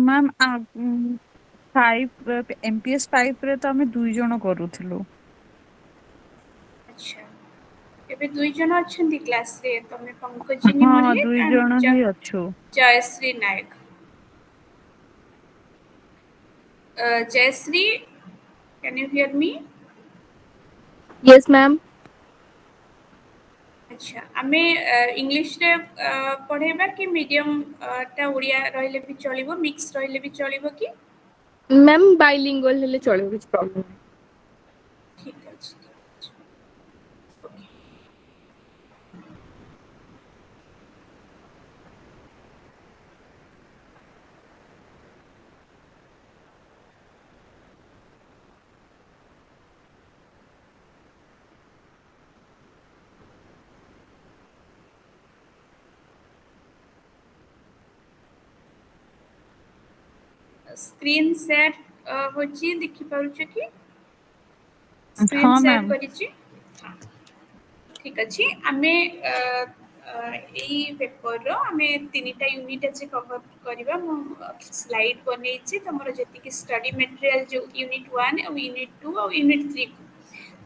Ma'am 5 MPS 5 रे तो आमे 2 जण करूथिलु। अच्छा ଏବେ 2 ଜଣ ଅଛନ୍ତି କ୍ଲାସରେ ତମେ ପଙ୍କଜିନୀ हाँ 2 ମଲ୍ଲିକ जण ଆଣ୍ଡ ही अच्छु। Jayashree Nayak. Jayashree, can you hear me? Yes, ma'am. अच्छा आमे इंग्लिश रे पढ़ेबा कि मीडियम टा ओडिया रहले भी चलिबो मिक्स रहले भी चलिबो कि मैम बाइलिंगुअल हेले चलो किछ प्रॉब्लम नहीं। ठीक अछि ओके स्क्रीन शेयर होची देखि पारुछ कि स्क्रीन हाँ शेयर मैम। करिछि हाँ ठीक अछि आमे एई पेपर रो आमे तीनटा यूनिट अछि कवर करिबा मु स्लाइड बनेछि तमरो जति कि स्टडी मटेरियल जो यूनिट 1 और यूनिट 2 और यूनिट 3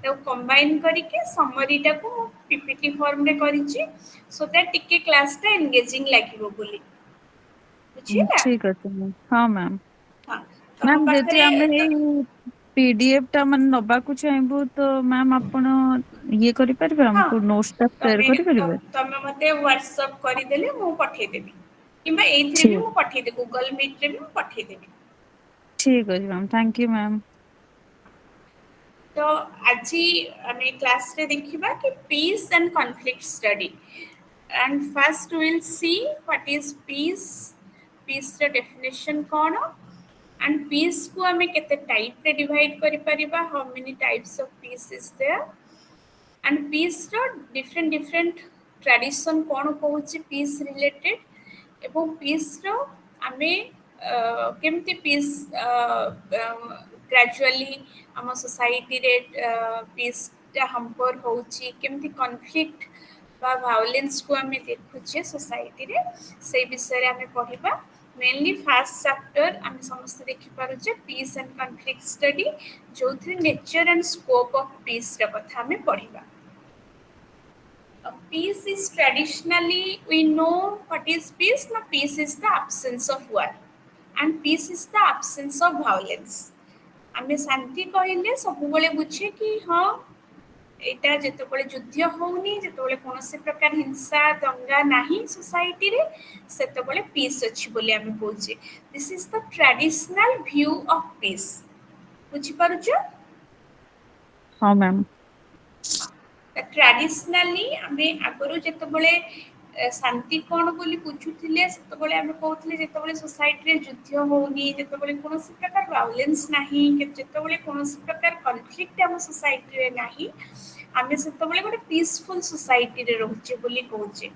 तो कंबाइन करके समरी टा को पीपीटी फॉर्म रे करिछि सो दैट टिके क्लास टा एंगेजिंग लागिबो बोली बुझिला ठीक अछि मैम। हाँ मैम। हाँ तम मैम जदि पाखरे आमे पीडीएफ टा मन नबा को चाहबो तो मैम आपण ये करि परबे हाँ हमको नोट्स टा शेयर तमे करि परबे। तमे मते व्हाट्सएप କରିଦେଲେ ମୁଁ ପଠେଇଦେବି किंबा एइथिरे भी ठीक ମୁଁ पठेइदे गूगल मीट रे भी ମୁଁ पठेइदेबी। ठीक अछि मैम थैंक यू मैम। तो आज आम क्लास रे देखिबा कि peace and conflict study and first will see what is peace peace रे डेफिनेशन कोन एंड पीस को आम केते टाइप रे डिवाइड करि परिबा how many types of peace is there and peace रो डिफरेंट डिफरेंट ट्रेडिशन कोन कहूची पीस रिलेटेड एवं पीस रो आमे केमती पीस ग्रेजुअली आम सोसाइटी रे पीस टा हमपर होची केमती कॉन्फ्लिक्ट बा वायलेंस को आमे देखुचे सोसाइटी रे से विषय रे आमे पढिबा मेनली फर्स्ट चैप्टर आमे समस्त देखि पारुचे पीस एंड कॉन्फ्लिक्ट स्टडी जोथि nature and scope of peace रे कथा आमे पढिबा। Peace is traditionally we know what is peace. No, peace is the absence of war, and peace is the absence of violence. आमे शांति कहले सबुबले बुझे कि हाँ एटा जेतेबेले युद्ध होउनी जेतेबेले कोनोसी प्रकार हिंसा दंगा नाही सोसाइटी रे सेतेबेले पीस अछि बोली आमे बोलचे this is the traditional view of peace बुझी पारुछ। हाँ मैम। ट्रेडिशनाली आमे आगरो जेतेबेले शांति कोन बोली बुझुथिले सेतेबेले आमे कहउथिले जेतेबेले सोसाइटी रे युद्ध होउनी जेतेबेले कोनोसी प्रकार वायलेंस नाही जेतेबेले कोनोसी प्रकार कॉन्फ्लिक्ट आम सोसाइटी रे नाही आमे सेतेबेले गोटे पीसफुल सोसाइटी रे रहउचे बोली कहउचे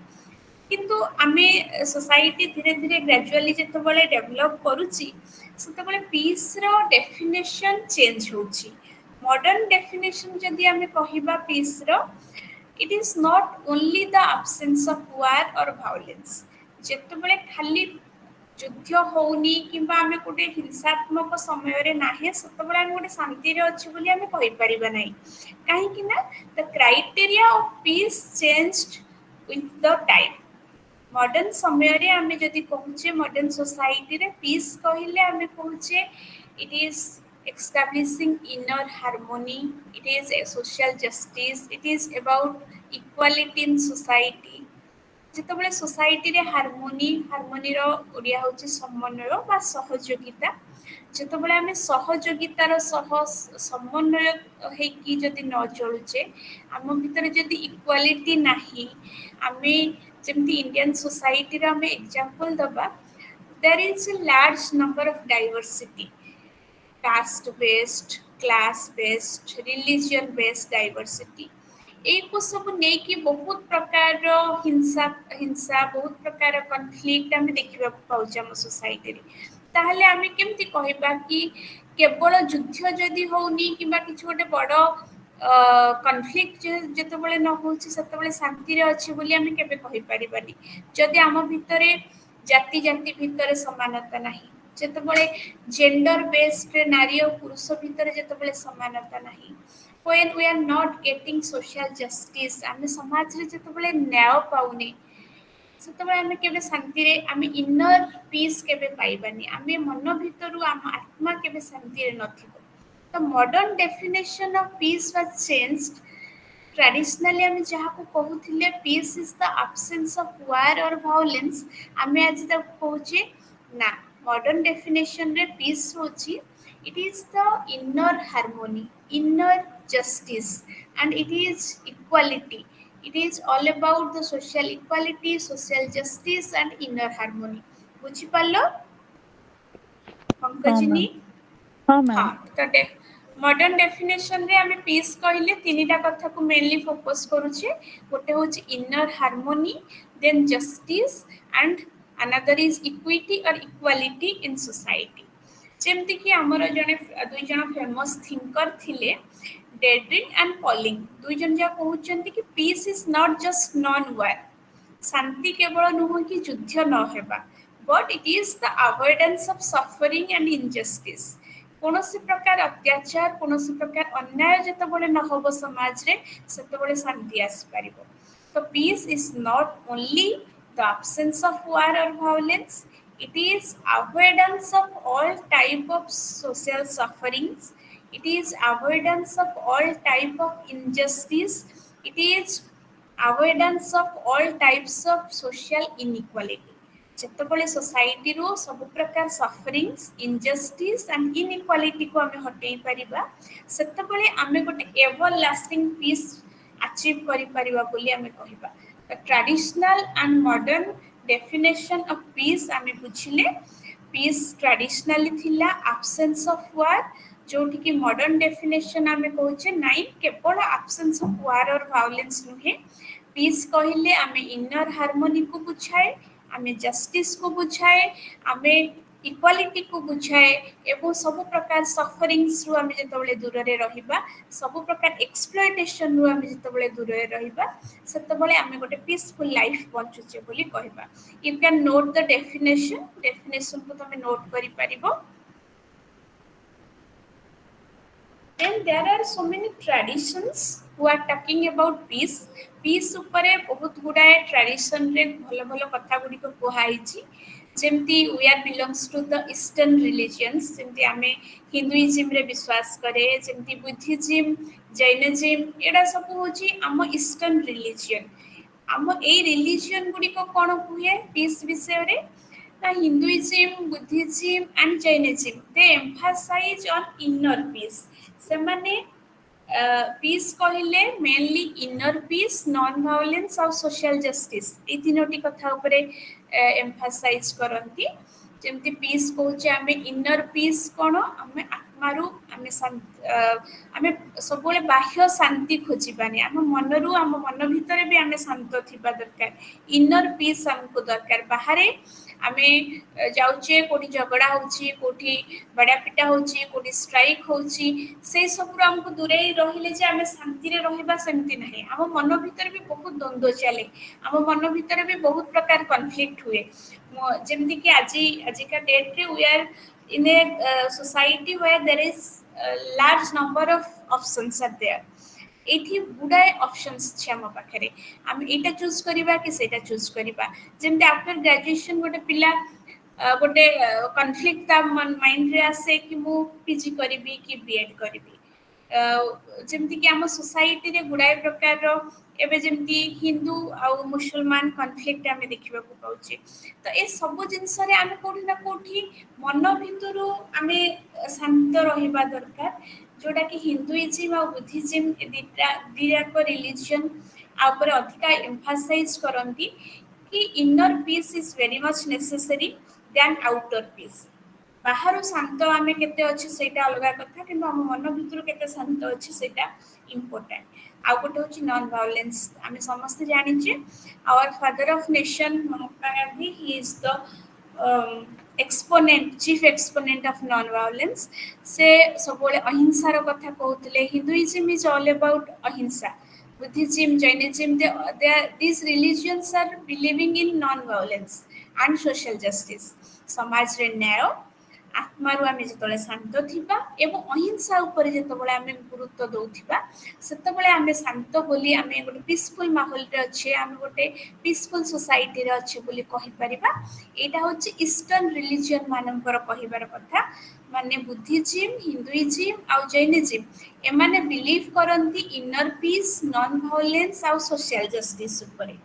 किंतु आमे सोसाइटी धीरे धीरे ग्रेजुअली जेतेबेले डेवलप करूची सेतेबेले पीस रो डेफिनेशन चेंज होउची मॉडर्न डेफिनेशन जदि आमे कहिबा पीस रो it is not only the absence of war or violence जेतेबेले खाली युद्ध होउनी किंबा आमे गोटे हिंसात्मक समय रे नाही सेतेबेले आमे गोटे शांति रे अछि बोली आमे कहि परिबा नाही काहे कि ना the criteria of peace changed with the time modern समय रे आमे जदि कहूचे मॉडर्न सोसाइटी रे पीस कहिले आमे कहूचे it is establishing inner harmony it is a social justice it is about equality in society ଯେତେବେଳେ সোসাইটিରେ ହାରମୋନିର ଓଡ଼ିଆ ହେଉଛି ସମନ୍ୱୟ ବା ସହଯୋଗିତା ଯେତେବେଳେ ଆମେ ସହଯୋଗିତାର ସହ ସମନ୍ୱୟ ହେଇକି ଯଦି ନ ଚଳୁଛେ ଆମ ଭିତରେ ଯଦି ଇକ୍ୱାଲିଟି ନାହିଁ ଆମେ ଯେମିତି ଇଣ୍ଡିଆନ ସୋସାଇଟିର ଆମେ ଏକ୍ଜାମ୍ପଲ ଦବା there is a large number of diversity caste based class based religion based diversity एको सब नेकी बहुत प्रकार हिंसा हिंसा बहुत प्रकार कॉन्फ्लिक्ट आमे देखिबा पाउछ हम सोसाइटी रे ताहले आमे केमती कहबा कि केवल युद्ध जदि होउनी किबा किछ गोटे बड़ कॉन्फ्लिक्ट जेतेबेले न होउची सेतेबेले शांति रे अछि बोली आमे केबे कहि परिबानी जदि आम भितरे जाति जाति भितरे समानता नाही ଯେତେବେଳେ ଜେଣ୍ଡର ବେସ୍ଡ ନାରୀ ଓ ପୁରୁଷ ଭିତରେ ଯେତେବେଳେ ସମାନତା ନାହିଁ, when we are not getting social justice, ଆମେ ସମାଜରେ ଯେତେବେଳେ ନ୍ୟାୟ ପାଉନି, ସେତେବେଳେ ଆମେ କେବେ ଶାନ୍ତିରେ ଆମେ ଇନର ପିସ୍ କେବେ ପାଇବାନି, ଆମେ ମନ ଭିତରୁ ଆମ ଆତ୍ମା କେବେ ଶାନ୍ତିରେ ନଥିବ। ତ modern definition of peace was changed. Traditionally ଆମେ ଯାହାକୁ କହୁଥିଲେ peace is the absence of war or violence, ଆମେ ଆଜି ତାକୁ କହୁଛେ ନା, ମଡର୍ନ ଡେଫିନେସନରେ ପିସ୍ ହଉଛି it is the inner harmony, inner justice, and it is equality. It is all about the social equality, social justice, and inner harmony. ବୁଝିପାରିଲ ହଁ Pankajini? Ma'am. ହଁ ହଁ, ମ୍ୟାମ୍। ତ ମଡର୍ନ ଡେଫିନେସନରେ ଆମେ ପିସ୍ କହିଲେ ତିନିଟା କଥାକୁ ମେନଲି ଫୋକସ୍ କରୁଛେ। ଗୋଟେ ହେଉଛି inner harmony, then justice, and another is equity or equality in society. ଯେମିତିକି ଆମର ଦୁଇ ଜଣ ଫେମସ୍ ଥିଙ୍କର ଥିଲେ, ଡେଡ୍ରିନ୍ ଆଣ୍ଡ ପଲିଂ। ଦୁଇ ଜଣ ଯାକ କହୁଛନ୍ତି କି peace is not just non war, ଶାନ୍ତି କେବଳ ନୁହଁ କି ଯୁଦ୍ଧ ନ ହେବା, but it is the avoidance of suffering and injustice. କୌଣସି ପ୍ରକାର ଅତ୍ୟାଚାର, କୌଣସି ପ୍ରକାର ଅନ୍ୟାୟ ଯେତେବେଳେ ନ ହେବ ସମାଜରେ, ସେତେବେଳେ ଶାନ୍ତି ଆସିପାରିବ। The peace is not only the absence of war or violence, it is avoidance of all type of social sufferings, it is avoidance of all type of injustice, it is avoidance of all types of social inequality। ଯେତେବେଳେ ସୋସାଇଟିରୁ ସବୁ ପ୍ରକାର ସଫରିଂସ୍, ଇନଜଷ୍ଟିସ୍ and ଇନ୍ଇକ୍ୱାଲିଟିକୁ ଆମେ ହଟେଇ ପାରିବା, ସେତେବେଳେ ଆମେ ଗୋଟେ ever lasting piece achieve କରିପାରିବା ବୋଲି ଆମେ କହିବା। Traditional and modern definition of peace ଆମେ ବୁଝିଲେ, ପିସ୍ ଟ୍ରାଡିସନାଲି ଥିଲା ଆବସେନ୍ସ ଅଫ୍ ୱାର୍, ଯୋଉଠିକି ମଡର୍ନ ଡେଫିନେସନ ଆମେ କହୁଛେ ନାଇଁ, କେବଳ absence of war or violence ନୁହେଁ। ପିସ୍ କହିଲେ ଆମେ ଇନର ହାରମୋନିକୁ ବୁଝାଏ, ଆମେ ଜଷ୍ଟିସ୍କୁ ବୁଝାଏ, ଆମେ ଇକ୍ୱାଲିଟିକୁ ବୁଝାଏ, ଏବଂ ସବୁ ପ୍ରକାର ସଫରିଂସରୁ ଆମେ ଯେତେବେଳେ ଦୂରରେ ରହିବା, ସବୁ ପ୍ରକାର ଏକ୍ସପ୍ଲଏଟେସନରୁ ଆମେ ଯେତେବେଳେ ଦୂରରେ ରହିବା, ସେତେବେଳେ ଆମେ ଗୋଟେ ପିସଫୁଲ ଲାଇଫ ବଞ୍ଚୁଛେ ବୋଲି କହିବା। You can note the definition, ଡେଫିନେସନକୁ ତମେ ନୋଟ୍ କରିପାରିବ। Then there are so many traditions who are talking about peace. Peace ଉପରେ ବହୁତ ଗୁଡ଼ାଏ ଟ୍ରାଡିସନରେ ଭଲ ଭଲ କଥା ଗୁଡ଼ିକ କୁହାଯାଇଛି। ଯେମିତି we are belongs to the eastern religions, ଯେମିତି ଆମେ ହିନ୍ଦୁଇଜିମରେ ବିଶ୍ୱାସ କରେ, ଯେମିତି ବୁଦ୍ଧିଜିମ୍, ଜୈନିଜିମ୍, ଏଇଟା ସବୁ ହେଉଛି ଆମ ଇଷ୍ଟର୍ନ ରିଲିଜିଅନ୍। ଆମ ଏଇ ରିଲିଜିଅନ୍ ଗୁଡ଼ିକ କ'ଣ କୁହେ ପିସ୍ ବିଷୟରେ? ନା Hinduism, Buddhism and Jainism, they emphasize on inner peace. ସେମାନେ ପିସ୍ କହିଲେ mainly inner peace, non violence ଆଉ ସୋସିଆଲ ଜଷ୍ଟିସ୍, ଏଇ ତିନୋଟି କଥା ଉପରେ ଏମ୍ଫାସାଇଜ୍ କରନ୍ତି। ଯେମିତି ପିସ୍ କହୁଛେ ଆମେ ଇନର ପିସ୍ କ'ଣ, ଆମେ ଆତ୍ମାରୁ ଆମେ ସବୁବେଳେ ବାହ୍ୟ ଶାନ୍ତି ଖୋଜିବାନି, ଆମ ମନରୁ, ଆମ ମନ ଭିତରେ ବି ଆମେ ଶାନ୍ତ ଥିବା ଦରକାର। ଇନର ପିସ୍ ଆମକୁ ଦରକାର। ବାହାରେ ଆମେ ଯାଉଛେ, କୋଉଠି ଝଗଡ଼ା ହେଉଛି, କୋଉଠି ବାଡ଼ାପିଟା ହେଉଛି, କୋଉଠି ଷ୍ଟ୍ରାଇକ୍ ହେଉଛି, ସେଇ ସବୁରୁ ଆମକୁ ଦୂରେଇ ରହିଲେ ଯେ ଆମେ ଶାନ୍ତିରେ ରହିବା, ସେମିତି ନାହିଁ। ଆମ ମନ ଭିତରେ ବି ବହୁତ ଦ୍ୱନ୍ଦ୍ୱ ଚାଲେ, ଆମ ମନ ଭିତରେ ବି ବହୁତ ପ୍ରକାର କନଫ୍ଲିକ୍ଟ ହୁଏ। ଯେମିତିକି ଆଜିକା ଡେଟ୍ରେ we are in a society where there is large number of options are there. ଏଇଠି ଗୁଡ଼ାଏ ଅପସନ୍ସ ଅଛି ଆମ ପାଖରେ, ଆମେ ଏଇଟା ଚୁଜ୍ କରିବା କି ସେଇଟା ଚୁଜ୍ କରିବା। ଯେମିତି ଆଫ୍ଟର ଗ୍ରାଜୁଏସନ୍ ଗୋଟେ ପିଲା ଗୋଟେ କନଫ୍ଲିକ୍ଟ ତା ମାଇଣ୍ଡରେ ଆସେ କି ମୁଁ ପିଜି କରିବି କି ବିଏଡ୍ କରିବି। ଯେମିତିକି ଆମ ସୋସାଇଟିରେ ଗୁଡ଼ାଏ ପ୍ରକାରର ଏବେ ଯେମିତି ହିନ୍ଦୁ ଆଉ ମୁସଲମାନ କନଫ୍ଲିକ୍ଟ ଆମେ ଦେଖିବାକୁ ପାଉଛେ। ତ ଏ ସବୁ ଜିନିଷରେ ଆମେ କୋଉଠି ନା କୋଉଠି ମନ ଭିତରୁ ଆମେ ଶାନ୍ତ ରହିବା ଦରକାର, ଯୋଉଟାକି ହିନ୍ଦୁଇଜିମ୍ ଆଉ ବୁଦ୍ଧିଜିମ୍ ଏ ଦିଟାକ ରିଲିଜିଅନ୍ ଆ ଉପରେ ଅଧିକା ଏମ୍ଫାସାଇଜ୍ କରନ୍ତି କି inner piece is very much necessary than outer piece. ବାହାରୁ ଶାନ୍ତ ଆମେ କେତେ ଅଛି ସେଇଟା ଅଲଗା କଥା, କିନ୍ତୁ ଆମ ମନ ଭିତରୁ କେତେ ଶାନ୍ତ ଅଛି ସେଇଟା ଇମ୍ପୋର୍ଟାଣ୍ଟ। ଆଉ ଗୋଟେ ହେଉଛି ନନ୍ ଭାଓଲେନ୍ସ। ଆମେ ସମସ୍ତେ ଜାଣିଛେ our father of nation Mahatma Gandhi, he is the exponent, chief exponent of non violence. ସେ ସବୁବେଳେ ଅହିଂସାର କଥା କହୁଥିଲେ। Hinduism is all about ahimsa, Buddhism, Jainism, these religions are believing in non-violence and social justice. ସମାଜରେ ନ୍ୟାୟ आत्मारू आमे जेतबेले शांत थिबा एवं अहिंसा उपरे जेतबेले आमे गुरुत्व दउथिबा सेतबेले आमे शांत बोली आमे गोटे पीसफुल माहौल रे अच्छे आमे गोटे पीसफुल सोसाइटी रे अच्छे बोली कहि परिबा एटा होची ईस्टर्न रिलीजन मानकर कहिबार कथा माने बुद्धिज्म हिंदुइज्म आ जैनिज्म एमाने बिलीव करंती इनर पीस नॉन वायलेंस आ सोशल जस्टिस उपरे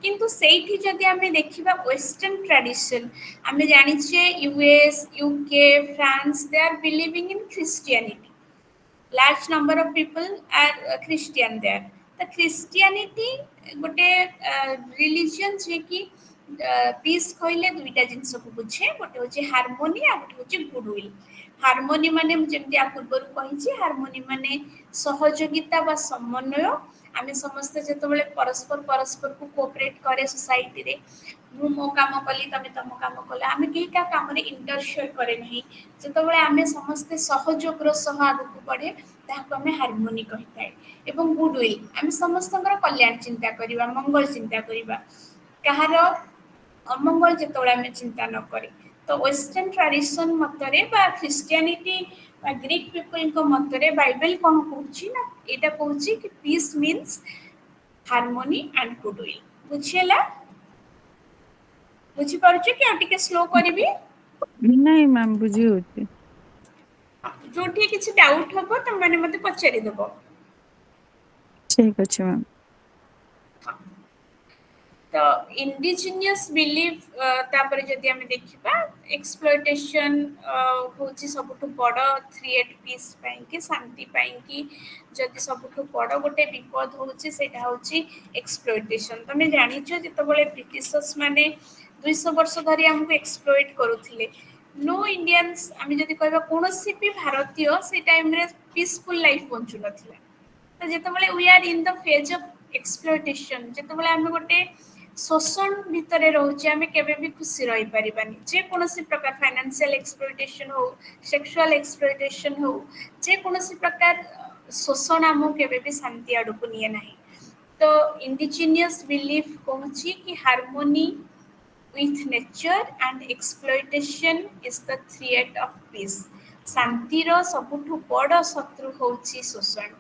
किंतु सेठी जदि आमे देखिबा वेस्टर्न ट्रेडिशन आमे जानिछे US UK France they are believing in Christianity large number of people are Christian there. The Christianity गोटे रिलीजन जे कि पीस कहले दुईटा जिनस को बुझे गोटे होचे हार्मोनी आ गोटे होचे गुडविल हार्मोनी माने जेमति आ पूर्वरु कहिछि हार्मोनी माने सहयोगिता बा समन्वय आमे समस्त जेतबेले परस्पर परस्पर को कोऑपरेट करे सोसाइटी रे मु मो काम कली तमे तम काम कला आमे केही का काम रे इंटरफेयर करे नहीं जेतबेले आमे समस्त सहयोगर सह आगु बढ़े ताहाको आमे हार्मोनी कहिताय एवं गुडविल आमे समस्तଙ୍କର कल्याण चिंता करिबा मंगल चिंता करिबा कहारो अमंगल जेतबेले आमे चिंता न करी तो वेस्टर्न ट्रेडिशन मतरे बा क्रिश्चियनिटी बा ग्रीक पीपल को मतरे बाइबल कोन कहूची ना एटा कहूची कि peace means harmony and goodwill बुझियला बुझी पारुचे कि आटिके स्लो करबी नहीं मैम बुझी होती जोठी किछि डाउट हबो त माने मते पछारी देबो ठीक अच्छे मैम तो इंडिजिनियस बिलीव तापर जदि हम देखिबा एक्सप्लॉयटेशन होची सबुठु बड़ थ्रेट पीस पई कि शांति पई कि जदि सबुठु बड़ गोटे विपद होची सेटा होची एक्सप्लॉयटेशन तमे जानिछो जेतबेले ब्रिटिशर्स माने 200 वर्ष धरि हमको एक्सप्लॉइट करूथिले नो इंडियंस आमे जदि कहबा कोनोसी भी भारतीय से टाइम रे पीसफुल लाइफ बंचु नथिला तो जेतबेले we are in the phase of exploitation जेतबेले आमे गोटे शोषण भितर रोचे आमे केबे भी खुशी रही परिबानी जे कोनोसी प्रकार फाइनेंशियल एक्सप्लॉयटेशन हो सेक्सुअल एक्सप्लॉयटेशन हो जे कोनोसी प्रकार शोषण आमो केबे भी शांति आडको निये नाही तो इंडिजिनियस बिलीफ कहूची कि harmony with nature and exploitation is the threat of peace शांतिर सबुठु बड़ शत्रु होची शोषण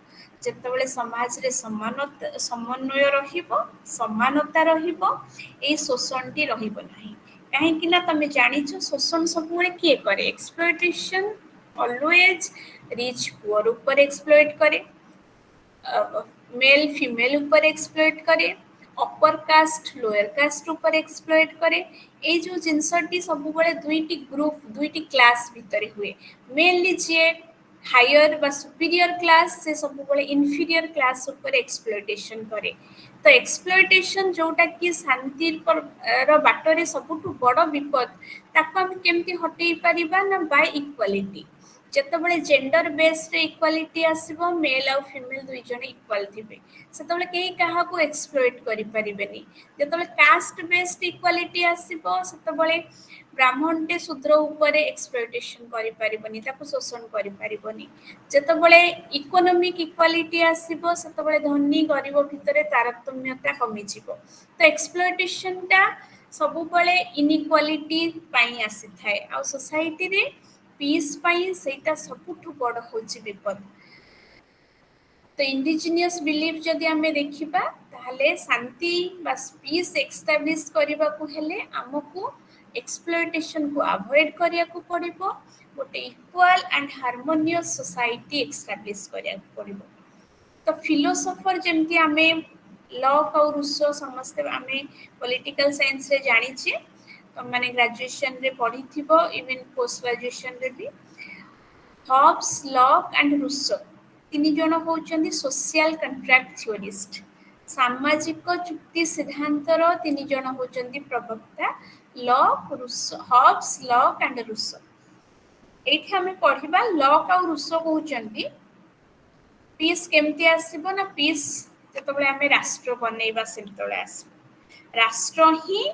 जेतबेले समाज रे समन्वय रहिबो समानता रहिबो ए शोषणटी रहिबो नाही काहे कि ना तमे जानिछो शोषण सबुले किए करे एक्सप्लॉयटेशन ऑलवेज रिच पुअर ऊपर एक्सप्लॉइट करे मेल फीमेल ऊपर एक्सप्लॉइट करे अपर कास्ट लोअर कास्ट ऊपर एक्सप्लॉइट करे ए जो जिनसटी सब बळे दुईटी ग्रुप दुईटी क्लास भितरे हुए मेनली जे हायर बा सुपीरियर क्लास से सब बळे इंफीरियर क्लास ऊपर एक्सप्लॉयटेशन करे तो एक्सप्लॉयटेशन जोटा कि शांति पर रो बाटरे सबुठु बड़ विपद ताको हम केमती हटेई परिबा ना बाय इक्वालिटी जेतबेले जेंडर बेस्ड इक्वालिटी आसीबो मेल आ फीमेल दुई जण इक्वल थिबे सेतबेले केही काहा को एक्सप्लॉइट करि परिबेनी जेतबेले कास्ट बेस्ड इक्वालिटी आसीबो सेतबेले ब्राह्मण टे शूद्र ऊपर एक्सप्लॉयटेशन करि परिबनी ताको शोषण करि परिबनी जेतबेले इकोनॉमिक इक्वालिटी आसीबो सेतबेले धनी गरीब भितरे तारतम्यता कमी जिवो तो एक्सप्लॉयटेशन ता सब बळे इनइक्वालिटी पई आसी थाए आ सोसाइटी रे पीस पाई सेटा सबुठु बड़ होची विपद तो इंडिजिनियस बिलीफ जदि हमें देखिबा ताहले शांति बा पीस एस्टैब्लिश करबा को हेले हमकु एक्सप्लॉयटेशन को अवॉइड करिया को पड़िबो गोटे equal and harmonious society establish करिया को पड़िबो तो फिलोसोफर जेमति हमें लॉक और रूसो समस्त हमें पॉलिटिकल साइंस रे जानि छी तो माने ग्रेजुएशन रे पढ़ी थिबो इवन पोस्ट ग्रेजुएशन रे भी हॉब्स लॉक एंड रूसो तीन जण होचंदी सोशल कॉन्ट्रैक्ट थ्योरिस्ट सामाजिक चुक्ति सिद्धांतर तीन जण होचंदी प्रवक्ता Locke Rousseau Hobbes Locke and Rousseau एठी हमें पढ़िबा लॉक और रूसो होचंदी पीस केमती आसीबो ना पीस जेतबेले हमें राष्ट्र बनेइबा सेतबेले आसीबो राष्ट्र ही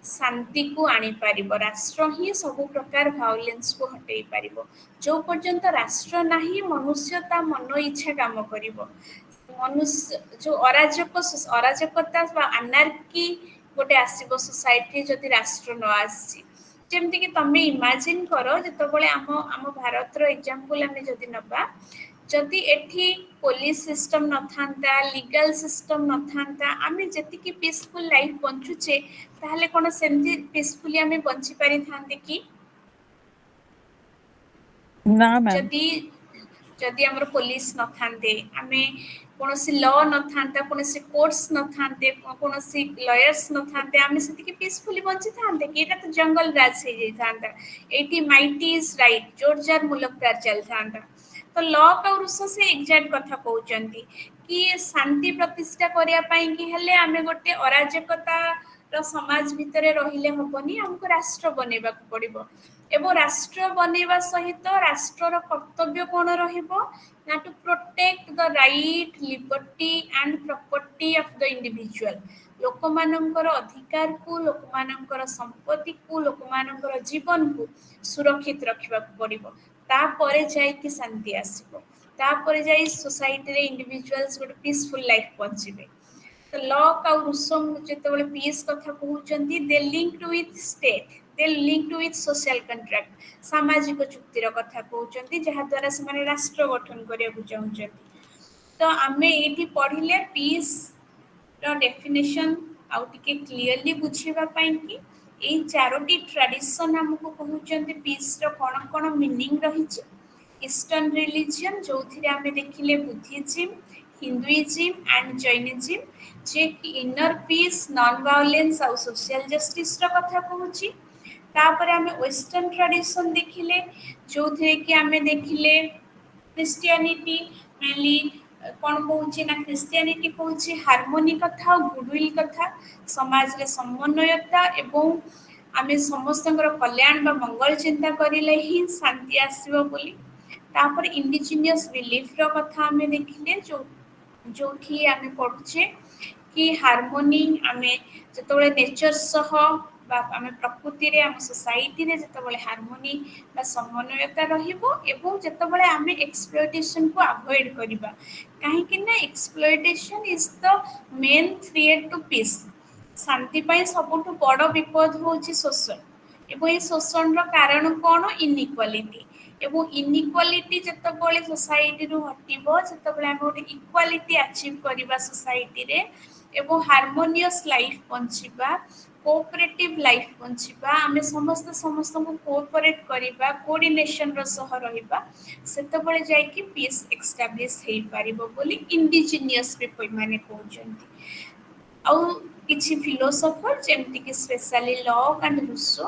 शांति को आनी पारिबो राष्ट्र ही सब प्रकार वायलेंस को हटेई पारिबो जो पर्यंत राष्ट्र नाही मनुष्य ता मन इच्छा काम करिवो मनुष्य जो अराजकता बा अनार्की गोटे आसीबो सोसाइटी जदि राष्ट्र न आसी ଯେମିତି କି ତମେ ଇମାଜିନ୍ କର ଯେତେବେଳେ ଆମ ଆମ ଭାରତର ଏକ୍ଜାମ୍ପଲ ଆମେ ଯଦି ନବା ଯଦି ଏଠି ପୋଲିସ ସିଷ୍ଟମ ନଥାନ୍ତା ଲିଗାଲ ସିଷ୍ଟମ ନଥାନ୍ତା ଆମେ ଯେତିକି ପିସଫୁଲ ଲାଇଫ ବଞ୍ଚୁଛେ ତାହେଲେ କଣ ସେମିତି ପିସଫୁଲି ଆମେ ବଞ୍ଚି ପାରିଥାନ୍ତେ କି? ନା ମ୍ୟାମ୍। ଯଦି ଯଦି ଆମର ପୋଲିସ ନଥାନ୍ତେ ଆମେ କୌଣସି ଲ ନଥାନ୍ତା କୌଣସି କୋର୍ଟସ ନଥାନ୍ତେ କୌଣସି ଲୟର୍ସ ନଥାନ୍ତେ ଆମେ ସେତିକି ପିସଫୁଲି ବଞ୍ଚିଥାନ୍ତେ କି? ଏଇଟା ତ ଜଙ୍ଗଲ ରାଜ ହେଇଯାଇଥାନ୍ତା। ଏଇଠି ମାଇଟି ଇଜ ରାଇଟ ଜୋର ଜାର ମୁଲକ ତାର ଚାଲିଥାନ୍ତା। ତ ଲ ଆଉ ରୁଷ ସେ ଏକ୍ଜାକ୍ଟ କଥା କହୁଛନ୍ତି କି ଶାନ୍ତି ପ୍ରତିଷ୍ଠା କରିବା ପାଇଁ କି ହେଲେ ଆମେ ଗୋଟେ ଅରାଜକତା ର ସମାଜ ଭିତରେ ରହିଲେ ହବନି ଆମକୁ ରାଷ୍ଟ୍ର ବନେଇବାକୁ ପଡିବ। ଏବଂ ରାଷ୍ଟ୍ର ବନେଇବା ସହିତ ରାଷ୍ଟ୍ରର କର୍ତ୍ତବ୍ୟ କଣ ରହିବ ନା to protect the right liberty and property of the individual. ଲୋକମାନଙ୍କର ଅଧିକାରକୁ ଲୋକମାନଙ୍କର ସମ୍ପତ୍ତିକୁ ଲୋକମାନଙ୍କର ଜୀବନକୁ ସୁରକ୍ଷିତ ରଖିବାକୁ ପଡିବ। ତାପରେ ଯାଇକି ଶାନ୍ତି ଆସିବ। ତାପରେ ଯାଇ ସୋସାଇଟିରେ ଇଣ୍ଡିଭିଜୁଆଲସ ଗୋଟେ ପିସଫୁଲ ଲାଇଫ ବଞ୍ଚିବେ। ତ ଲକ୍ ଆଉ ରୁସୋମ ଯେତେବେଳେ ପିସ୍ କଥା କହୁଛନ୍ତି they linked with state they linked with social contract ସାମାଜିକ ଚୁକ୍ତିର କଥା କହୁଛନ୍ତି ଯାହା ଦ୍ୱାରା ସେମାନେ ରାଷ୍ଟ୍ର ଗଠନ କରିବାକୁ ଚାହୁଁଛନ୍ତି। ତ ଆମେ ଏଇଠି ପଢିଲେ ପିସ୍ ର ଡେଫିନେସନ ଆଉ ଟିକେ କ୍ଲିୟରଲି ବୁଝିବା ପାଇଁ କି ଏଇ ଚାରୋଟି ଟ୍ରାଡିସନ ଆମକୁ କହୁଛନ୍ତି ପିସ୍ ର କଣ କଣ ମିନିଂ ରହିଛି। ଇଷ୍ଟର୍ଣ୍ଣ ରିଲିଜିୟନ ଯୋଉଥିରେ ଆମେ ଦେଖିଲେ ବୁଦ୍ଧିଜିମ୍ ହିନ୍ଦୁଇଜିମ୍ ଆଣ୍ଡ ଜୈନିଜିମ୍ ଯେ କି ଇନର ପିସ୍ ନନ୍ ଭାଓଲେନ୍ସ ଆଉ ସୋସିଆଲ ଜଷ୍ଟିସ ର କଥା କହୁଛି। ତାପରେ ଆମେ ୱେଷ୍ଟର୍ଣ୍ଣ ଟ୍ରାଡିସନ ଦେଖିଲେ ଯୋଉଥିରେ କି ଆମେ ଦେଖିଲେ ଖ୍ରୀଷ୍ଟିଆନିଟି ମେନଲି କଣ କହୁଛି ନା ଖ୍ରୀଷ୍ଟିଆନିଟି କହୁଛି ହାରମୋନି କଥା ଆଉ ଗୁଡୱିଲ କଥା ସମାଜରେ ସମନ୍ୱୟତା ଏବଂ ଆମେ ସମସ୍ତଙ୍କର କଲ୍ୟାଣ ବା ମଙ୍ଗଳ ଚିନ୍ତା କରିଲେ ହିଁ ଶାନ୍ତି ଆସିବ ବୋଲି। ତାପରେ ଇଣ୍ଡିଜିନିୟସ ବିଲିଫ ର କଥା ଆମେ ଦେଖିଲେ ଯୋଉଠି ଆମେ ପଢୁଛେ କି ହାରମୋନି ଆମେ ଯେତେବେଳେ ନେଚର ସହ ବା ଆମେ ପ୍ରକୃତିରେ ଆମ ସୋସାଇଟିରେ ଯେତେବେଳେ ହାରମୋନି ବା ସମନ୍ୱୟତା ରହିବ ଏବଂ ଯେତେବେଳେ ଆମେ ଏକ୍ସପ୍ଲୋଇଟେସନକୁ ଆଭଏଡ କରିବା କାହିଁକି ନା exploitation is the main threat to peace. ଶାନ୍ତି ପାଇଁ ସବୁଠୁ ବଡ ବିପଦ ହଉଛି ଶୋଷଣ ଏବଂ এই ଶୋଷଣର କାରଣ କଣ ଇନଇକ୍ୱାଲିଟି ଏବଂ ଇନଇକ୍ୱାଲିଟି ଯେତେବେଳେ ସୋସାଇଟିରୁ ହଟିବ ଯେତେବେଳେ ଆମେ ଗୋଟେ ଇକ୍ୱାଲିଟି ଆଚିଭ୍ କରିବା ସୋସାଇଟିରେ ଏବଂ ହାରମୋନିୟସ ଲାଇଫ ବଞ୍ଚିବା କୋଅପରେଟିଭ ଲାଇଫ ବଞ୍ଚିବା ଆମେ ସମସ୍ତେ ସମସ୍ତଙ୍କୁ କୋଅପରେଟ କରିବା କୋଅର୍ଡିନେସନର ସହ ରହିବା ସେତେବେଳେ ଯାଇକି ପିସ୍ ଏକ୍ସଟାବ୍ଲିଶ ହେଇପାରିବ ବୋଲି ଇଣ୍ଡିଜିନିୟସ ପିପଲ ମାନେ କହୁଛନ୍ତି। ଆଉ କିଛି ଫିଲୋସଫର ଯେମିତିକି ସ୍ପେଶାଲି ଲକ୍ ଆଣ୍ଡ ରୁସୋ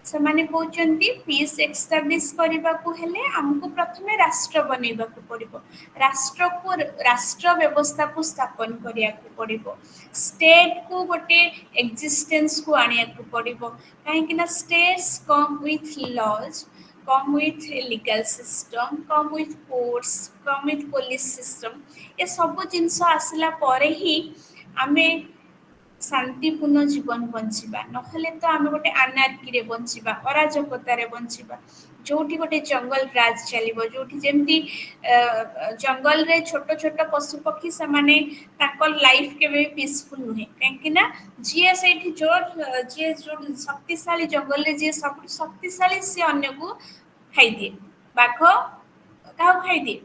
ସେମାନେ କହୁଛନ୍ତି ପିସ୍ ଏକ୍ସଟାବ୍ଲିଶ କରିବାକୁ ହେଲେ ଆମକୁ ପ୍ରଥମେ ରାଷ୍ଟ୍ର ବନେଇବାକୁ ପଡିବ। ରାଷ୍ଟ୍ରକୁ ରାଷ୍ଟ୍ର ବ୍ୟବସ୍ଥାକୁ ସ୍ଥାପନ କରିବାକୁ ପଡିବ। ଷ୍ଟେଟ କୁ ଗୋଟେ ଏକ୍ଜିଷ୍ଟେନ୍ସକୁ ଆଣିବାକୁ ପଡିବ କାହିଁକି ନା states come with laws come with legal system come with courts come with police system ଏ ସବୁ ଜିନିଷ ଆସିଲା ପରେ ହିଁ ଆମେ ଶାନ୍ତିପୂର୍ଣ୍ଣ ଜୀବନ ବଞ୍ଚିବା ନହେଲେ ତ ଆମେ ଗୋଟେ ଆନାର୍କିରେ ବଞ୍ଚିବା ଅରାଜକତାରେ ବଞ୍ଚିବା ଯୋଉଠି ଗୋଟେ ଜଙ୍ଗଲ ରାଜ ଚାଲିବ ଯୋଉଠି ଯେମିତି ଜଙ୍ଗଲରେ ଛୋଟ ଛୋଟ ପଶୁ ପକ୍ଷୀ ସେମାନେ ତାଙ୍କ ଲାଇଫ କେବେ ପିସଫୁଲ ନୁହେଁ କାହିଁକି ନା ଯିଏ ସେଇଠି ଯିଏ ଯୋଉ ଶକ୍ତିଶାଳୀ ଜଙ୍ଗଲରେ ଯିଏ ସବୁଠୁ ଶକ୍ତିଶାଳୀ ସିଏ ଅନ୍ୟକୁ ଖାଇଦିଏ। ବାଘ କାହାକୁ ଖାଇଦିଏ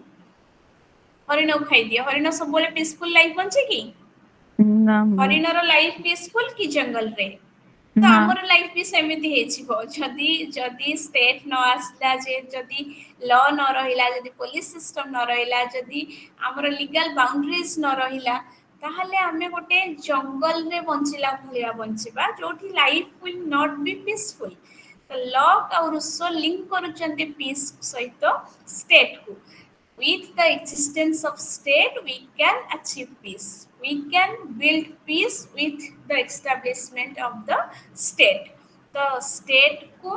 ହରିଣକୁ ଖାଇଦିଏ। ହରିଣ ସବୁବେଳେ ପିସଫୁଲ ଲାଇଫ ବଞ୍ଚେ କି? ନା ମ୍ୟାମ୍। ହରିଣର ଲାଇଫ ପିସଫୁଲ କି ଜଙ୍ଗଲରେ? ତ ନା। ଆମର ଲାଇଫ ବି ସେମିତି ହେଇଯିବ ଯଦି ଯଦି ଷ୍ଟେଟ ନ ଆସିଲା ଯେ ଯଦି ଲ ନ ରହିଲା ଯଦି ପୋଲିସ ସିଷ୍ଟମ ନ ରହିଲା ଯଦି ଆମର ଲିଗାଲ ବାଉଣ୍ଡରିଜ ନ ରହିଲା ତାହେଲେ ଆମେ ଗୋଟେ ଜଙ୍ଗଲରେ ବଞ୍ଚିଲା ଭଳିଆ ବଞ୍ଚିବା ଯୋଉଠି life will not be peaceful. Locke ଆଉ ରୁସୋ ଲିଙ୍କ କରୁଛନ୍ତି ପିସ୍ ସହିତ ଷ୍ଟେଟକୁ। With the existence of state, we can achieve peace. We can build peace with the establishment of the state. ତ ଷ୍ଟେଟକୁ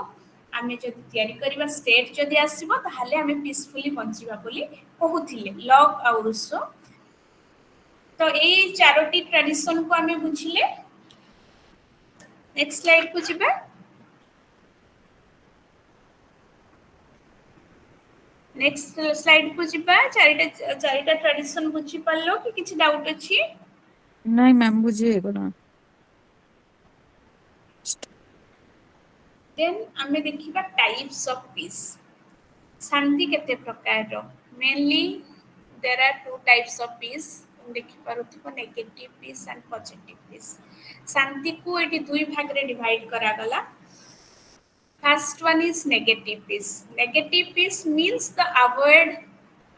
ଆମେ ଯଦି ତିଆରି କରିବା ଷ୍ଟେଟ ଯଦି ଆସିବ ତାହେଲେ ଆମେ ପିସଫୁଲି ବଞ୍ଚିବା ବୋଲି କହୁଥିଲେ ଲକ୍ ଆଉ ରୁସୋ। ତ ଏଇ ଚାରୋଟି ଟ୍ରାଡିସନକୁ ଆମେ ବୁଝିଲେ। ନେକ୍ସଟ ସ୍ଲାଇଡକୁ ଯିବା। ନେକ୍ସଟ ସ୍ଲାଇଡକୁ ଯିବା। ଚାରିଟା ଟ୍ରାଡିସନ ବୁଝିପାରିଲ କି କିଛି ଡାଉଟ ଅଛି? ନାଇଁ ମ୍ୟାମ୍ ବୁଝି ହେଇଗଲା। देन आमे देखिबा टाइप्स ऑफ पीस शांति केते प्रकार mainly there are two types of peace देखि पारुथिबो negative peace and positive peace शांति को एटी दुई भाग रे डिवाइड करा गला first one is negative peace negative peace means the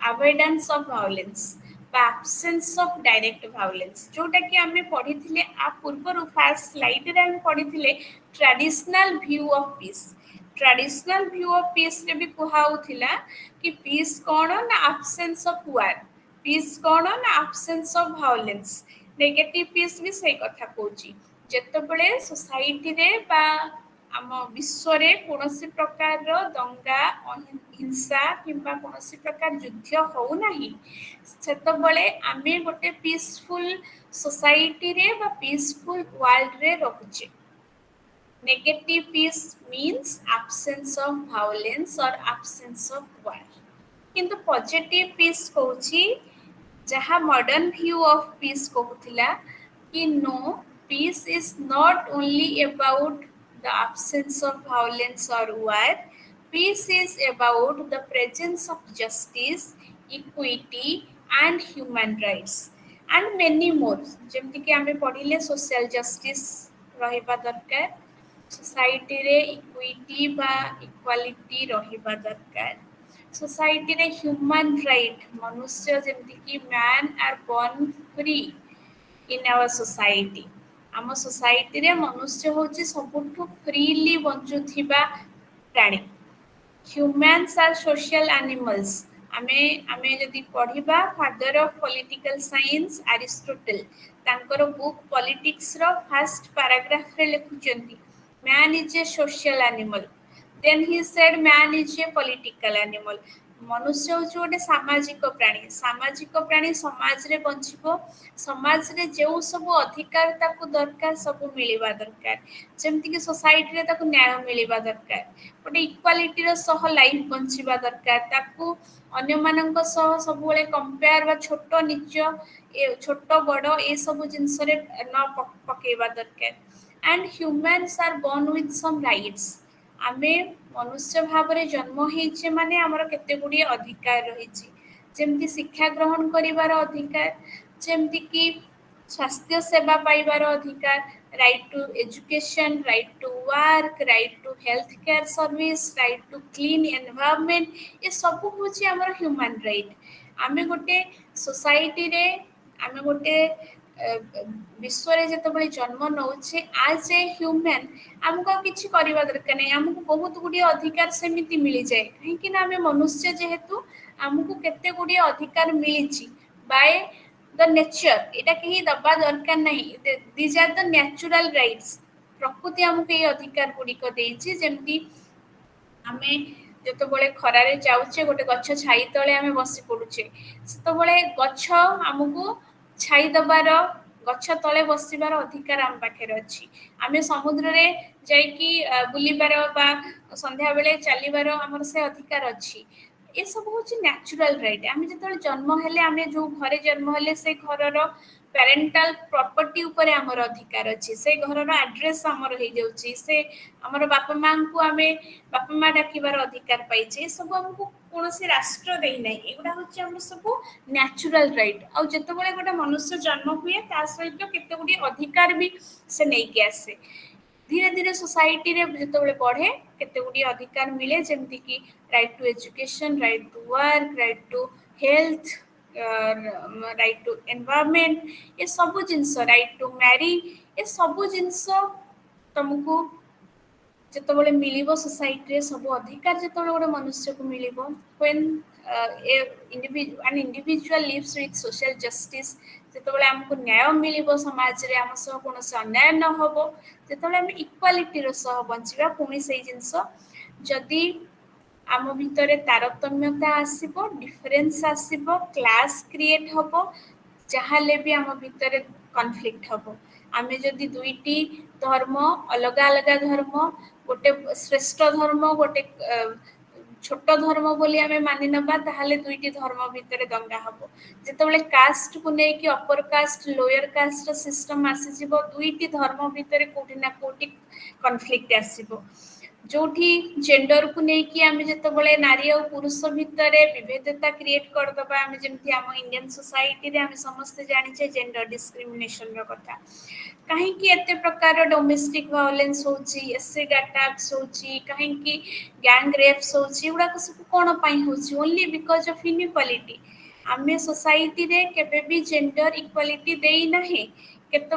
avoidance of violence বা absence of direct violence जोटा कि हमें पढ़ी थिले आ पूर्व फर्स्ट स्लाइड रे हम पढ़ी थिले traditional view of piece traditional view of peace रे भी कुहाउथिला कि पीस कोन ना absence of war पीस कोन ना absence of violence negative peace भी सही कथा कहूची जेतबेले सोसाइटी रे बा आम विश्व रे कोनोसी प्रकार रो दंगा हिंसा किंबा कोनोसी प्रकार युद्ध हो नाही सेतबेले आमे गोटे पीसफुल सोसाइटी रे बा पीसफुल वर्ल्ड रे रहुचे negative peace means absence of violence or absence of war किंतु पॉजिटिव पीस कहूची जहा मॉडर्न व्यू ऑफ पीस कहूथिला कि no peace is not only about the absence of violence or war peace is about the presence of justice equity and human rights and many more जेमति कि हमें पढ़िले social justice रहिबा दरकार society रे equity बा equality रहिबा दरकार society रे human right मनुष्य जेमति कि man are born free in our society आम सोसाइटी रे मनुष्य होची सबुठु फ्रीली बंचुथिबा प्राणी ह्यूमन्स आर सोशल एनिमल्स आमे जदि पढ़िबा father of political science Aristotle तांकर बुक पॉलिटिक्स रो फर्स्ट पैराग्राफ रे लिखुचंती man is a social animal then he said man is a political animal मनुष्य होची गोटे सामाजिक प्राणी समाज रे बंचिबो समाज रे जेउ सब अधिकार ताकू दरकार सब मिलिबा दरकार जेमति कि सोसाइटी रे ताकू न्याय मिलिबा दरकार गोटे इक्वालिटी रो सह लाइफ बंचिबा दरकार ताकू अन्य मानक सह सब बेले कंपेयर बा छोटो नीच छोटो बड़ो ए सब जिंस रे न पकेबा दरकार and humans are born with some rights आमे मनुष्य भाव रे जन्म हेचे माने हमर केते गुडी अधिकार रहिछि जेमति शिक्षा ग्रहण करिवार अधिकार जेमति कि स्वास्थ्य सेवा पाइबार अधिकार right to education right to work right to health care service right to clean environment ये सब होछि हमर ह्यूमन राइट आमे गोटे सोसाइटी रे आमे गोटे विश्व रे जतबेले जन्म नउछे आज ए ह्यूमन हमको किछि करिबा दरकार नै हमको बहुत गुडी अधिकार सेमिति मिली जाय काहे कि ना हमें मनुष्य जेहेतु हमको केते गुडी अधिकार मिलिछि बाय द नेचर एटा कहीं दबा दरकार नहीं these are the natural rights प्रकृति हमको ये अधिकार गुडी को देछि जेमति हमें जतबेले खरा रे जाउछे गोटे गछ छाई तळे हमें बसी पडुछे तबेले गछ हमको छाई दबार गछ तळे बसिबार अधिकार हम पाखे अछि आमे समुद्र रे जाई कि बुलीबार बा संध्या बेले चलीबार हमर से अधिकार अछि ए सब होछि नेचुरल राइट आमे जतबेले जन्म हेले आमे जो घरे जन्म हेले से घरर पेरेंटल प्रॉपर्टी ऊपर हमर अधिकार अछि से घरर एड्रेस हमर हे जाउछि से हमर बापा मां को आमे बापा मां डाकिबार अधिकार पाइछे सब हमको कोनोसी राष्ट्र देई नै एगुडा होछि हमर सब नेचुरल राइट आ जतबेले गोटे मनुष्य जन्म हुए ता सहित केते गुडी अधिकार भी से नै के आसे धीरे धीरे सोसाइटी रे जतबेले बढ़े केते गुडी अधिकार मिले जेमति कि right to education right to work right to health right to environment ये सब जिंस राइट टू मैरी ये सब जिंस तुमको जतबेले मिलिबो सोसाइटी रे सब अधिकार जतबेले गोटे मनुष्य को मिलिबो when an individual lives with social justice जतबेले हमको न्याय मिलिबो समाज रे हम सब कोनोसी अन्याय न होबो जतबेले हम इक्वालिटी रो सह बंचिबा पुनी सेही जिंस जदी आम भितरे तारतम्यता आसीबो डिफरेंस आसीबो क्लास क्रिएट होबो जहाले भी आम भितरे कॉन्फ्लिक्ट होबो आमे जदी दुईटी धर्म अलग अलग धर्म गोटे श्रेष्ठ धर्म गोटे छोट धर्म बोली आमे मानि नबा ताहाले दुईटी धर्म भितरे दंगा हबो जेतबेले कास्ट को नै कि upper caste lower caste system आसी जिवो दुईटी धर्म भितरे कोठी ना कोठी कॉन्फ्लिक्ट आसीबो जोठी जेंडर को लेकिन आम जिते नारी और पुरुष भितर विभेदता क्रिएट करदे आम जमी आम इंडियन सोसाइटी आम समस्ते जाने जेंडर डिस्क्रिमिनेशन कथा कहीं एते प्रकार डोमेस्टिक वायलेंस होची एसिड अटैक्स होची कहीं गैंग रेप्स होची गुड़ाक सब कौन होची ओनली बिकॉज ऑफ इनइक्वालिटी आमे सोसाइटी रे केबे भी जेंडर इक्वालिटी देई नाही केतो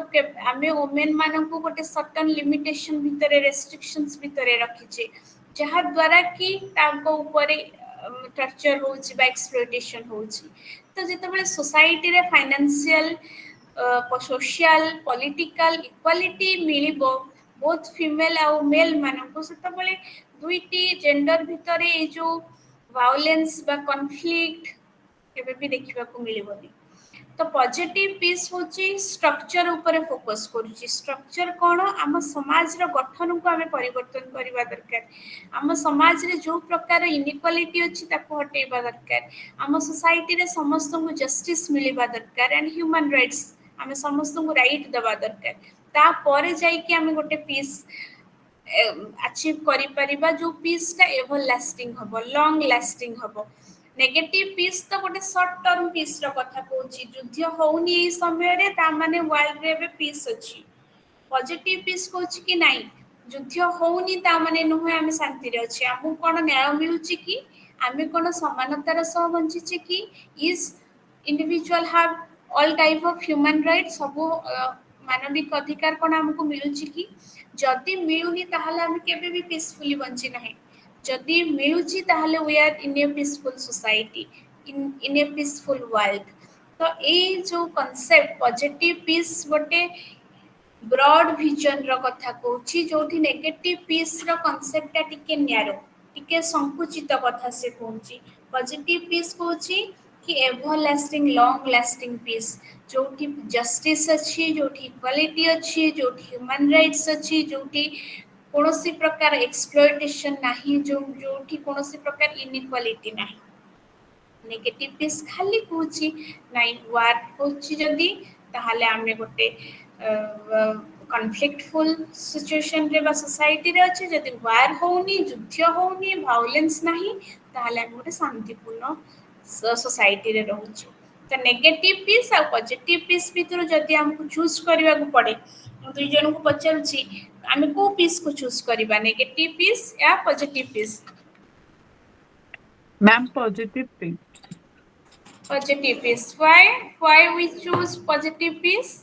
आमे वुमेन माननकु गोटे सर्टन लिमिटेशन भितरे रेस्ट्रिक्शंस भितरे रखिचे जहा द्वारा कि ताको ऊपर टर्चर होची बा एक्सप्लॉयटेशन होची तो जेतेबेले सोसाइटी रे फाइनेंशियल सोशल पॉलिटिकल इक्वालिटी मिलिबो बोथ फीमेल और मेल माननकु सेतेबेले दुईटी जेंडर भितरे ए जो वायलेंस बा कॉन्फ्लिक्ट केबे भी देखिबा को मिलिबोनी तो पॉजिटिव पीस होची स्ट्रक्चर ऊपर फोकस करूची स्ट्रक्चर कोन आम समाज रो गठन को हमें परिवर्तन करबा दरकार आम समाज रे जो प्रकार इनइक्वालिटी अछि ताको हटेबा दरकार आम सोसाइटी रे समस्त को जस्टिस मिलिबा दरकार एंड ह्यूमन राइट्स आम समस्त को राइट दबा दरकार ता परे जाई कि आम गोटे पीस अचीव करि परिबा जो पीस का एवर लास्टिंग हबो लॉन्ग लास्टिंग हबो नेगेटिव पीस तो गोटे शॉर्ट टर्म पीस रो कथा कहूची युद्ध होउनी ए समय रे ता माने वर्ल्ड रे बे पीस अछि पॉजिटिव पीस कहूची कि नाही युद्ध होउनी ता माने नुहे हम शांति रे अछि हमु कोन न्याय मिलुची कि आमे कोन समानतार सह बंचिचे कि is individual have all type of human rights सब मानविक अधिकार कोन हमको मिलुची कि जदि मिलुनी ताहले हम केबे भी पीसफुली बंची नाही जदि मिलुची ताहले we are in a peaceful society in a peaceful world तो ए जो कांसेप्ट पॉजिटिव पीस गोटे ब्रॉड विजन रो कथा कहूची जोठी नेगेटिव पीस रो कांसेप्ट टिके न्यारो टिके संकुचित कथा से कहूची पॉजिटिव पीस कहूची कि ever lasting long lasting peace जोठी जस्टिस अछि जोठी इक्वालिटी अछि जोठी ह्यूमन राइट्स अछि जोठी कोनोसी प्रकार एक्सप्लॉयटेशन नाही जोठी कोनोसी प्रकार इनइक्वालिटी नाही नेगेटिव पीस खाली कहूची नाइ वार होची जदी ताहाले आमे गोटे कॉन्फ्लिक्टफुल सिचुएशन रे बा सोसाइटी रे अछि जदी वार होउनी युद्ध होउनी वायलेंस नाही ताहाले आमे गोटे शांतिपूर्ण सोसाइटी रे रहूची तो नेगेटिव पीस और पॉजिटिव पीस भीतर जदी हमको चूज करबा को पड़े मु दुई जन को पचारुची आमे को पीस को चूज करबा नेगेटिव पीस या positive peace ma'am positive peace positive peace why we choose positive peace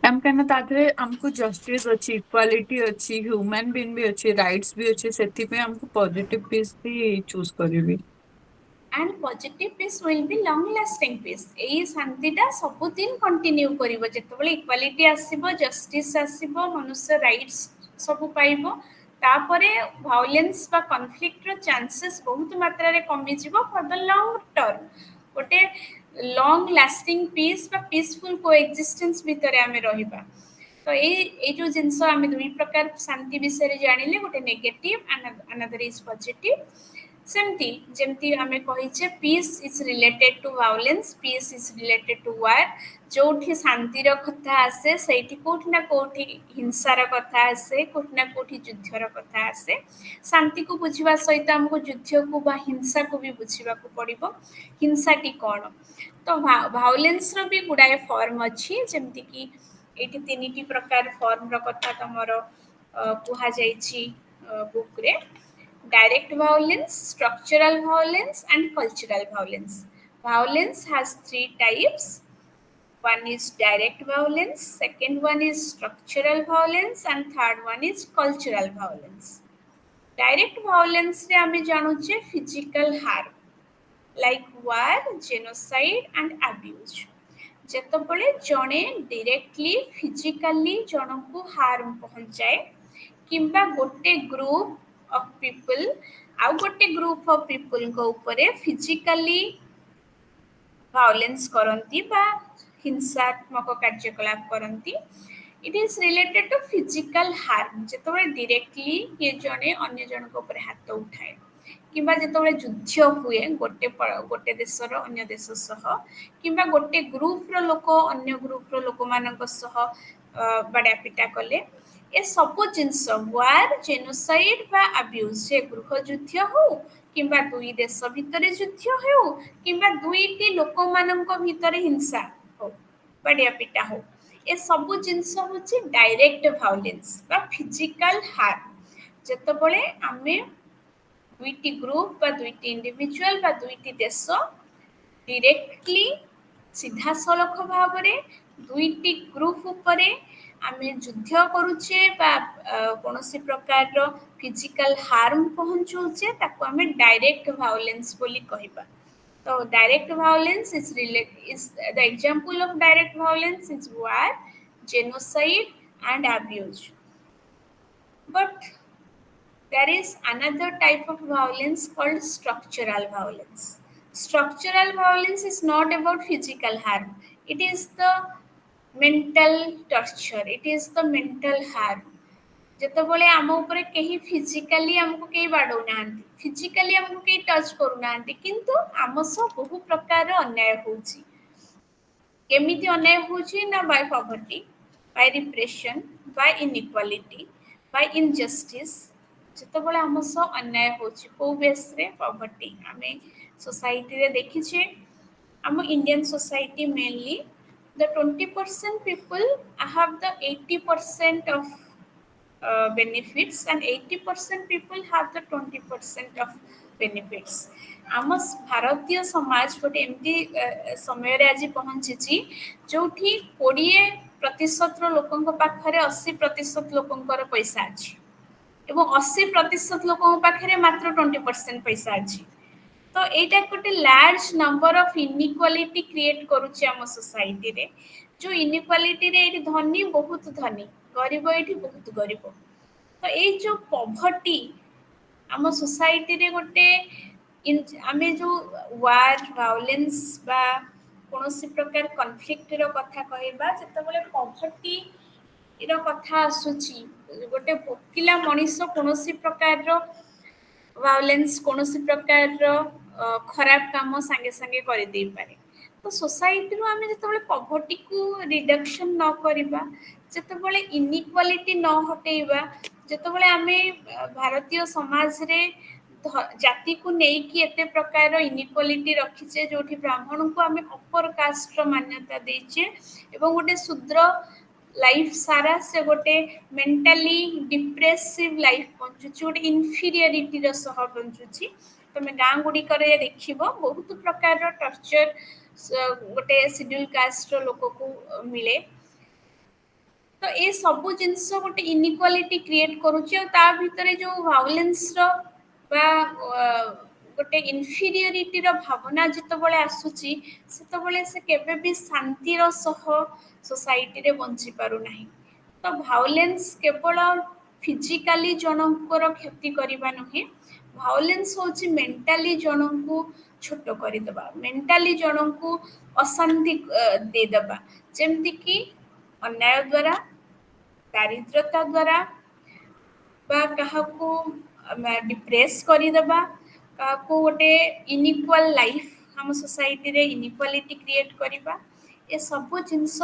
ma'am कहना ताधरे हमको जस्टिस अच्छी इक्वालिटी अच्छी ह्यूमन बीइंग भी अच्छी राइट्स भी अच्छे सेति पे हमको पॉजिटिव पीस ही चूज करबी and positive peace will be long lasting peace एई शांतिटा सब दिन कंटिन्यू करिवो जेतबेले इक्वालिटी आसीबो जस्टिस आसीबो मनुष्य राइट्स सब पाइबो तापरे वायलेंस बा कॉन्फ्लिक्ट रो चांसेस बहुत मात्रा रे कमी जिवो फॉर द लॉन्ग टर्म गोटे लॉन्ग लास्टिंग पीस बा पीसफुल कोएक्जिस्टेंस भितरे आमे रहिबा तो ए जो जिंस आमे दुई प्रकार शांति विषय रे जानिले गोटे नेगेटिव अनदर इज पॉजिटिव सेमती जेमती आमे कहिचे peace is related to violence peace is related to war जोठी शांतिर कथा आसे सेठी कोठी ना कोठी हिंसार कथा आसे कोठी ना कोठी युद्धर कथा आसे शांति को बुझिबा सहित हमको युद्ध को बा हिंसा को भी बुझिबा को पड़िबो हिंसाटी कोन तो वायलेंस रो भी गुडाए फॉर्म अछि जेमती कि एठी तीनिटी प्रकार फॉर्म रो कथा तमरो कुहा जाईछि बुक रे direct violence, structural violence, and cultural violence. Violence has three types. One is direct violence, second one is structural violence, and third one is cultural violence. Direct violence रे आमे जानुचे physical harm like war, genocide, and abuse. जेतबले जणे directly physically जनकु harm पहुंचाए किंबा गोटे group of people आउ गोटे group of people को ऊपर फिजिकली वायलेंस करंती बा हिंसात्मक कार्यकलाप करंती it is related to physical harm जेतबले डायरेक्टली ये जने अन्य जन को ऊपर हाथ उठाए किंबा जेतबले युद्ध हुए गोटे देशर अन्य देश सह किंबा गोटे ग्रुप रो लोक अन्य ग्रुप रो लोक मानक सह बड़ा पिटा कले ए सबु जिनस वार जेनोसाइड बा अब्यूज से गृह युद्ध हो किंबा दुई देश भितर युद्ध हो किंबा दुईटी लोक मानक भितर हिंसा हो बाडिया पिटा हो ए सबु जिनस होची डायरेक्ट वायलेंस बा फिजिकल हार्म जेतबळे आमे दुईटी ग्रुप बा दुईटी इंडिविजुअल बा दुईटी देश डायरेक्टली सीधा सलख भाव दुईटी ग्रुप उपरे आमे युद्ध करूचे बा कोनोसी प्रकार रो फिजिकल हार्म पहुंचुचे ताको आमे डायरेक्ट वायलेंस बोली कहिबा तो direct violence is the example of direct violence is war genocide and abuse but there is another type of violence called structural violence. Structural violence is not about physical harm. It is the mental torture. It is the mental harm. ଯେତେବେଳେ ଆମ ଉପରେ କେହି physically ଆମକୁ କେହି ବାଡ଼ଉ ନାହାନ୍ତି physically ଆମକୁ କେହି touch କରୁନାହାନ୍ତି କିନ୍ତୁ ଆମ ସହ ବହୁ ପ୍ରକାର ଅନ୍ୟାୟ ହେଉଛି କେମିତି ଅନ୍ୟାୟ ହେଉଛି ନା ବାଇ ପଭର୍ଟି ବାଇ ରିପ୍ରେସନ୍ ବାଇ ଇନ୍ଇକ୍ୱାଲିଟି ବାଇ ଇନଜଷ୍ଟିସ୍ ଯେତେବେଳେ ଆମ ସହ ଅନ୍ୟାୟ ହେଉଛି କୋଉ ବେସ୍ରେ ପଭର୍ଟି ଆମେ ସୋସାଇଟିରେ ଦେଖିଛେ ଆମ Indian society mainly the 20% people have the 80% of benefits and 80% people have the 20% of benefits आम भारतीय समाज गोटे एमती समय रे आज पहुंची जोठी 20% लोकन पाखरे 80% लोकंकर पैसा अछि एवं 80% लोकन पाखरे मात्र 20% पैसा अछि तो एटा गोटे large number of inequality create करूची आम सोसाइटी रे जो इनइक्वालिटी रे एठी धनी बहुत धनी गरीब एठी बहुत गरीब तो ए जो पॉवर्टी आम सोसाइटी रे गोटे आमे जो वार वायलेंस बा कोनोसी प्रकार कॉन्फ्लिक्ट रो कथा कहबा जतबेले पॉवर्टी इरो कथा आसुची गोटे भोकिला मनीष कोनोसी प्रकार रो वायलेंस कोनोसी प्रकार रो खराब काम संगे संगे कर दे पारे तो सोसाइटी रो आमे जतबेले पॉवर्टी को रिडक्शन न करिबा जतबेले इनइक्वालिटी न हटेइबा जतबेले आमे भारतीय समाज रे जाति को नहीं कि एते प्रकार इनइक्वालिटी रखिचे जोठी ब्राह्मण को आमे अपर कास्ट रो मान्यता देचे एवं गोटे शूद्र लाइफ सारा से गोटे मेंटली डिप्रेसिव लाइफ बंचुची गोटे इनफीरियरिटी रो सह बंचुची तमे गां गुडी करे देखिबो बहुत प्रकार रो टॉर्चर गोटे शेड्यूल कास्ट रो लोक को मिले तो ए सबु जिंस गोटे इनइक्वालिटी क्रिएट करूची और ता भितरे जो वायलेंस रो बा गोटे इनफीरियरिटी रो भावना जतबेले आसुची सेतबेले से केबे भी शांति रो सह सोसाइटी रे बंची पारु नाही तो वायलेंस केवल फिजिकली जनकर क्षति करबा नहीं वायलेंस होची मेंटली जनकू छोट कर देबा मेंटली जनकू अशांति दे देबा जेमति कि अन्याय द्वारा दारिद्रता द्वारा बा काहाकू डिप्रेस कर देबा काहाकू गोटे इनइक्वाल लाइफ हम सोसाइटी रे इनइक्वालिटी क्रिएट करबा ये सब जिनस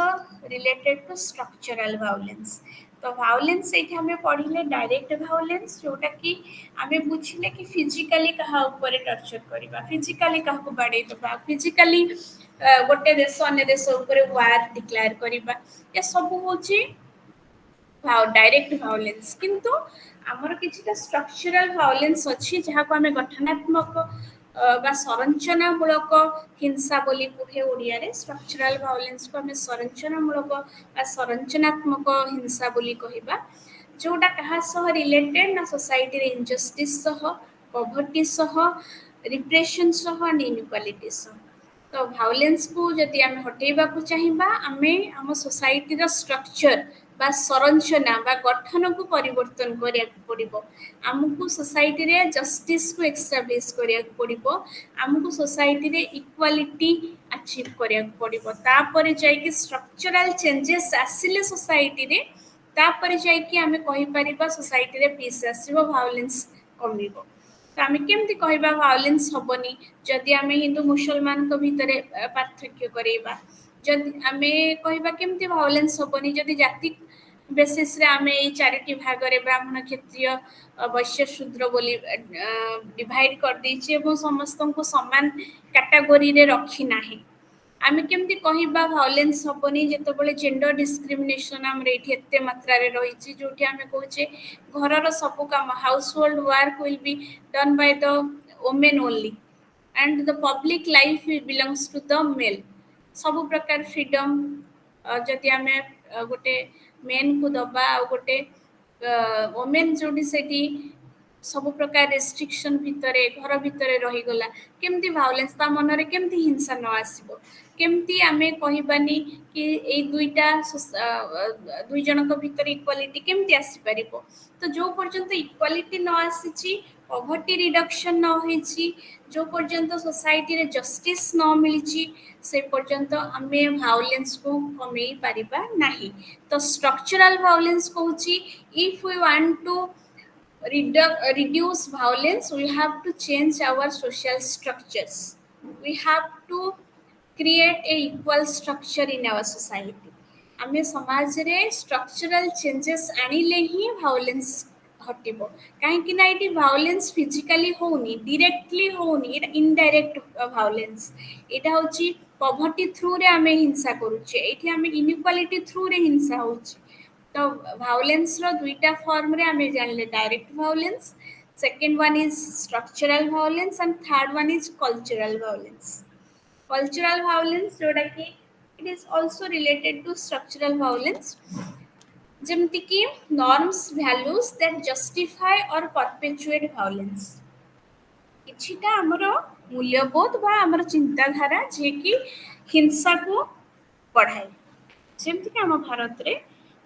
रिलेटेड टू स्ट्रक्चरल वायलेंस तो वायलेंस एठी हमें पढ़िले डायरेक्ट वायलेंस जोटा कि हमें बुझिले कि फिजिकली कहा ऊपर टॉर्चर करबा फिजिकली कहा को बाडे देबा फिजिकली गोटे देश अन्य देश ऊपर वार डिक्लेयर करबा ये सब होची डायरेक्ट वायलेंस किंतु हमर किछटा स्ट्रक्चरल वायलेंस अछि जहा को हमें गठनात्मक बा संरचनामूलक हिंसा बोली कहे ओडिया रे स्ट्रक्चरल वायलेंस को हमें संरचनामूलक बा संरचनात्मक हिंसा बोली कहबा जोटा कहा सह रिलेटेड ना सोसाइटी रे इनजस्टिस सह पॉवर्टी सह रिप्रेशन सह एंड इनइक्वालिटी सह तो वायलेंस को जदि आमे हटेबा को चाहिबा आमे हम सोसाइटी रो स्ट्रक्चर बा संरचना बा गठन को परिवर्तन करिया पड़िबो हमको सोसाइटी रे जस्टिस को एस्टैब्लिश करिया पड़िबो हमको सोसाइटी रे इक्वालिटी अचीव करिया पड़िबो तापर जाय कि स्ट्रक्चरल चेंजेस आसिले सोसाइटी रे तापर जाय कि हमें कहि परिबा सोसाइटी रे पीस आसीबो वायलेंस कमिबो तो आमे केमती कहबा वायलेंस हबनी जदि आमे हिंदू मुसलमान को भितरे पार्थक्य करेबा जदि आमे कहबा केमती वायलेंस हबनी जदि जाति बेसिस रे आमे एई चारिटी भागरे ब्राह्मण क्षत्रिय वैश्य शूद्र बोली डिवाइड कर देछि एवं समस्तଙ୍କୁ समान कैटेगरी रे रखी नाही आमे केमती कहिबा वायलेंस हबनी जेतेबेले जेंडर डिस्क्रिमिनेशन हमरे एठी एते मात्रा रे रहिछि जोठी आमे कहूचे घरर सब काम house hold work will be done by the women only and the public life belongs to the male ସବୁ ପ୍ରକାର freedom ଯଦି ଆମେ ଗୋଟେ men କୁ ଦବା ଆଉ ଗୋଟେ women ଯୋଉଠି ସେଠି ସବୁ ପ୍ରକାର ରେଷ୍ଟ୍ରିକ୍ସନ ଭିତରେ ଘର ଭିତରେ ରହିଗଲା କେମିତି ଭାଉଲେନ୍ସ ତା ମନରେ କେମିତି ହିଂସା ନ ଆସିବ କେମିତି ଆମେ କହିବାନି କି ଏଇ ଦୁଇ ଜଣଙ୍କ ଭିତରେ ଇକ୍ୱାଲିଟି କେମିତି ଆସିପାରିବ ତ ଯୋଉ ପର୍ଯ୍ୟନ୍ତ ଇକ୍ୱାଲିଟି ନ ଆସିଛି ପଭର୍ଟି ରିଡକ୍ସନ ନ ହେଇଛି जो पर्यंत सोसाइटी रे जस्टिस न मिली से पर्यंत आमे वायलेंस को कमे पारिबा नाही तो स्ट्रक्चरल वायलेंस कहूची if we want to reduce violence we have to change our social structures we have to create a equal structure in our society आमे समाज रे स्ट्रक्चरल चेंजेस आनिले ही वायलेंस हटिबो काहेकि ना एटी वायलेंस फिजिकली होनी directly होनी एटा indirect violence एटा होची poverty through रे आमे हिंसा करूचे एठी आमे इनइक्वालिटी थ्रू रे हिंसा होची तो वायलेंस रो दुईटा फॉर्म रे आमे जानले direct violence second one is structural violence and third one is cultural violence cultural violence जोटा कि it is also related to structural violence जेमति कि norms values that justify or perpetuate violence किछिटा हमर मूल्यबोध बा हमर चिंताधारा जे कि हिंसा को बढ़ाए जेमति कि हम भारत रे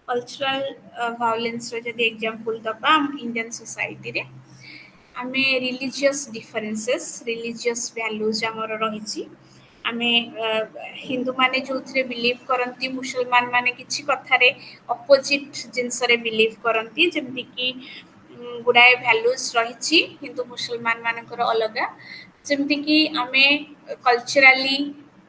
कल्चरल वायलेंस रे जदि एग्जांपल दबा हम इंडियन सोसाइटी रे आमे रिलीजियस डिफरेंसेस रिलीजियस वैल्यूज हमर रहिछि आमे हिंदू माने जोथरे बिलीव करंती मुसलमान माने किछि कथारे अपोजिट जिंसरे बिलीव करंती जेमति कि गुडाए वैल्यूज रहिछि हिंदू मुसलमान मानकर अलगा जेमति कि आमे कल्चरली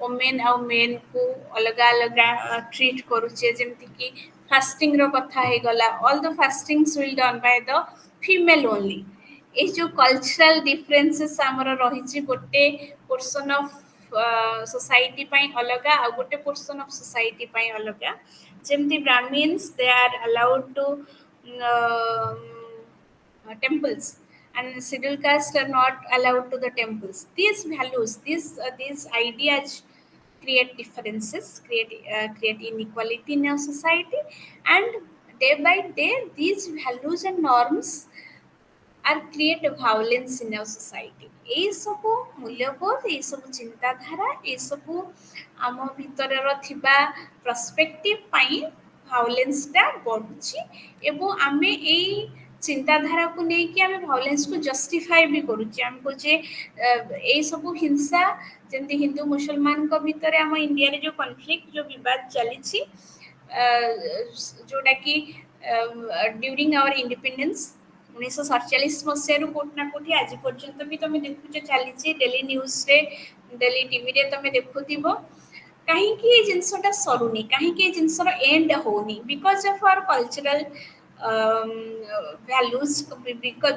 वुमेन और मेन को अलगा अलगा ट्रीट करूचे जेमति कि फास्टिंग रो कथा हे गला all the fastings will done by the female only ए जो कल्चरल डिफरेंसेस हमर रहिछि गोटे पोर्शन ऑफ सोसाइटी पई अलगा आ गोटे पोर्शन ऑफ सोसाइटी पई अलगा जेमति Brahmins they are allowed to temples and scheduled caste are not allowed to the temples these values these ideas create differences create inequality in our society and day by day these values and norms are create violence in our society এই ସବୁ ମୂଲ୍ୟବୋଧ এই ସବୁ ଚିନ୍ତାଧାରା এই ସବୁ ଆମ ଭିତରର ଥିବା ପ୍ରସ୍ପେକ୍ଟିଭ ପାଇଁ ଭାଉଲେନ୍ସ ଟା ବଢୁଛି ଏବଂ ଆମେ ଏଇ ଚିନ୍ତାଧାରାକୁ ନେଇକି ଆମେ ଭାଉଲେନ୍ସକୁ ଜଷ୍ଟିଫାଏ ବି କରୁଛେ ଆମେ କହୁଛେ ଏଇ ସବୁ ହିଂସା ଯେମିତି ହିନ୍ଦୁ ମୁସଲମାନଙ୍କ ଭିତରେ ଆମ ଇଣ୍ଡିଆରେ ଯୋଉ କନଫ୍ଲିକ୍ଟ ଯୋଉ ବିବାଦ ଚାଲିଛି ଯୋଉଟା କି ड्यूरिंग आवर इंडिपेंडेंस 1947 मसीह कोट ना कोठी आज पर्यंत भी तुम देखुचे चली डेली न्यूज रे डेली टीवी रे तुम देखुथिबो कहीं ये जिनसटा सरुनी कहीं ये जिनसर एंड होनी because of our cultural values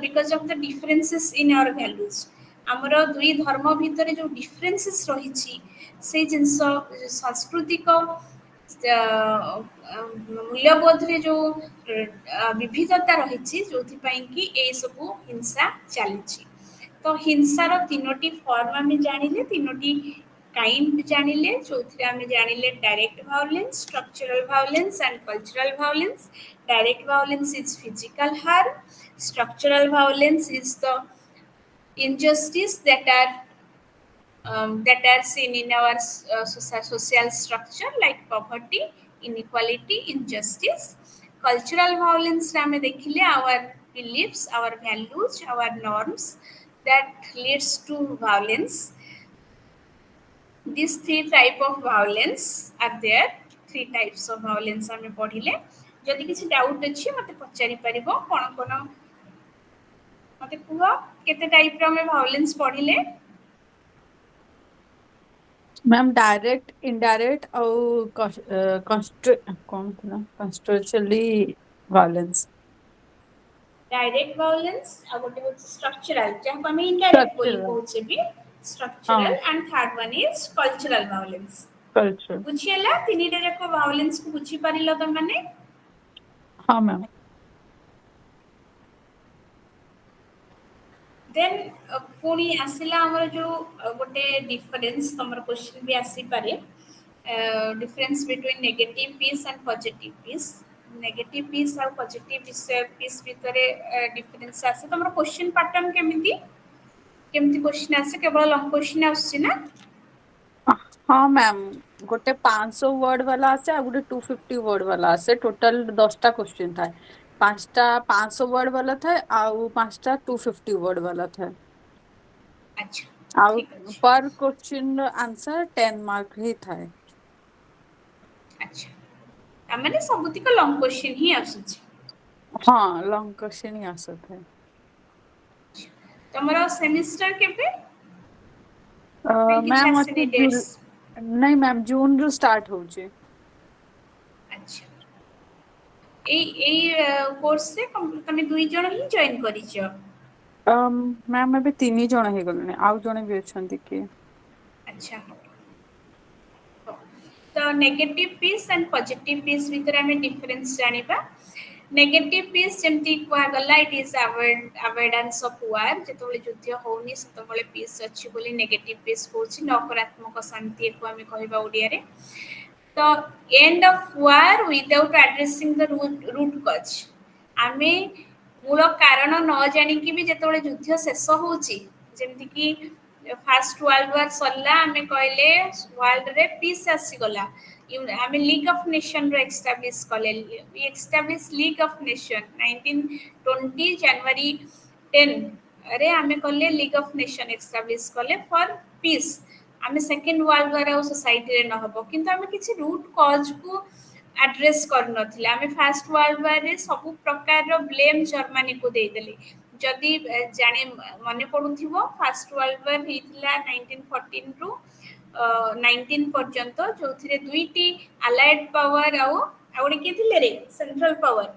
because of the differences in our values ଆମର ଦୁଇ ଧର୍ମ ଭିତରେ ଯୋଉ ଡିଫରେନ୍ସେସ୍ ରହିଛି ସେଇ ଜିନିଷ ସାଂସ୍କୃତିକ ମୂଲ୍ୟବୋଧରେ ଯୋଉ ବିବିଧତା ରହିଛି ଯୋଉଥିପାଇଁ କି ଏଇ ସବୁ ହିଂସା ଚାଲିଛି ତ ହିଂସାର ତିନୋଟି ଫର୍ମ ଆମେ ଜାଣିଲେ ତିନୋଟି काइंड जानिले चौथी आमे जानिले direct violence structural violence and cultural violence direct violence is physical harm structural violence is the injustice that are seen in our social structure like poverty inequality injustice cultural violence rame dekhile our beliefs our values our norms that leads to violence. These three type of violence are there. Three types of violence हमें पढ़िले जदि किसी doubt अछि मते पचारि परिबो कोन कोन मते कुआ केते type रो हमें violence पढ़िले ma'am direct indirect और कौन था ना कॉन्स्ट्रुक्चुअली वायलेंस डायरेक्ट वायलेंस आ गोटे होची स्ट्रक्चरल जहाँ को हम इनडायरेक्ट बोली स्ट्रक्चरल कहूचे भी स्ट्रक्चरल हाँ and third one is cultural violence culture बुझिएला तीन टे जाक वायलेंस को बुझी पारिलो त माने हाँ मैम देन पुणी आसिला हमर जो गोटे डिफरेंस तमर क्वेश्चन भी आसी पारे difference between negative peace and positive peace negative peace और पॉजिटिव पीस भितर डिफरेंस आसे तमर क्वेश्चन पैटर्न केमिति केमिति क्वेश्चन आसे केवल लॉन्ग क्वेश्चन आसी ना हाँ मैम गोटे 500 वर्ड वाला आसे आ गोटे 250 वर्ड वाला आसे टोटल 10टा क्वेश्चन था 5टा 500 वर्ड वाला था आउ 5टा 250 वर्ड वाला था अच्छा आउ ठीक अछि पर क्वेश्चन आंसर 10 मार्क ही था अच्छा तामाने सबुतिक लॉन्ग क्वेश्चन ही आसुछि हाँ लॉन्ग क्वेश्चन ही आसा था तमरो सेमिस्टर केबे किछि मैम आसिनी अच्छे डेट्स नहीं मैम जून रू स्टार्ट होचे अच्छा এই কোর্সে তুমি দুই জন ହିଁ জয়েন କରିଛ मैम ଏବେ 3 ଜଣ ହେଇଗଲେଣି ଆଉ ଜଣେ ବି ଅଛନ୍ତି କିଏ ଆଚ୍ଛା ତ negative peace and positive peace ଭିତରେ ଆମେ ଡିଫରେନ୍ସ ଜାଣିବା ନେଗେଟିଭ ପିସ୍ ଯେମିତି କୁହାଗଲା it is avoidance of war ଯେତେବେଳେ ଯୁଦ୍ଧ ହଉନି ସେତେବେଳେ ପିସ୍ ଅଛି ବୋଲି ନେଗେଟିଭ ପିସ୍ କହୁଛି ନକାରାତ୍ମକ ଶାନ୍ତି ଏକୁ ଆମେ କହିବା ଓଡ଼ିଆରେ ତ end of war without addressing the root cause ଆମେ ମୂଳ କାରଣ ନ ଜାଣିକି ବି ଯେତେବେଳେ ଯୁଦ୍ଧ ଶେଷ ହଉଛି ଯେମିତିକି ଫାଷ୍ଟ ୱାର୍ଲଡ ୱାର୍ ସରିଲା ଆମେ କହିଲେ ୱାର୍ଲଡରେ ପିସ୍ ଆସିଗଲା ଆମେ ଲିଗ୍ ଅଫ୍ ନେସନର ଏକ୍ସଟାବ୍ଲିଶ କଲେ we established League of Nation 1920 ଜାନୁଆରୀ 10 ରେ ଆମେ କଲେ ଲିଗ୍ ଅଫ୍ ନେସନ ଏକ୍ସଟାବ୍ଲିଶ କଲେ ଫର୍ ପିସ୍ ଆମେ ସେକେଣ୍ଡ ୱାର୍ଲଡ ୱାର୍ ଆଉ ସୋସାଇଟିରେ ନ ହବ କିନ୍ତୁ ଆମେ କିଛି ରୁଟ୍ କଜ୍କୁ ଆଡ୍ରେସ୍ କରିନଥିଲେ ଆମେ ଫାଷ୍ଟ ୱାର୍ଲଡ ୱାର୍ରେ ସବୁ ପ୍ରକାରର ବ୍ଲେମ୍ ଜର୍ମାନୀକୁ ଦେଇଦେଲେ ଯଦି ଜାଣି ମନେ ପଡୁଥିବ ଫାଷ୍ଟ ୱାର୍ଲଡ ୱାର୍ ହେଇଥିଲା 1914 ରୁ 19 ପର୍ଯ୍ୟନ୍ତ ଯୋଉଥିରେ ଦୁଇଟି ଆଲାଏଡ୍ ପାୱାର ଆଉ ଗୋଟେ କିଏ ଥିଲେ ରେ ସେଣ୍ଟ୍ରାଲ ପାୱାର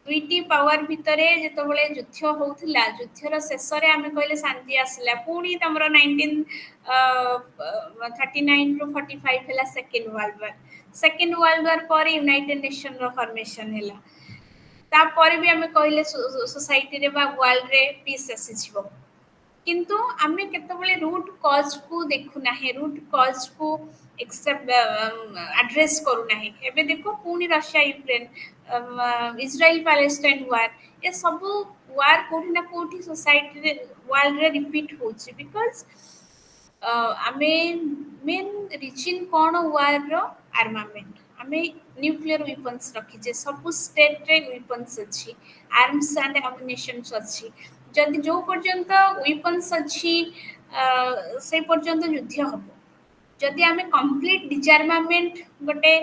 ଦୁଇଟି ପାୱାର ଭିତରେ ଯେତେବେଳେ ଯୁଦ୍ଧ ହଉଥିଲା ଯୁଦ୍ଧର ଶେଷରେ ଆମେ କହିଲେ ଶାନ୍ତି ଆସିଲା ପୁଣି ତମର 1939 ରୁ 45 ହେଲା second world war second world war ପରେ ୟୁନାଇଟେଡ୍ ନେସନର ଫର୍ମେସନ ହେଲା ତାପରେ ବି ଆମେ କହିଲେ ସୋସାଇଟିରେ ବା ୱାର୍ଲଡରେ ପିସ୍ ଆସିଯିବ କିନ୍ତୁ ଆମେ କେତେବେଳେ ରୁଟ୍ କଜ୍କୁ ଦେଖୁନାହିଁ ରୁଟ୍ କଜ୍କୁ ଆଡ୍ରେସ୍ କରୁନାହିଁ ଏବେ ଦେଖ ପୁଣି Russia Ukraine Israel Palestine war ଏ ସବୁ ୱାର୍ କୋଉଠି ନା କୋଉଠି ସୋସାଇଟିରେ ୱାର୍ଲଡରେ ରିପିଟ୍ ହଉଛି ବିକଜ ଆମେ ମେନ୍ ରିଜିନ୍ କ'ଣ ୱାର୍ର ଆର୍ମାମେଣ୍ଟ ଆମେ ନ୍ୟୁକ୍ଲିୟର ୱେପନ୍ସ ରଖିଛେ ସବୁ ଷ୍ଟେଟ୍ରେ ୱେପନ୍ସ ଅଛି ଆର୍ମସ ଆଣ୍ଡ ଆମ୍ୟୁନିସନ୍ସ ଅଛି ଯଦି ଯୋଉ ପର୍ଯ୍ୟନ୍ତ ୱେପନ୍ସ ଅଛି সেই পর্যন্ত যুদ্ধ হব যদি আমি কমপ্লিট ডিজার্মামেন্ট গোটে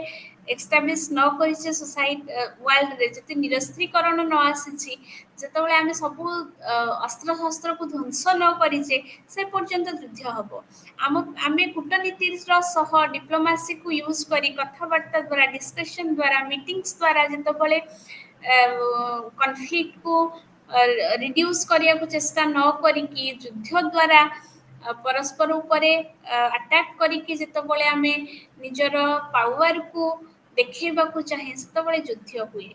এস্টাব্লিশ ন করিছে সোসাইটি ওয়ার্ল্ডরে যদি নিরস্ত্রীকরণ ন আসিছি যেতবে আমি সবু অস্ত্র শস্ত্রকু ধ্বংস ন করিছে সে পর্যন্ত যুদ্ধ হব আমি কূটনীতির সহ ডিপ্লোমাসিকু ইউজ করি কথাবার্তা দ্বারা ডিসকশন দ্বারা মিটিংস দ্বারা যেতবে কনফ্লিক্টকু ରିଡ୍ୟୁସ୍ କରିବାକୁ ଚେଷ୍ଟା ନ କରିକି ଯୁଦ୍ଧ ଦ୍ୱାରା ପରସ୍ପର ଉପରେ ଆଟାକ୍ କରିକି ଯେତେବେଳେ ଆମେ ନିଜର ପାୱାରକୁ ଦେଖେଇବାକୁ ଚାହେଁ ସେତେବେଳେ ଯୁଦ୍ଧ ହୁଏ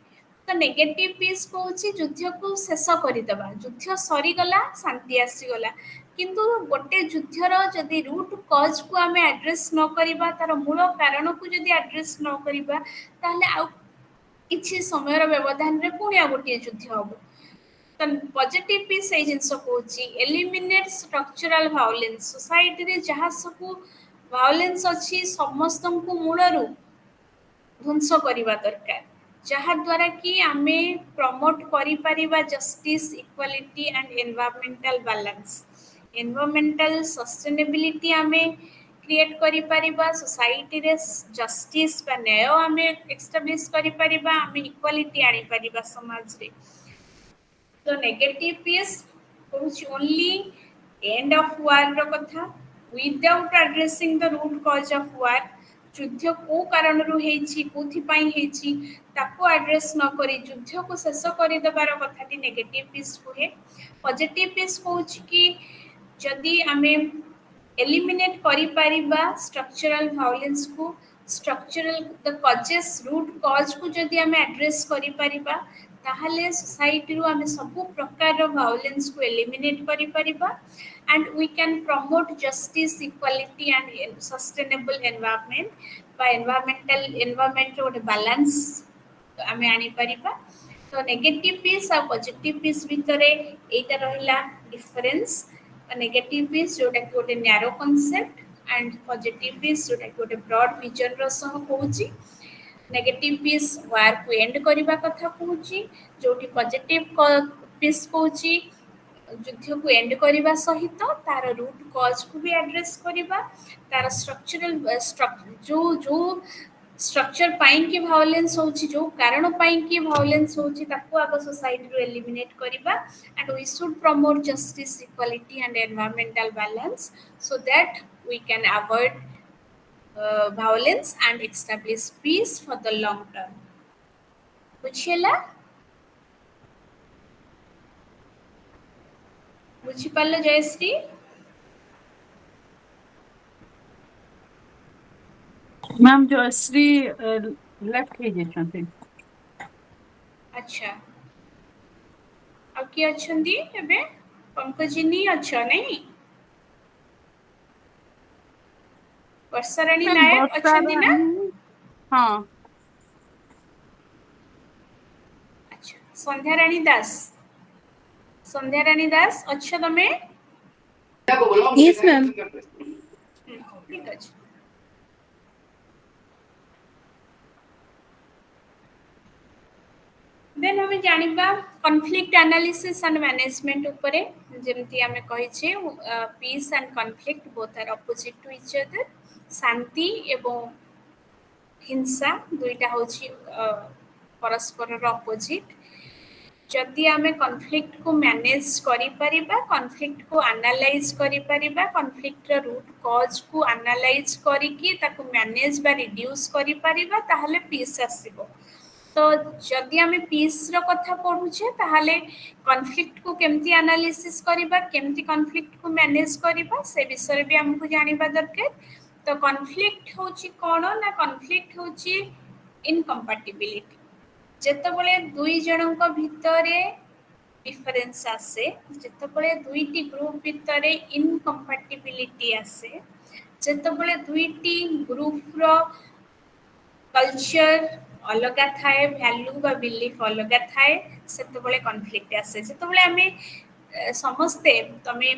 ତ ନେଗେଟିଭ ପିସ୍ କହୁଛି ଯୁଦ୍ଧକୁ ଶେଷ କରିଦେବା ଯୁଦ୍ଧ ସରିଗଲା ଶାନ୍ତି ଆସିଗଲା କିନ୍ତୁ ଗୋଟେ ଯୁଦ୍ଧର ଯଦି ରୁଟ୍ କଜ୍କୁ ଆମେ ଆଡ୍ରେସ୍ ନ କରିବା ତାର ମୂଳ କାରଣକୁ ଯଦି ଆଡ୍ରେସ୍ ନ କରିବା ତାହେଲେ ଆଉ କିଛି ସମୟର ବ୍ୟବଧାନରେ ପୁଣି ଆଉ ଗୋଟିଏ ଯୁଦ୍ଧ ହବ पॉजिटिव पीस ସେଇ ଜିନିଷ କହୁଛି ଏଲିମିନେଟ୍ ଷ୍ଟ୍ରକ୍ଚରାଲ ଭାଓଲେନ୍ସ ସୋସାଇଟିରେ ଯାହା ସବୁ ଭାଓଲେନ୍ସ ଅଛି ସମସ୍ତଙ୍କୁ ମୂଳରୁ ଧ୍ୱଂସ କରିବା ଦରକାର ଯାହାଦ୍ୱାରା କି ଆମେ ପ୍ରମୋଟ କରିପାରିବା justice equality and environmental balance environmental sustainability ଆମେ କ୍ରିଏଟ୍ କରିପାରିବା ସୋସାଇଟିରେ ଜଷ୍ଟିସ୍ ବା ନ୍ୟାୟ ଆମେ ଏକ୍ସଟାବ୍ଲିଶ କରିପାରିବା ଆମେ ଇକ୍ୱାଲିଟି ଆଣିପାରିବା ସମାଜରେ तो नेगेटिव पीस कौन ओनली एंड ऑफ वार रो कथा without addressing the root cause of war, ଯୁଦ୍ଧ କୋଉ କାରଣରୁ ହେଇଛି କୋଉଥିପାଇଁ ହେଇଛି ତାକୁ ଆଡ୍ରେସ୍ ନ କରି ଯୁଦ୍ଧକୁ ଶେଷ କରିଦେବାର କଥାଟି ନେଗେଟିଭ ପିସ୍ କୁହେ। ପଜିଟିଭ ପିସ୍ କହୁଛି କି ଯଦି ଆମେ ଏଲିମିନେଟ୍ କରିପାରିବା ଷ୍ଟ୍ରକ୍ଚରାଲ ଭାଓଲେନ୍ସକୁ, ଷ୍ଟ୍ରକ୍ଚରାଲ ଦ କଜେସ୍ ରୁଟ୍ କଜ୍କୁ ଯଦି ଆମେ ଆଡ୍ରେସ୍ କରିପାରିବା ତାହେଲେ ସୋସାଇଟିରୁ ଆମେ ସବୁ ପ୍ରକାରର ଭାଓଲେନ୍ସକୁ ଏଲିମିନେଟ୍ କରିପାରିବା and we can promote justice, equality and sustainable environment by environment ଗୋଟେ balance ଆମେ ଆଣିପାରିବା। ତ ନେଗେଟିଭ ପିସ୍ ଆଉ ପଜିଟିଭ ପିସ୍ ଭିତରେ ଏଇଟା ରହିଲା ଡିଫରେନ୍ସ। ନେଗେଟିଭ ପିସ୍ ଯୋଉଟା କି ଗୋଟେ narrow concept and positive piece ଯୋଉଟା କି ଗୋଟେ ବ୍ରଡ୍ ଭିଜନର ସହ କହୁଛି। ନେଗେଟିଭ ପିସ୍ ୱାର୍କୁ ଏଣ୍ଡ କରିବା କଥା କହୁଛି, ଯୋଉଠି ପଜିଟିଭ ପିସ୍ କହୁଛି ଯୁଦ୍ଧକୁ ଏଣ୍ଡ କରିବା ସହିତ ତାର ରୁଟ୍ କଜ୍କୁ ବି ଆଡ୍ରେସ୍ କରିବା, ତାର ଷ୍ଟ୍ରକ୍ଚରାଲ ଯୋଉ ଷ୍ଟ୍ରକ୍ଚର ପାଇଁକି ଭାଓଲେନ୍ସ ହଉଛି, ଯୋଉ କାରଣ ପାଇଁକି ଭାଓଲେନ୍ସ ହଉଛି ତାକୁ ଆଗ ସୋସାଇଟିରୁ ଏଲିମିନେଟ୍ କରିବା and we should promote justice, equality and environmental balance so that we can avoid violence and establish peace for the long term। ବୁଝିହେଲା? ବୁଝିପାରିଲ ଜୟଶ୍ରୀ? ମ୍ୟାମ୍ ଜୟଶ୍ରୀ ଲେଫ୍ଟ ହେଇଯାଇଛନ୍ତି। ଆଚ୍ଛା, ଆଉ କିଏ ଅଛନ୍ତି ଏବେ? ପଙ୍କଜିନୀ ଅଛ ନାଇଁ? ବର୍ଷାରାଣୀ ମ୍ୟାମ୍ ନାୟକ ବର୍ଷା ଅଛନ୍ତି ନା? ହଁ। ଆଚ୍ଛା, ସନ୍ଧ୍ୟାରାଣୀ ଦାସ, ସନ୍ଧ୍ୟାରାଣୀ ଦାସ ଅଛ ତମେ? Yes, ma'am. ଠିକ ଅଛି। ଦେନ୍ ଆମେ ଜାଣିବା କନଫ୍ଲିକ୍ଟ ଆନାଲିସିସ୍ ଆଣ୍ଡ ମ୍ୟାନେଜମେଣ୍ଟ ଉପରେ। ଯେମିତି ଆମେ କହିଛେ peace and conflict both are opposite to each other. ଶାନ୍ତି ଏବଂ ହିଂସା ଦୁଇଟା ହେଉଛି ପରସ୍ପରର ଅପୋଜିଟ୍। ଯଦି ଆମେ କନଫ୍ଲିକ୍ଟକୁ ମ୍ୟାନେଜ କରିପାରିବା, କନଫ୍ଲିକ୍ଟକୁ ଆନାଲାଇଜ୍ କରିପାରିବା, କନଫ୍ଲିକ୍ଟର ରୁଟ୍ କଜ୍କୁ ଆନାଲାଇଜ୍ କରିକି ତାକୁ ମ୍ୟାନେଜ ବା ରିଡ୍ୟୁସ୍ କରିପାରିବା ତାହେଲେ ପିସ୍ ଆସିବ। ତ ଯଦି ଆମେ ପିସ୍ର କଥା ପଢୁଛେ ତାହେଲେ କନଫ୍ଲିକ୍ଟକୁ କେମିତି ଆନାଲିସିସ୍ କରିବା, କେମିତି କନଫ୍ଲିକ୍ଟକୁ ମ୍ୟାନେଜ କରିବା ସେ ବିଷୟରେ ବି ଆମକୁ ଜାଣିବା ଦରକାର। ତ କନଫ୍ଲିକ୍ଟ ହେଉଛି କ'ଣ ନା, କନଫ୍ଲିକ୍ଟ ହେଉଛି ଇନକମ୍ପାଟିବିଲିଟି। ଯେତେବେଳେ ଦୁଇ ଜଣଙ୍କ ଭିତରେ ଡିଫରେନ୍ସ ଆସେ, ଯେତେବେଳେ ଦୁଇଟି ଗ୍ରୁପ ଭିତରେ ଇନକମ୍ପାଟିବିଲିଟି ଆସେ, ଯେତେବେଳେ ଦୁଇଟି ଗ୍ରୁପର କଲଚର ଅଲଗା ଥାଏ, ଭ୍ୟାଲୁ ବା ବିଲିଫ ଅଲଗା ଥାଏ, ସେତେବେଳେ କନଫ୍ଲିକ୍ଟ ଆସେ। ଯେତେବେଳେ ଆମେ ସମସ୍ତେ ତମେ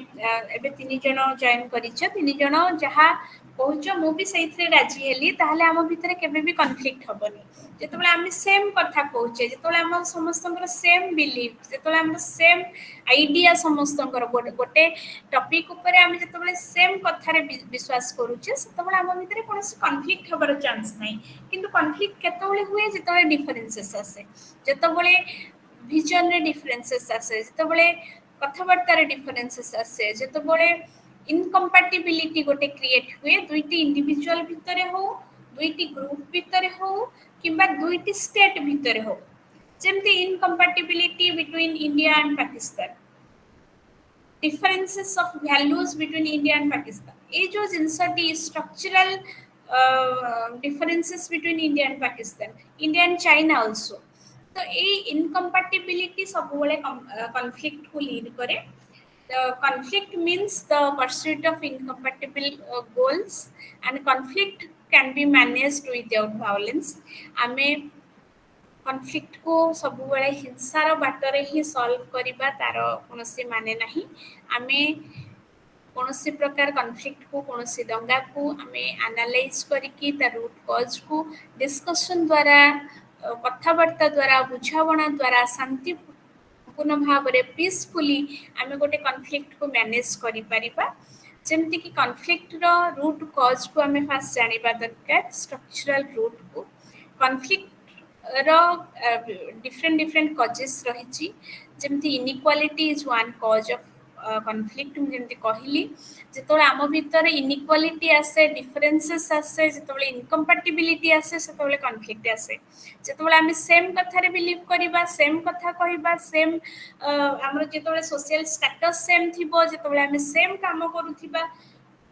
ଏବେ 3 ଜଣ ଜଏନ୍ କରିଛ, 3 ଜଣ ଯାହା କହୁଛ ମୁଁ ବି ସେଇଥିରେ ରାଜି ହେଲି, ତାହେଲେ ଆମ ଭିତରେ କେବେ ବି କନଫ୍ଲିକ୍ଟ ହବନି। ଯେତେବେଳେ ଆମେ ସେମ୍ କଥା କହୁଛେ, ଯେତେବେଳେ ଆମ ସମସ୍ତଙ୍କର ସେମ୍ ବିଲିଫ, ଯେତେବେଳେ ଆମର ସେମ୍ ଆଇଡିଆ ସମସ୍ତଙ୍କର ଗୋଟେ ଟପିକ ଉପରେ ଆମେ ଯେତେବେଳେ ସେମ୍ କଥାରେ ବିଶ୍ୱାସ କରୁଛେ, ସେତେବେଳେ ଆମ ଭିତରେ କୌଣସି କନଫ୍ଲିକ୍ଟ ହବାର ଚାନ୍ସ ନାହିଁ। କିନ୍ତୁ କନଫ୍ଲିକ୍ଟ କେତେବେଳେ ହୁଏ? ଯେତେବେଳେ ଡିଫରେନ୍ସେସ୍ ଆସେ, ଯେତେବେଳେ ଭିଜନରେ ଡିଫରେନ୍ସେସ୍ ଆସେ, ଯେତେବେଳେ କଥାବାର୍ତ୍ତାରେ ଡିଫରେନ୍ସେସ୍ ଆସେ, ଯେତେବେଳେ ଇନକମ୍ପାଟିବିଲିଟି ଗୋଟେ କ୍ରିଏଟ୍ ହୁଏ ଦୁଇଟି ଇଣ୍ଡିଭିଜୁଆଲ ଭିତରେ ହଉ, ଦୁଇଟି ଗ୍ରୁପ ଭିତରେ ହଉ କିମ୍ବା ଦୁଇଟି ଷ୍ଟେଟ୍ ଭିତରେ ହଉ। ଯେମିତି incompatibility between India and Pakistan, differences of values between India and Pakistan, ये जो जिनसटी structural differences between India and Pakistan, India and China also, तो ये incompatibility सबुबले conflict को lead करे। The conflict means the pursuit of incompatible goals and conflict can be managed without violence। आमे conflict को सबुबले हिंसार बाटरे ही solve करिबा तार कोनोसी माने नाही। आमे कोनोसी प्रकार कनफ्लिक्ट को, कोनोसी दंगा को आमे एनालाइज करिकी ता रूट कॉज को डिस्कशन द्वारा, कथावार्ता द्वारा, बुझावणा द्वारा शांतिपूर्ण भाव रे पीसफुली आमे गोटे कनफ्लिक्ट को मैनेज करि परिबा। जेमति कि कनफ्लिक्ट रो रूट कॉज को आमे फास्ट जानिबा दरकार, स्ट्रक्चरल रूट को। कनफ्लिक्ट different causes रही, जमती inequality is one cause of conflict मुझे जेमती कहली जेतोले आम भितर इनइक्वालिटी आसे डिफरेंसेस आसे जेतोले इनकम्पैटिबिलिटी आसे सेतोले कॉन्फ्लिक्ट आसे जेतोले आम सेम कथारे बिलीव करबा सेम कथा कहबा सेम हमर जेतोले सोशल स्टेटस सेम थिबो जेतोले आम सेम काम करूथिबा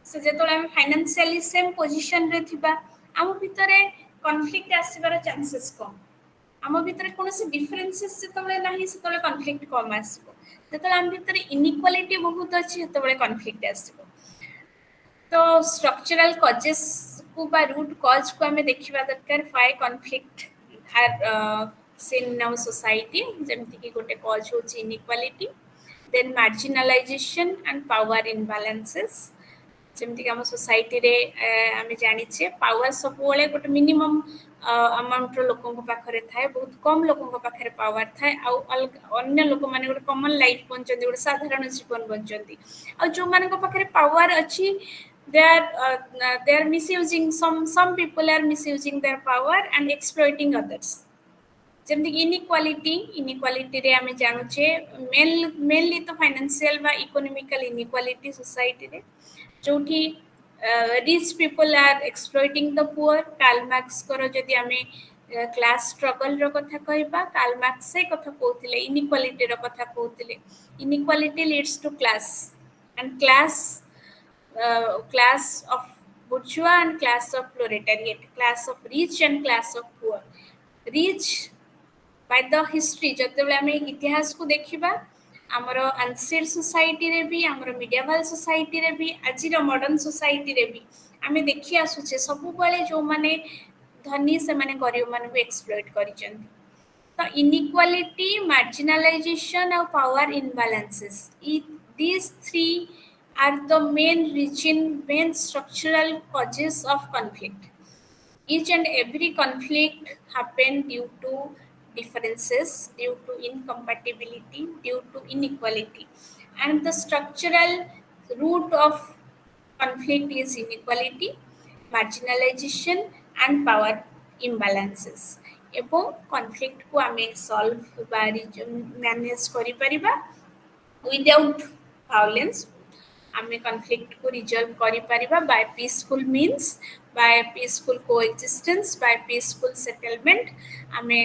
से जेतोले आम फाइनेंशियली सेम पोजीशन रे थिबा आम भितर कॉन्फ्लिक्ट आसीबार चांसेस कम आम भितर कौन डिफरेन्सेस जो ना से कॉन्फ्लिक्ट कम आसो जो आम भितर इनइक्वालिटी बहुत अच्छी जो कॉन्फ्लिक्ट आसो तो स्ट्रक्चरल कजेस को बा रूट कज को आम देखा दरकार why conflict are seen in our society जमती कि गोटे कज हो inequality then marginalisation and power imbalances जमती आम सोसाइटी रे आम जानिछे पावर सब गोटे मिनिमम अमाउंट लोकों पाखरे थाए बहुत कम लोकों पाखरे पावर थाए अन्य लोक माने गोटे कॉमन लाइफ बंचती गोटे साधारण जीवन बंचती आ जो मान पाखरे पावर अच्छी they are misusing some people are misusing their power and exploiting others जमती इनइक्वालिटी रे आमे जानुचे मेनली तो फाइनेंशियल बा इकोनॉमिकल इनइक्वालिटी सोसाइटी रे जोठी rich people are exploiting the poor Karl Marx करो जदि आमे क्लास स्ट्रगल रो कथा कहबा कार्ल मार्क्स से कथा कहउतिले इनइक्वालिटी रो कथा कहउतिले inequality leads to class and class of bourgeois and class of proletariat class of rich and class of poor rich by the history जतबेले आमे इतिहास को देखिबा आमर एंशिएंट सोसाइटी रे भी आमर मिडिएवल सोसाइटी रे भी आजिर मॉडर्न सोसाइटी रे भी आमे देखि आसुचे सब बेले जो माने धनी से माने गरीब माने को एक्सप्लॉइट करिसेंती तो इनइक्वालिटी मार्जिनलाइजेशन और power इनबैलेंसेस these three are the main structural causes of conflict. Each and every conflict happen due to differences, due to incompatibility, due to inequality. And the structural root of conflict is inequality, marginalization and power imbalances. एवं conflict को आमे solve बा manage करि परिबा without violence आमे conflict को resolve करि परिबा by peaceful means by peaceful coexistence by peaceful settlement आमे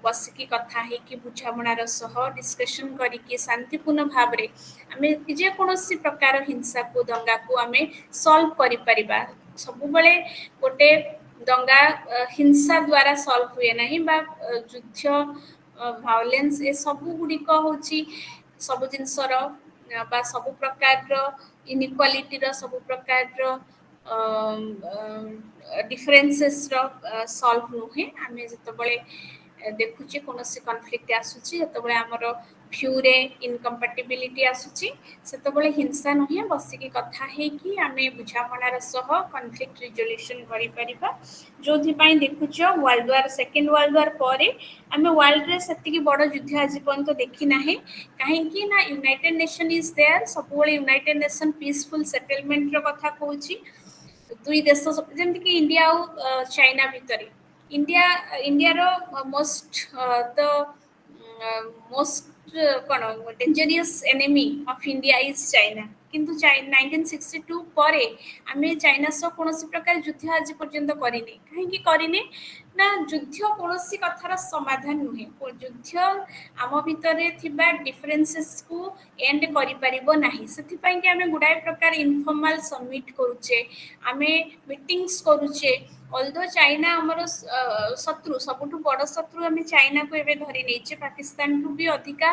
बसिकी कथा हे कि बुझामणार सह डिस्कशन करि कि शांतिपूर्ण भाव रे आमे जे कोनोसी प्रकार हिंसा को दंगा को आमे सॉल्व करि परिबा सब बेले गोटे दंगा हिंसा द्वारा सॉल्व हुए नहीं बा युद्ध वायलेंस ए सब गुडी को होची सब जिनसर बा सब प्रकार इनइक्वालिटी सब प्रकार डिफरेंसेस सॉल्व नुहे आम जो देखुचे कौन कॉन्फ्लिक्ट आसूची जो आमर फ्यू रे इनकम्पैटिबिलिटी आसूची से हिंसा नुहे बसिकी कथा है कि आम बुझामणार सह कॉन्फ्लिक्ट रिजोल्यूशन करि परिबा जोथि पई देखुछ world war second world war परे आम वर्ल्ड रे सेतिकी बड़ युद्ध आज पर्यंत देखि नाही काहेकि ना यूनाइटेड नेशन इज देयर सब यूनाइटेड नेशन पीसफुल सेटलमेंट रो कथा कहूची दुई देश जमती कि इंडिया और चाइना भितर इंडिया रो मोस्ट द मोस्ट कौन dangerous enemy of India is China किंतु 1962 परे आमे चाइना सह कौन प्रकार युद्ध आज पर्यंत करिने कहीं करिने ना युद्ध कौन कथार समाधान नुहे युद्ध आम भितर थिबा डिफरेंसेस को एंड करि परिबो नाही सेति पई कि आमे गुडाय प्रकार इनफॉर्मल समिट करूचे आमे मीटिंग्स करूचे ऑल्दो चाइना हमर शत्रु सबुठु बड़ शत्रु आमे चाइना को एबे धरि नेचे पाकिस्तान को भी अधिका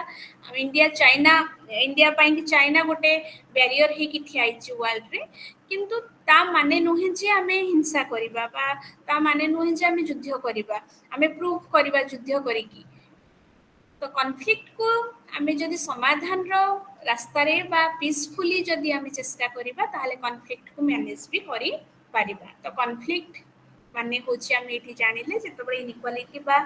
इंडिया पई कि चाइना गोटे बैरियर हे कि थियाइची वर्ल्ड रे किंतु ता माने नुहे जे आमे हिंसा करिबा बा ता माने नुहे जे आमे युद्ध करिबा आमे प्रूव करिबा युद्ध करिकी तो कॉन्फ्लिक्ट को आमे जदि समाधान रो रास्ता रे बा पीसफुली जदि आमे चेष्टा करिबा ताले कॉन्फ्लिक्ट को मैनेज भी करि पारिबा तो कॉन्फ्लिक्ट माने होची आमे एठी जानिले जेतबे इनइक्वालिटी बा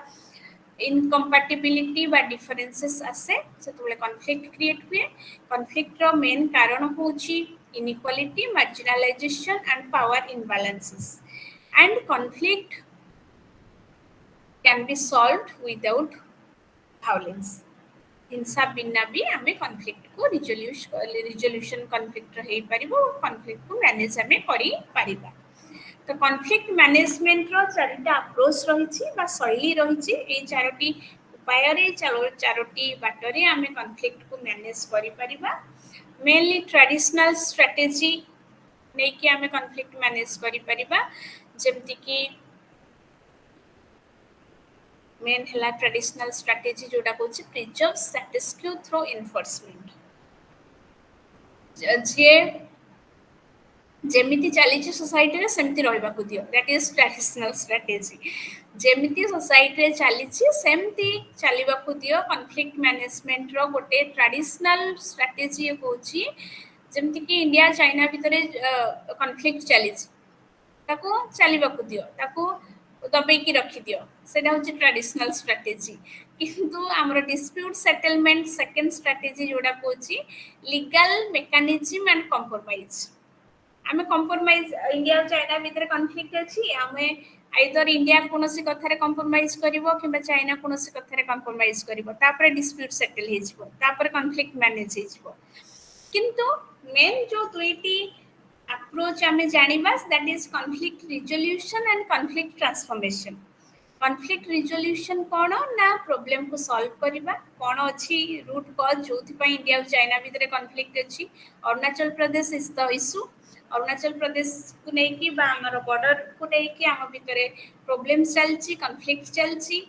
इनकम्पैटिबिलिटी बा डिफरेंसेस आसे सेतबे कॉन्फ्लिक्ट क्रिएट हुए कॉन्फ्लिक्ट रो मेन कारण होची inequality marginalization and power imbalances and conflict can be solved without violence हिंसा बिना भी आम कनफ्लिक्ट को रिजोल्यूशन कनफ्लिक्ट हो कनफ्लिक्ट को मैनेज आम कर तो कनफ्लिक्ट मैनेजमेंट चारिटा अप्रोच रही शैली रही चारोटी उपाय चारोटी बाटर आम कनफ्लिक्ट को मैनेज कर मेनली ट्रेडिशनल स्ट्रेटेजी नहीं कि आम कनफ्लिक्ट मैनेज करमती कि मेन है ट्रेडिशनल स्ट्रेटेजी जोटा कहूँ preserve status quo through enforcement जी जेमिति चली सोसाइटी रे सेमती रहिबा को दियो दैट इज ट्रेडिशनल स्ट्रेटेजी जेमिति सोसाइटी रे चली सेमती चलवा को दियो कॉन्फ्लिक्ट मैनेजमेंट रो गोटे ट्रेडिशनल स्ट्रेटेजी कहूँ जेमती कि इंडिया चाइना भितर कॉन्फ्लिक्ट चली ताको चलवा को दियो ताको दबेकी रखी दियो सेटा होची ट्रेडिशनल स्ट्रेटेजी किंतु हमर डिस्प्यूट सेटलमेंट सेकंड स्ट्रेटेजी जोडा Kochi legal mechanism and compromise आमे कंप्रोमाइज इंडिया और चाइना भितर कॉन्फ्लिक्ट अछि आमे आइदर इंडिया कोनोसी कथारे कंप्रोमाइज करिवो किबा चाइना कोनोसी कथारे कंप्रोमाइज करिवो तापर डिस्प्यूट सेटल हे जिवो तापर कॉन्फ्लिक्ट मैनेज हे जिवो किंतु मेन जो दुईटी अप्रोच आमे जानिबा that is conflict resolution and conflict transformation conflict resolution कौन ना प्रॉब्लम को सॉल्व करबा कौन अच्छी रूट कॉज जो इंडिया और चाइना भितर कॉन्फ्लिक्ट अच्छी Arunachal Pradesh is the issue Arunachal Pradesh को लेकिन बॉर्डर को लेकिन आम भितर प्रोब्लेम चलती कॉन्फ्लिक्ट चलती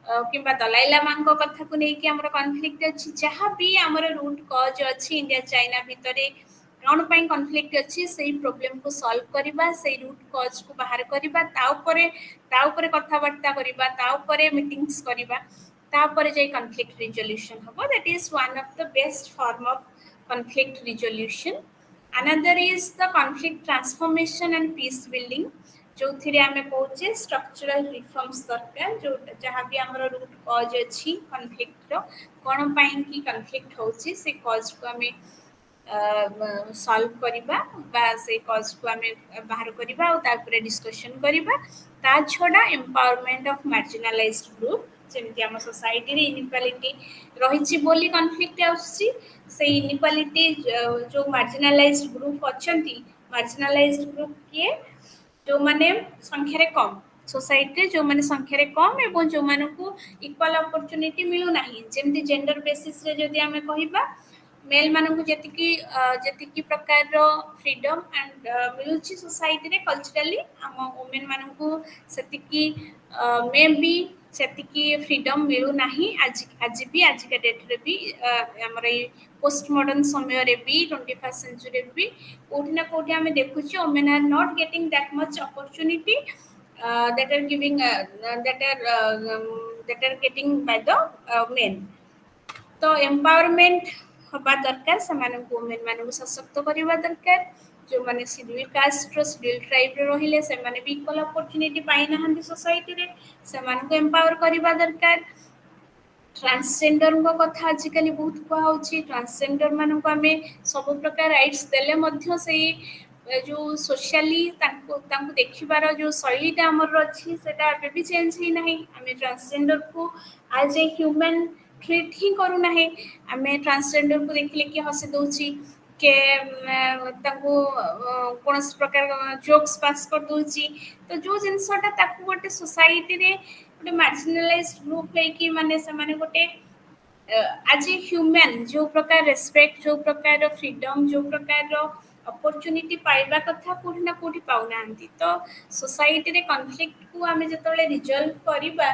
किंबा दलाई लामा कथा को लेकिन आम कॉन्फ्लिक्ट अच्छी जहाँ भी आम रूट कॉज अच्छी इंडिया चाइना भितर कौन पाई कॉन्फ्लिक्ट अच्छी से प्रोब्लेम को सॉल्व करबा से रूट कॉज को बाहर करबा कथबार्ता करबा मीटिंग्स करबा तापर जाई कॉन्फ्लिक्ट रिजोल्यूशन हबो that is one of the best form of conflict resolution another is the conflict transformation and peace building जो थिरे आमे कहूचे स्ट्रक्चरल रिफॉर्म्स दरकार जो जहाँ भी हमरो रूट कॉज अछि कॉन्फ्लिक्ट रो कोन पाई की कॉन्फ्लिक्ट होची से कॉज को आमे सॉल्व करिबा बा से कॉज को आमे बाहर करिबा और तापर डिस्कशन करिबा ता छोडा एम्पावरमेंट ऑफ मार्जिनलाइज्ड ग्रुप जेमति हम सोसाइटी रे इनइक्वालिटी रहिछि बोली कॉन्फ्लिक्ट आउछि से इनइक्वालिटी जो मार्जिनलाइज्ड ग्रुप अछंती मार्जिनलाइज्ड ग्रुप किए जो माने संख्या रे कम सोसाइटी जो माने संख्या रे कम एवं जो माने को इक्वल अपॉर्चुनिटी मिलु नाही जेमति जेंडर बेसिस रे जदि हमें कहिबा मेल मानकु जेतिकी प्रकार रो फ्रीडम एंड मिलुची सोसाइटी रे कल्चरली हम वुमेन मानकु सेतिकी मे बी सेतिकी फ्रीडम मिलु नाही आज भी आज का डेट रे भी हमर पोस्ट मॉडर्न समय रे भी 21st सेंचुरी रे भी कोठी ना कोठी हमें देखुची women are not getting that much opportunity that are giving that are getting by the men तो एम्पावरमेंट हबा दरकार सेमानकु वुमेन मानकु सशक्त करिवा दरकार जो माने शेड्यूल कास्ट रो शेड्यूल ट्राइब रे रहिले से माने भी इक्वल अपॉर्चुनिटी पाई नाहंती सोसाइटी रे सेमानकु एम्पावर करिवा दरकार ट्रांसजेंडर को कथा आजिकली बहुत कहा होची ट्रांसजेंडर मानकु आमे सब प्रकार राइट्स देले मध्य सेही जो सोशली तांको देखिबार जो शैलीटा हमर अछि सेटा अबे भी चेंज ही नहीं आमे ट्रांसजेंडर को एज ए ह्यूमन ट्रीट ही करू नाही आमे ट्रांसजेंडर को देखले कि हसे दोची के तांको कोनस प्रकार जोक्स पास कर दोची तो जो जिनसटा ताकू गोटे सोसाइटी रे गोटे मार्जिनलाइज्ड ग्रुप है कि माने से माने गोटे आज ह्यूमन जो प्रकार रेस्पेक्ट जो प्रकार फ्रीडम जो प्रकार अपॉर्चुनिटी पाइबा कथा कोठी ना कोठी पाउ नांती तो सोसाइटी रे कॉन्फ्लिक्ट को आमे जतले रिजॉल्व करिबा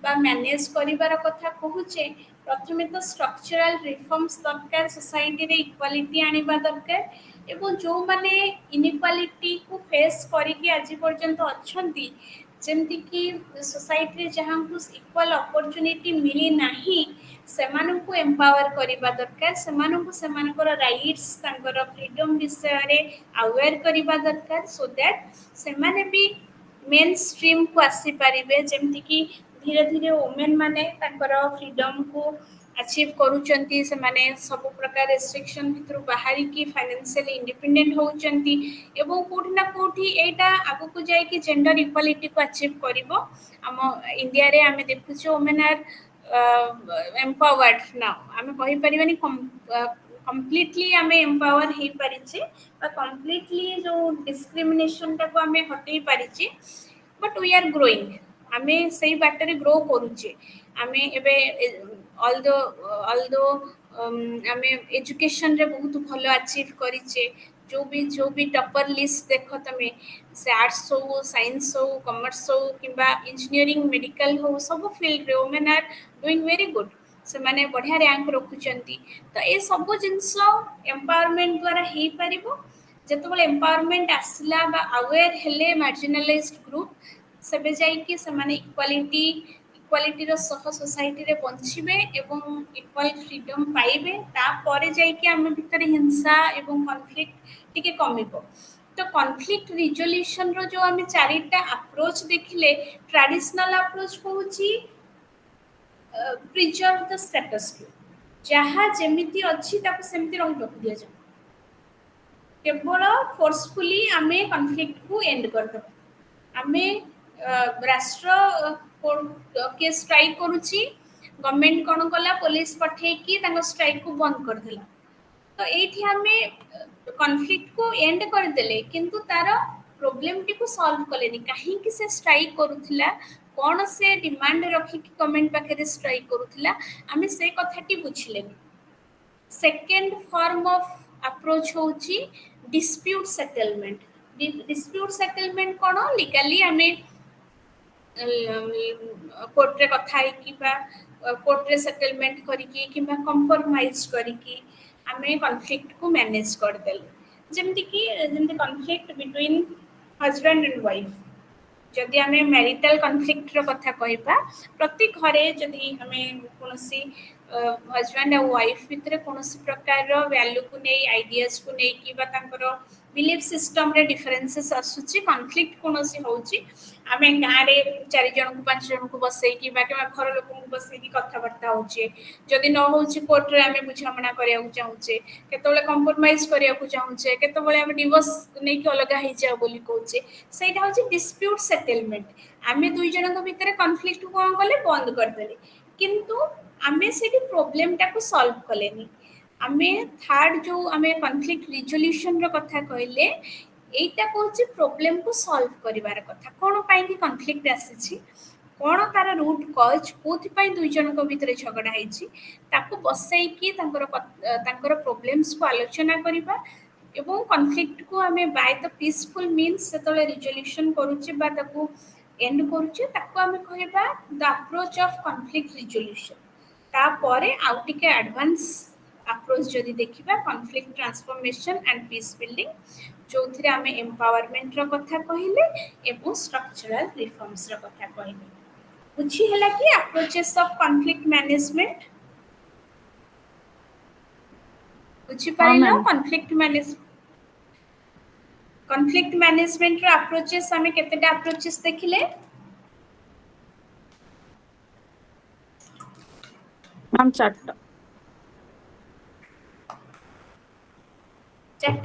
बा मैनेज करिबार कथा कहूचे प्रथमे तो स्ट्रक्चरल रिफॉर्म्स दरकार सोसाइटी रे इक्वालिटी आनिबा दरकार एवं जो माने इनइक्वालिटी को फेस करिकि आज पर्यंत अछंती जेमति कि सोसाइटी रे जहां को इक्वल अपॉर्चुनिटी मिली नाही सेमानकु एम्पावर करिबा दरकार सेमानकु सेमानकर राइट्स तांकर फ्रीडम विषय रे अवेयर करिबा दरकार सो दैट सेमाने भी मेन स्ट्रीम को आसी पारिबे जेमति कि धीरे धीरे वुमेन माने तांकर फ्रीडम को अचीव करूचंती से माने सब प्रकार रेस्ट्रिक्शन भितर बाहरी की फाइनेंशियली इंडिपेंडेंट होउचंती एवं कोठी ना कोठी एटा आगु को जाय कि जेंडर इक्वालिटी को अचीव करिवो हम इंडिया रे हमें देखुछु वुमेन आर एम्पावर्ड नाउ आम कहीपरि कम्प्लीटली आम एम्पावर हो पारिचे कम्प्लीटली जो डिस्क्रिमिनेशन टाको आम हटई पारिचे बट वी आर ग्रोइंग आमे सही बाटरे ग्रो करूचे आमे एबे ऑल्दो आमे एजुकेशन रे बहुत भलो अचीव करिचे जो भी टॉपर लिस्ट देख तमे से आर्ट्स हो साइंस हो कॉमर्स हो किंबा इंजीनियरिंग मेडिकल हो सब फील्ड रे women are doing very good से माने बढ़िया रैंक रखुचंती तो ए सब जिंस एम्पावरमेंट द्वारा हे परिबो जेतबेले एम्पावरमेंट आसला बा अवेयर हेले मार्जिनलाइज्ड ग्रुप सेबे जाई कि से माने इक्वालिटी रो सह सोसाइटी रे बंचिबे एवं इक्वल फ्रीडम पाइबे तापरे जाई कि हम भितर हिंसा एवं कॉन्फ्लिक्ट टिके कमिबो तो कॉन्फ्लिक्ट रिजोल्यूशन रो जो हमें चारिटा अप्रोच देखिले ट्रेडिशनल अप्रोच कहूची प्रिजर्व द स्टेटस क्यू जहाँ जेमिति अच्छी ताको सेमिति रही दिया जाए केवल फोर्सफुली आमे कॉन्फ्लिक्ट को एंड कर दब आमे राष्ट्र के स्ट्राइक करूची गवर्नमेंट कोन कला पुलिस पठे की ताको स्ट्राइक को बंद कर देला तो एठी हमें कॉन्फ्लिक्ट को एंड कर देले किंतु तार प्रॉब्लम टी को सॉल्व कलेनी काहे कि से स्ट्राइक करूथिला कोन से डिमांड रखी कि गवर्नमेंट पाखे स्ट्राइक करूथिला हमें से कथाटी बुझिलेनी सेकंड फॉर्म ऑफ अप्रोच होची डिस्प्यूट सेटलमेंट कोन लीगली हमें कोर्ट रे कथा है कि बा कोर्ट रे सेटलमेंट करिकी किबा कंप्रोमाइज करिकी आमे कॉन्फ्लिक्ट को मैनेज कर देल जेमती conflict between husband and wife जदि आमे मैरिटल कॉन्फ्लिक्ट रो कथा कहबा प्रति घरे जदि हमें कोनोसी हस्बैंड और वाइफ भितर कोनोसी प्रकार रो वैल्यू को नै आइडियाज को नै किबा तांकर बिलीफ सिस्टम रे डिफरेंसेस आसुची कॉन्फ्लिक्ट कोनोसी होउची आमे गारे 4 जन को 5 जन को बसई कि बा घर लोक को बसई कि कथा बार्ता होचे जदि न होउची कोर्ट रे आमे बुझामणा करिया चाहूचे केतबेले कंप्रोमाइज करिया चाहूचे केतबेले आमे डिवोर्स नै कि अलग हे जा बोली कहूचे सेटा होची डिस्प्यूट सेटलमेंट आमे दुई जन को भीतर कॉन्फ्लिक्ट को कोन कले बंद कर देले किंतु आमे सेठी प्रॉब्लम टा को सॉल्व कलेनी आमे थर्ड जो आमे कॉन्फ्लिक्ट रिजोल्यूशन रो कथा कहले एटा कहूची प्रॉब्लम को सॉल्व करिवार कथा कोन पाई कि कॉन्फ्लिक्ट आसीची कोन तार रूट कॉज कोथि पाई दुई जन को भीतर झगड़ा हेची ताको बसई कि तांकर प्रॉब्लम्स को आलोचना करिबा एवं कॉन्फ्लिक्ट को हमें बाय द पीसफुल मीन्स सेतले रिजोल्यूशन करूची बा ताको एंड करूची ताको हमें कहबा the approach of conflict resolution तापरे आउटिके एडवांस अप्रोच जदि देखिबा conflict transformation and peace building जो थिरे हमें एम्पावरमेंट रो कथा कहिले एवं स्ट्रक्चरल रिफॉर्म्स रो कथा कहिले बुझी हला कि अप्रोचेस ऑफ कॉन्फ्लिक्ट मैनेजमेंट बुझी पाइलो कॉन्फ्लिक्ट मैनेजमेंट रो अप्रोचेस हमें केतेटा अप्रोचेस देखिले हम चारटा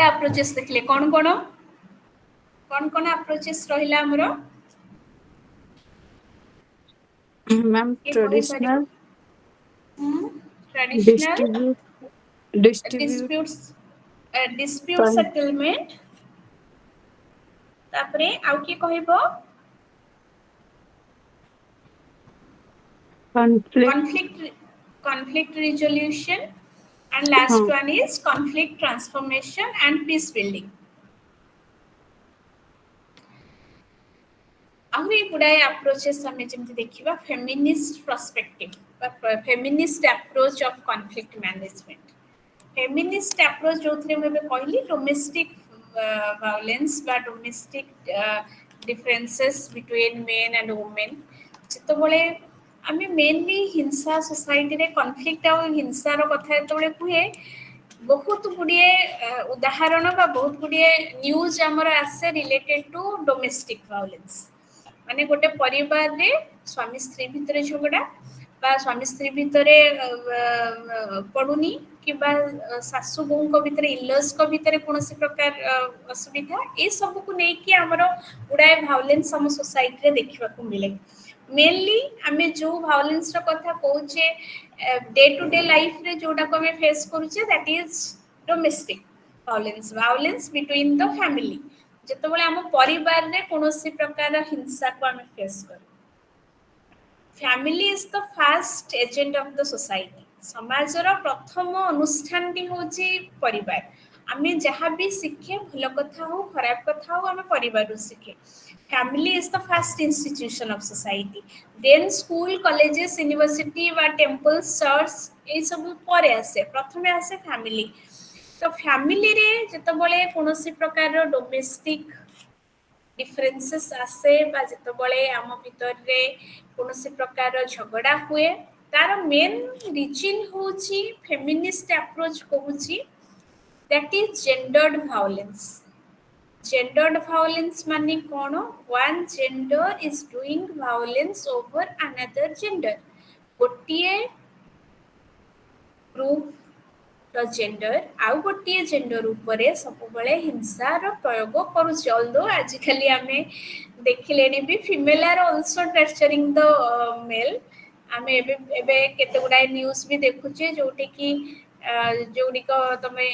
अप्रोचेस देखले कौन अप्रोचेस रहिला हमरो ma'am traditional traditional distribute dispute settlement तापरे आउ की कहबो conflict resolution and last one is conflict transformation and peace building आहुरी गुडाए अप्रोचेस हमें जेमति देखिबा feminist perspective feminist approach of conflict management feminist approach जोथरे में कहली डोमेस्टिक वायलेंस बा domestic differences between men and women जेतबेले आमे मेनली हिंसा सोसाइटी रे कॉन्फ्लिक्ट और हिंसा रो कथा तबले कुहे बहुत गुडिए उदाहरण बा बहुत गुडिए न्यूज हमर आसे रिलेटेड टू डोमेस्टिक वायलेंस माने गोटे परिवार रे स्वामी स्त्री भितरे झगड़ा बा स्वामी स्त्री भितरे पडुनी किबा सासु बोहू को भितरे इलस को भितरे कोनोसी प्रकार असुविधा ए सब को नै कि हमर गुडाए वायलेंस हम सोसाइटी रे देखिबा को मिले मेनली आमे जो वायलेंस रो कथा कहूचे डे टू डे लाइफ रे जोटा को हमें फेस करूचे that is domestic violence violence between the family जेतबेले हम परिवार रे कोनोसी प्रकार हिंसा को हमें फेस करू family is the first agent of the society समाजर प्रथम अनुष्ठान टी होची परिवार आमे जहाँ भी सीखे भल कथा हो खराब कथा हो आमे परिवार रू सीखे family is the first institution of society then school colleges university वा टेम्पल्स चर्च ये सब पर आसे प्रथमे आसे फैमिली तो फैमिली रे जेतबेले कोनोसी प्रकार डोमेस्टिक डिफरेंसेस आसे बा जेतबेले आम भीतर रे कोनोसी प्रकार झगड़ा हुए तार मेन रीजन होची फेमिनिस्ट अप्रोच कहूची that is gendered violence gendered violence माने कोन one gender is doing violence over another gender गोटिए ग्रुप रो जेंडर आउ गोटिए जेंडर ऊपर सब बेले हिंसार प्रयोग करूछ ऑल्दो आजिकली आमे देखिलेनी भी female are also torturing the male आमे एबे एबे केते गुडा न्यूज़ भी देखुचे जोटे कि जोडिक तमे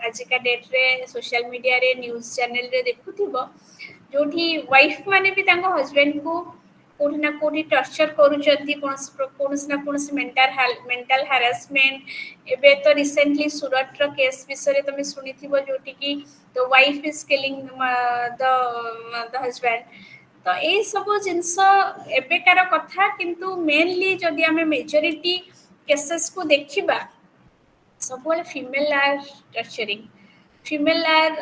आजिका डेट रे सोशल मीडिया रे न्यूज़ चैनल रे देखुथिबो जोठी वाइफ माने भी तांको हस्बैंड को कोठी ना कोठी टर्चर करूचंती कोनस ना कोनस मेंटल हैरेसमेंट एबे तो रिसेंटली सूरत रो केस विषय रे तमे सुनिथिबो जोठी कि the wife is killing the husband तो ए सब जिंस एबेकार कथा किंतु मेनली जदि हमें मेजॉरिटी केसेस को देखिबा सब वाले female are torturing female are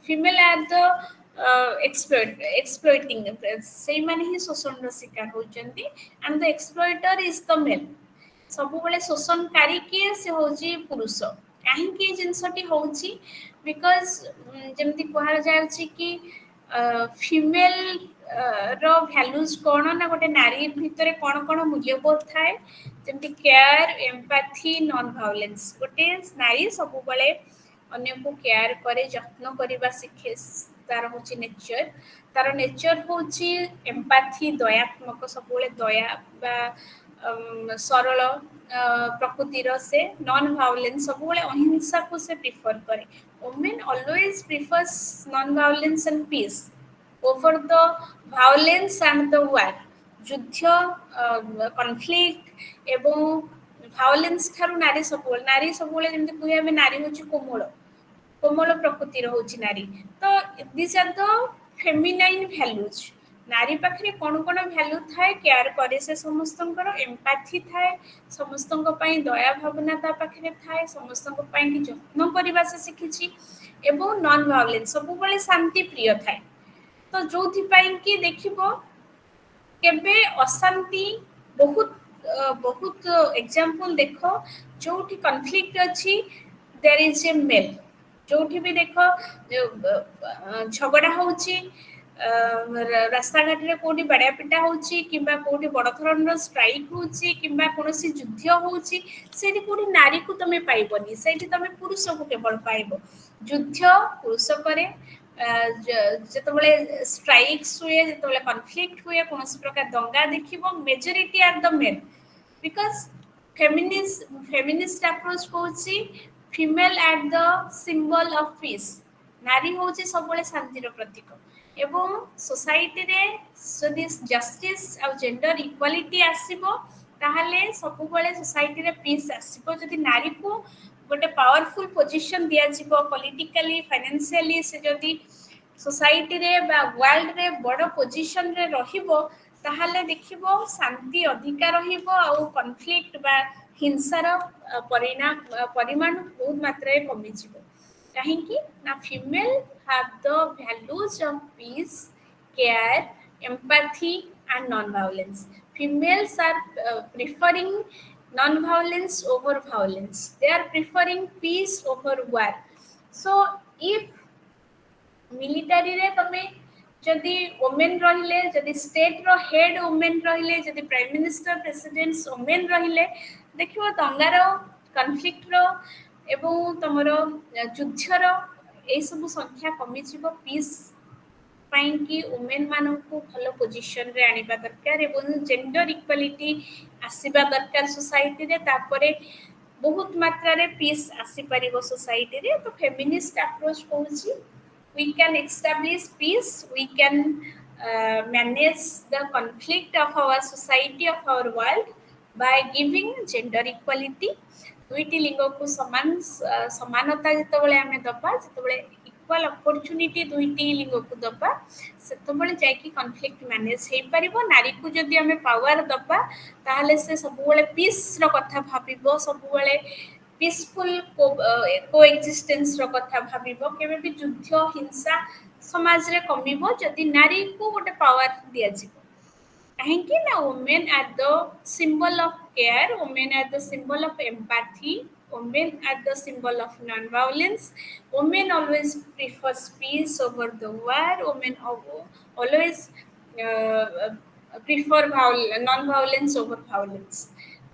female are the exploiting से माने ही शोषण रो शिकार होचंती and the exploiter is the male सब बेले शोषणकारी किए से होची पुरुष काहे की जिंसटी होची बिकॉज़ जेमति कहल जायछि कि फीमेल रो वैल्यूज कोन ना गोटे नारी भितरे कोन कोन मूल्यबोध थाए जेमति केयर एम्पैथी नॉन वायलेंस गोटे नारी सब बेले अन्य को केयर करे जत्न करबा शिखे तार होची नेचर होची एम्पैथी दयात्मक सब बेले दया बा सरल प्रकृतिर से नॉन वायलेंस सब बेले अहिंसा को से प्रेफर करे women always prefers non violence and peace over the violence and the war युद्ध कॉन्फ्लिक्ट एवं वायलेंस थारु नारी सब बेले जेमति कुहे हमें नारी होची कोमल प्रकृतिर होची नारी तो this are the feminine values नारी पाखरे कोन कोन वैल्यू थाए केयर करे से समस्तंकर एम्पैथी थाए समस्तंक पई दया भावना ता पाखरे थाए समस्तंक पई कि जत्न करबा से सिखिछि एवं नॉन वायलेंस सब बेले शांति प्रिय थाए तो जोथि पई कि देखिबो केबे अशांति बहुत बहुत एग्जांपल देखो जोठी कॉन्फ्लिक्ट अछि देयर इज ए मेल जोठी भी देखो झगड़ा होची रास्ता घाट रे कोठी बड़ा पिटा होची किबा कोठी बड़ धरन स्ट्राइक होची किबा कोनोसी युद्ध होची सेठी कोठी नारी को तमे पाइबनी सेठी तमे पुरुष को केवल पाइबो युद्ध पुरुष करे जेतबेले स्ट्राइक्स हुए जेतबेले कॉन्फ्लिक्ट हुए कोनोसी प्रकार दंगा देखिबो majority are the men because feminist approach कोची female at the symbol of peace नारी होची सबले शांतिर प्रतीक एवं सोसाइटी रे जदि जस्टिस आ जेंडर इक्वालिटी आसीबो ताहले सब बेले सोसाइटी रे पीस आसीबो जदि नारी को गोटे पावरफुल पोजीशन दिया जिवो पॉलिटिकली फाइनेंशियली से जदि सोसाइटी रे बा वर्ल्ड रे बड़ पोजीशन रे रहिबो ताहले देखिबो शांति अधिकार रहिबो आ कॉन्फ्लिक्ट बा हिंसार परिमाण बहुत मात्रा रे कमी जिवो काहेकि ना female have the values of peace, care, empathy and non-violence. Females are preferring non-violence over violence. They are preferring peace over war. So if military रे तमे जदि वुमेन रहिले जदि स्टेट रो हेड वुमेन रहिले जदि प्राइम मिनिस्टर प्रेसिडेंट्स वुमेन रहिले देखिबो दंगार conflict रो एवं तमरो युद्धर ए सब संख्या कमी जीवो पीस ପାଇଁକି ଓମେନ୍ ମାନଙ୍କୁ ଭଲ ପୋଜିସନରେ ଆଣିବା ଦରକାର ଏବଂ ଜେଣ୍ଡର ଇକ୍ୱାଲିଟି ଆସିବା ଦରକାର ସୋସାଇଟିରେ। ତାପରେ ବହୁତ ମାତ୍ରାରେ ପିସ୍ ଆସିପାରିବ ସୋସାଇଟିରେ। ତ ଫେମିନିଷ୍ଟ ଆପ୍ରୋଚ୍ କହୁଛି we can establish peace, we can manage the conflict of our society, of our world by giving gender equality। ଦୁଇଟି ଲିଙ୍ଗକୁ ସମାନତା ଯେତେବେଳେ ଆମେ ଦବା, ଯେତେବେଳେ ଇକ୍ୱାଲ ଅପରଚ୍ୟୁନିଟି ଦୁଇଟି ଲିଙ୍ଗକୁ ଦବା, ସେତେବେଳେ ଯାଇକି କନଫ୍ଲିକ୍ଟ ମ୍ୟାନେଜ ହେଇପାରିବ। ନାରୀକୁ ଯଦି ଆମେ ପାୱାର ଦବା ତାହେଲେ ସେ ସବୁବେଳେ ପିସ୍ର କଥା ଭାବିବ, ସବୁବେଳେ ପିସଫୁଲ କୋଏକ୍ସିଷ୍ଟେନ୍ସର କଥା ଭାବିବ। କେବେ ବି ଯୁଦ୍ଧ ହିଂସା ସମାଜରେ କମିବ ଯଦି ନାରୀକୁ ଗୋଟେ ପାୱାର ଦିଆଯିବ। କାହିଁକି ନା women are the symbol of care, women are the symbol of empathy, women are the symbol of non-violence, women always prefers peace over the war, women always uh, prefer non-violence over violence।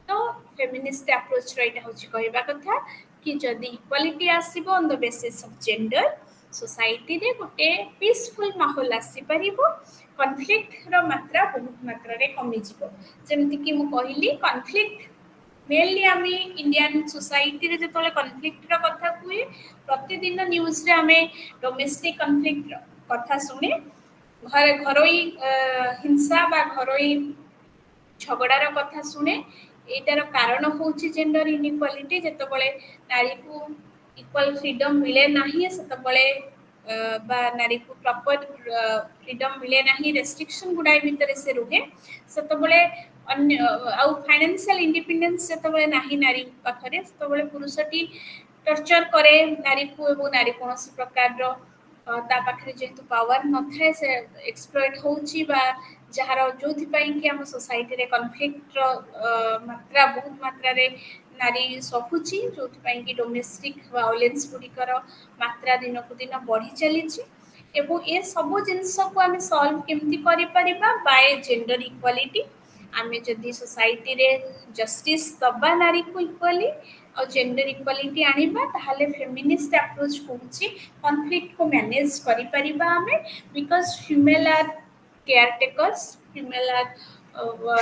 तो feminist approach रो एटा होची कहबा कथा कि जदि equality आसीबो on the basis of gender, society रे गोटे पीसफुल माहौल आसी परिबो, कॉन्फ्लिक्ट रो मात्रा बहुत मात्रा रे कमी जिवो। जेमति कि मु कहिली कॉन्फ्लिक्ट मेनली आम इंडियन सोसाइटी रे जतले कॉन्फ्लिक्ट रो कथा कुए, प्रतिदिन न्यूज रे आमे डोमेस्टिक कॉन्फ्लिक्ट कथा सुने, घरोई हिंसा बा घरोई झगड़ार कथा शुणे। एटार कारण होची जेंडर इनइक्वालिटी। जेतबळे नारी को इक्वल फ्रीडम मिले नाही, सेतबळे बा नारी को प्रॉपर फ्रीडम मिले नाही, रेस्ट्रिक्शन गुडाई भितर से रुहे, सेतबळे अन्य आउ फाइनेंशियल इंडिपेंडेंस जेतबळे नाही नारी पाखरे, सेतबळे पुरुषटी टर्चर करे नारी को एवं नारी कोनोसी प्रकार रो ता पाखरे जेतु पावर न थाए से एक्सप्लॉइट होची बा जहार जोथि पई कि हम सोसाइटी रे कॉन्फ्लिक्ट रो मात्रा बहुत मात्रा रे नारी सहुची, जोथि पई कि डोमेस्टिक वायलेंस गुडिकर मात्रा दिन को दिन बढ़ी चली एवं ए सब जिनस को आम सॉल्व केमती करि परिबा बाय जेंडर इक्वालिटी। आमे जदि सोसाइटी रे जस्टिस दबा नारी को इक्वाली और जेंडर इक्वालिटी आनिबा, ताहले फेमिनिस्ट अप्रोच कहूची कॉन्फ्लिक्ट को मैनेज करि परिबा आमे, because female are caretakers, female are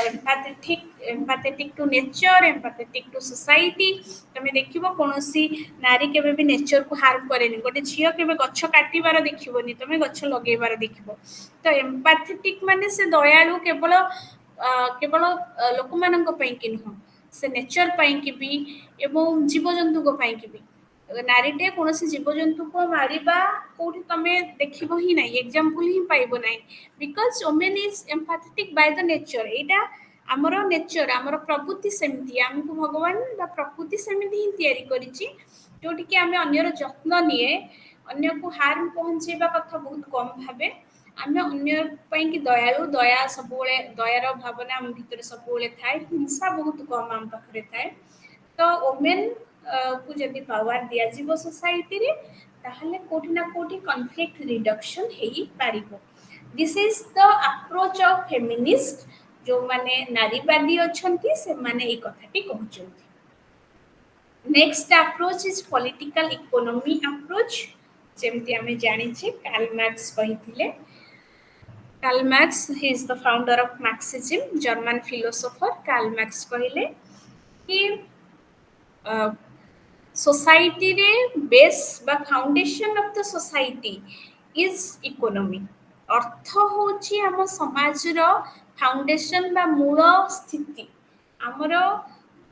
empathetic to nature, empathetic to society. तमे देखिबो कोनोसी नारी केबे भी नेचर को हार्म करेनी, गोटे झियो केबे गच्छ काटिबार देखिबोनी, तमे गच्छ लगेबार देखिबो। तो एम्पैथेटिक माने से दयालु केवल केवल लोक मानक पई कि नुह, से नेचर पई कि भी एवं जीवजंतु को पई कि भी। नारीटे कोनोसी जीवजंतु को मारिबा कोठी तमे देखिबो ही नाही, एग्जांपल ही पाइबो नाही, because women is empathetic by the nature. एटा हमर नेचर, हमर प्रकृति सेमती, हमको भगवान बा प्रकृति सेमती ही तयारी करिछि, जोटी कि आमे अन्यर जत्न निये, अन्य को हार्म पहुंचेबा कथा बहुत कम भाबे। आमे अन्य पई कि दयालु, दया सबुले दयार भावना हम भीतर सबुले थाए, हिंसा बहुत कम हम पाखरे थाए। तो वुमेन को जदि पावर दिया जीवो सोसाइटी रे, ताहले कोठी ना कोठी कॉन्फ्लिक्ट रिडक्शन हेई पारिबो। This is the approach of feminist. जो माने नारीवादी अछंती से माने ए कथाटी कहउछंती। Next approach is political economy approach. जेमति हमें जानि छी कार्ल मार्क्स कहिथिले। Karl Marx he is the founder of Marxism, German philosopher. Karl Marx कहिले कि सोसाइटी रे बेस बा foundation of the society is economy. अर्थ होची हम समाज रो फाउंडेशन बा मूल स्थिति। हमर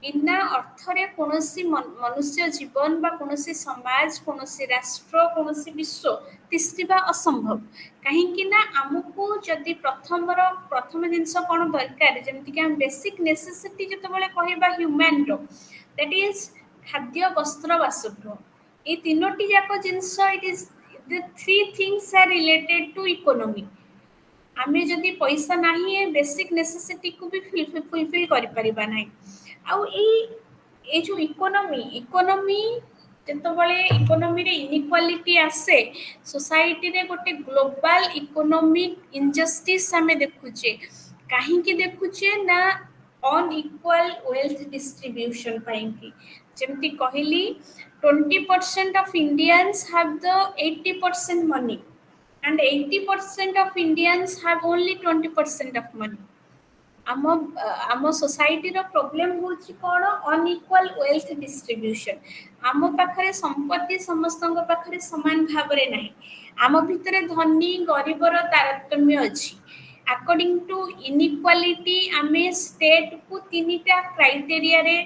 बिना अर्थरे कोनोसी मनुष्य जीवन बा कोनोसी समाज, कोनोसी राष्ट्र, कोनोसी विश्व तिष्ठिबा असंभव। काहेकि ना हमकु जदि प्रथम जिनस कोन दरकार, जेमति कि हम बेसिक नेसेसिटी जतबेले कहबा ह्यूमन रो, दैट इज खाद्य, वस्त्र, बासगृह। ये तीनोटी जाक जिनस, it is the three things are related to economy. आमे जदि पैसा नाही बेसिक नेसेसिटी को भी फुलफिल करि परिबा नाही। आउ ए जो इकोनॉमी जेतबेले इकोनॉमी रे इनइक्वालिटी आसे, सोसाइटी रे गोटे ग्लोबल इकोनॉमिक इनजस्टिस हमें देखुचे। काहे कि देखुचे ना अनइक्वल वेल्थ डिस्ट्रीब्यूशन पाइंकी। जेमती कहली 20% of Indians have the 80% money, and 80% of Indians have only 20% of money. आम सोसाइटी रो प्रॉब्लम होची कोन अनइक्वल वेल्थ डिस्ट्रीब्यूशन आम पाखरे संपत्ति समस्तଙ୍କ पाखरे समान भाबरे नाही आम भितरे धनी गरीब रो तारतम्य अछि अकॉर्डिंग टू इनइक्वालिटी आमे स्टेट को तीनटा क्राइटेरिया रे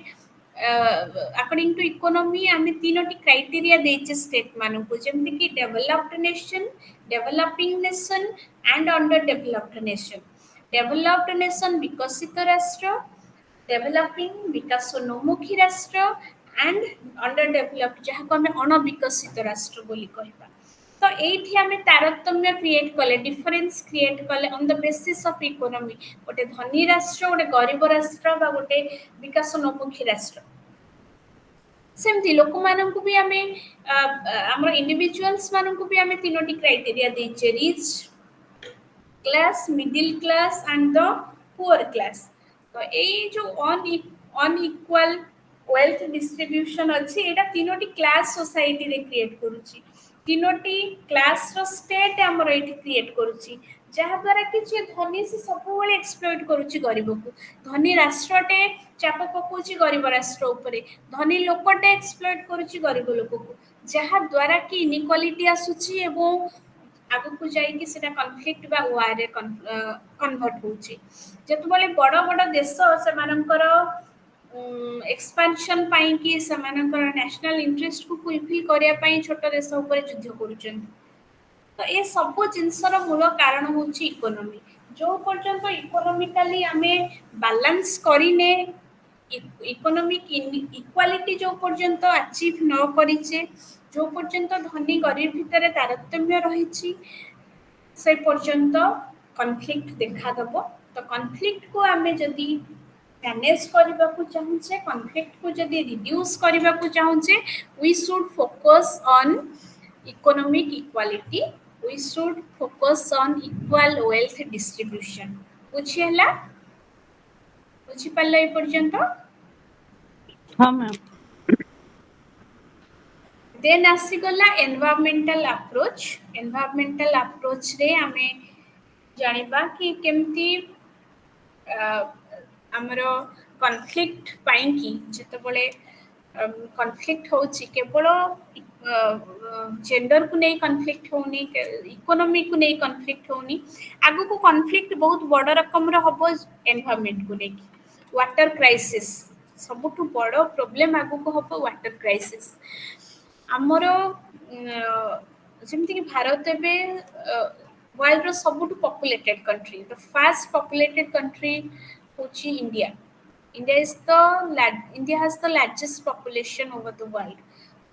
अकॉर्डिंग टू इकोनॉमी आमे तीनोटी क्राइटेरिया देचे स्टेट मानु को जेमति कि developed nation developing nation and under developed nation developed nation विकसित राष्ट्र डेवलपिंग विकासोन्मुखी राष्ट्र एंड अंडर डेवलप्ड जहाँ को आम अणविकसित राष्ट्र बोली कहबा तो एठी आमे तारतम्य क्रिएट कले डिफरेंस क्रिएट कले on the basis of economy गोटे धनी राष्ट्र गोटे गरीब राष्ट्र बा गोटे विकासोन्मुखी राष्ट्र सेमती लोक माननकु भी आमे हमर इंडिविजुअल्स माननकु भी आमे तीनोटी क्राइटेरिया देचे rich class middle class and the poor class तो ए जो अनइक्वल वेल्थ डिस्ट्रीब्यूशन अछि एटा तीनोटी क्लास सोसाइटी रे क्रिएट करूची तीनोटी क्लास रो स्टेट हमर एटी क्रिएट करूची जहा द्वारा कि जे धनी से सब बेले एक्सप्लॉइट करूची गरीब को धनी राष्ट्रटे चाप पकोची गरीब राष्ट्र ऊपर धनी लोकटे एक्सप्लॉइट करूची गरीब लोक को जहा द्वारा कि इनइक्वालिटी आसुची एवं आगु जाइए से कनफ्लिक्ट बा वार रे कन्वर्ट होची जेतबले बड़ बड़ देश से मानकर एक्सपेंशन पाई कि से मानकर नेशनल इंटरेस्ट को फुलफिल करिया पाई छोट देश ऊपर युद्ध करूचन तो ये सब जिनसर मूल कारण होची इकोनॉमी जो पर्यंत इकोनॉमिकली आमे बैलेंस करिने इकोनॉमिक इक्वालिटी जो पर्यंत अचीव न करिचे जो पर्यंत धनी गरीब भितर तारतम्य रही से पर्यंत कनफ्लिक्ट देखा दब तो कनफ्लिक्ट को आमे जदि मैनेज करबा को चाहूचे कनफ्लिक्ट को जदि रिड्यूस करबा को चाहूचे we should focus on economic equality we should focus on equal wealth distribution बुझियला बुझि पाले ए पर्यंत हाँ मैम देन आसीगला एनवायरमेंटल अप्रोच रे आमे जानिबा कि केमती हमरो कॉन्फ्लिक्ट पाई कि जेतबले कॉन्फ्लिक्ट होची केवल जेंडर को नहीं कॉन्फ्लिक्ट होनी इकोनॉमी को नहीं कॉन्फ्लिक्ट होनी आगु को कॉन्फ्लिक्ट बहुत बड़ रकम रो हबो एनवायरनमेंट को नहीं वाटर क्राइसिस सबुठु बड़ प्रॉब्लम आगु को हबो वाटर क्राइसिस आमर जमती कि भारत एबे वर्ल्ड रो सबुठु populated country the fast populated country होची India India has the largest population over the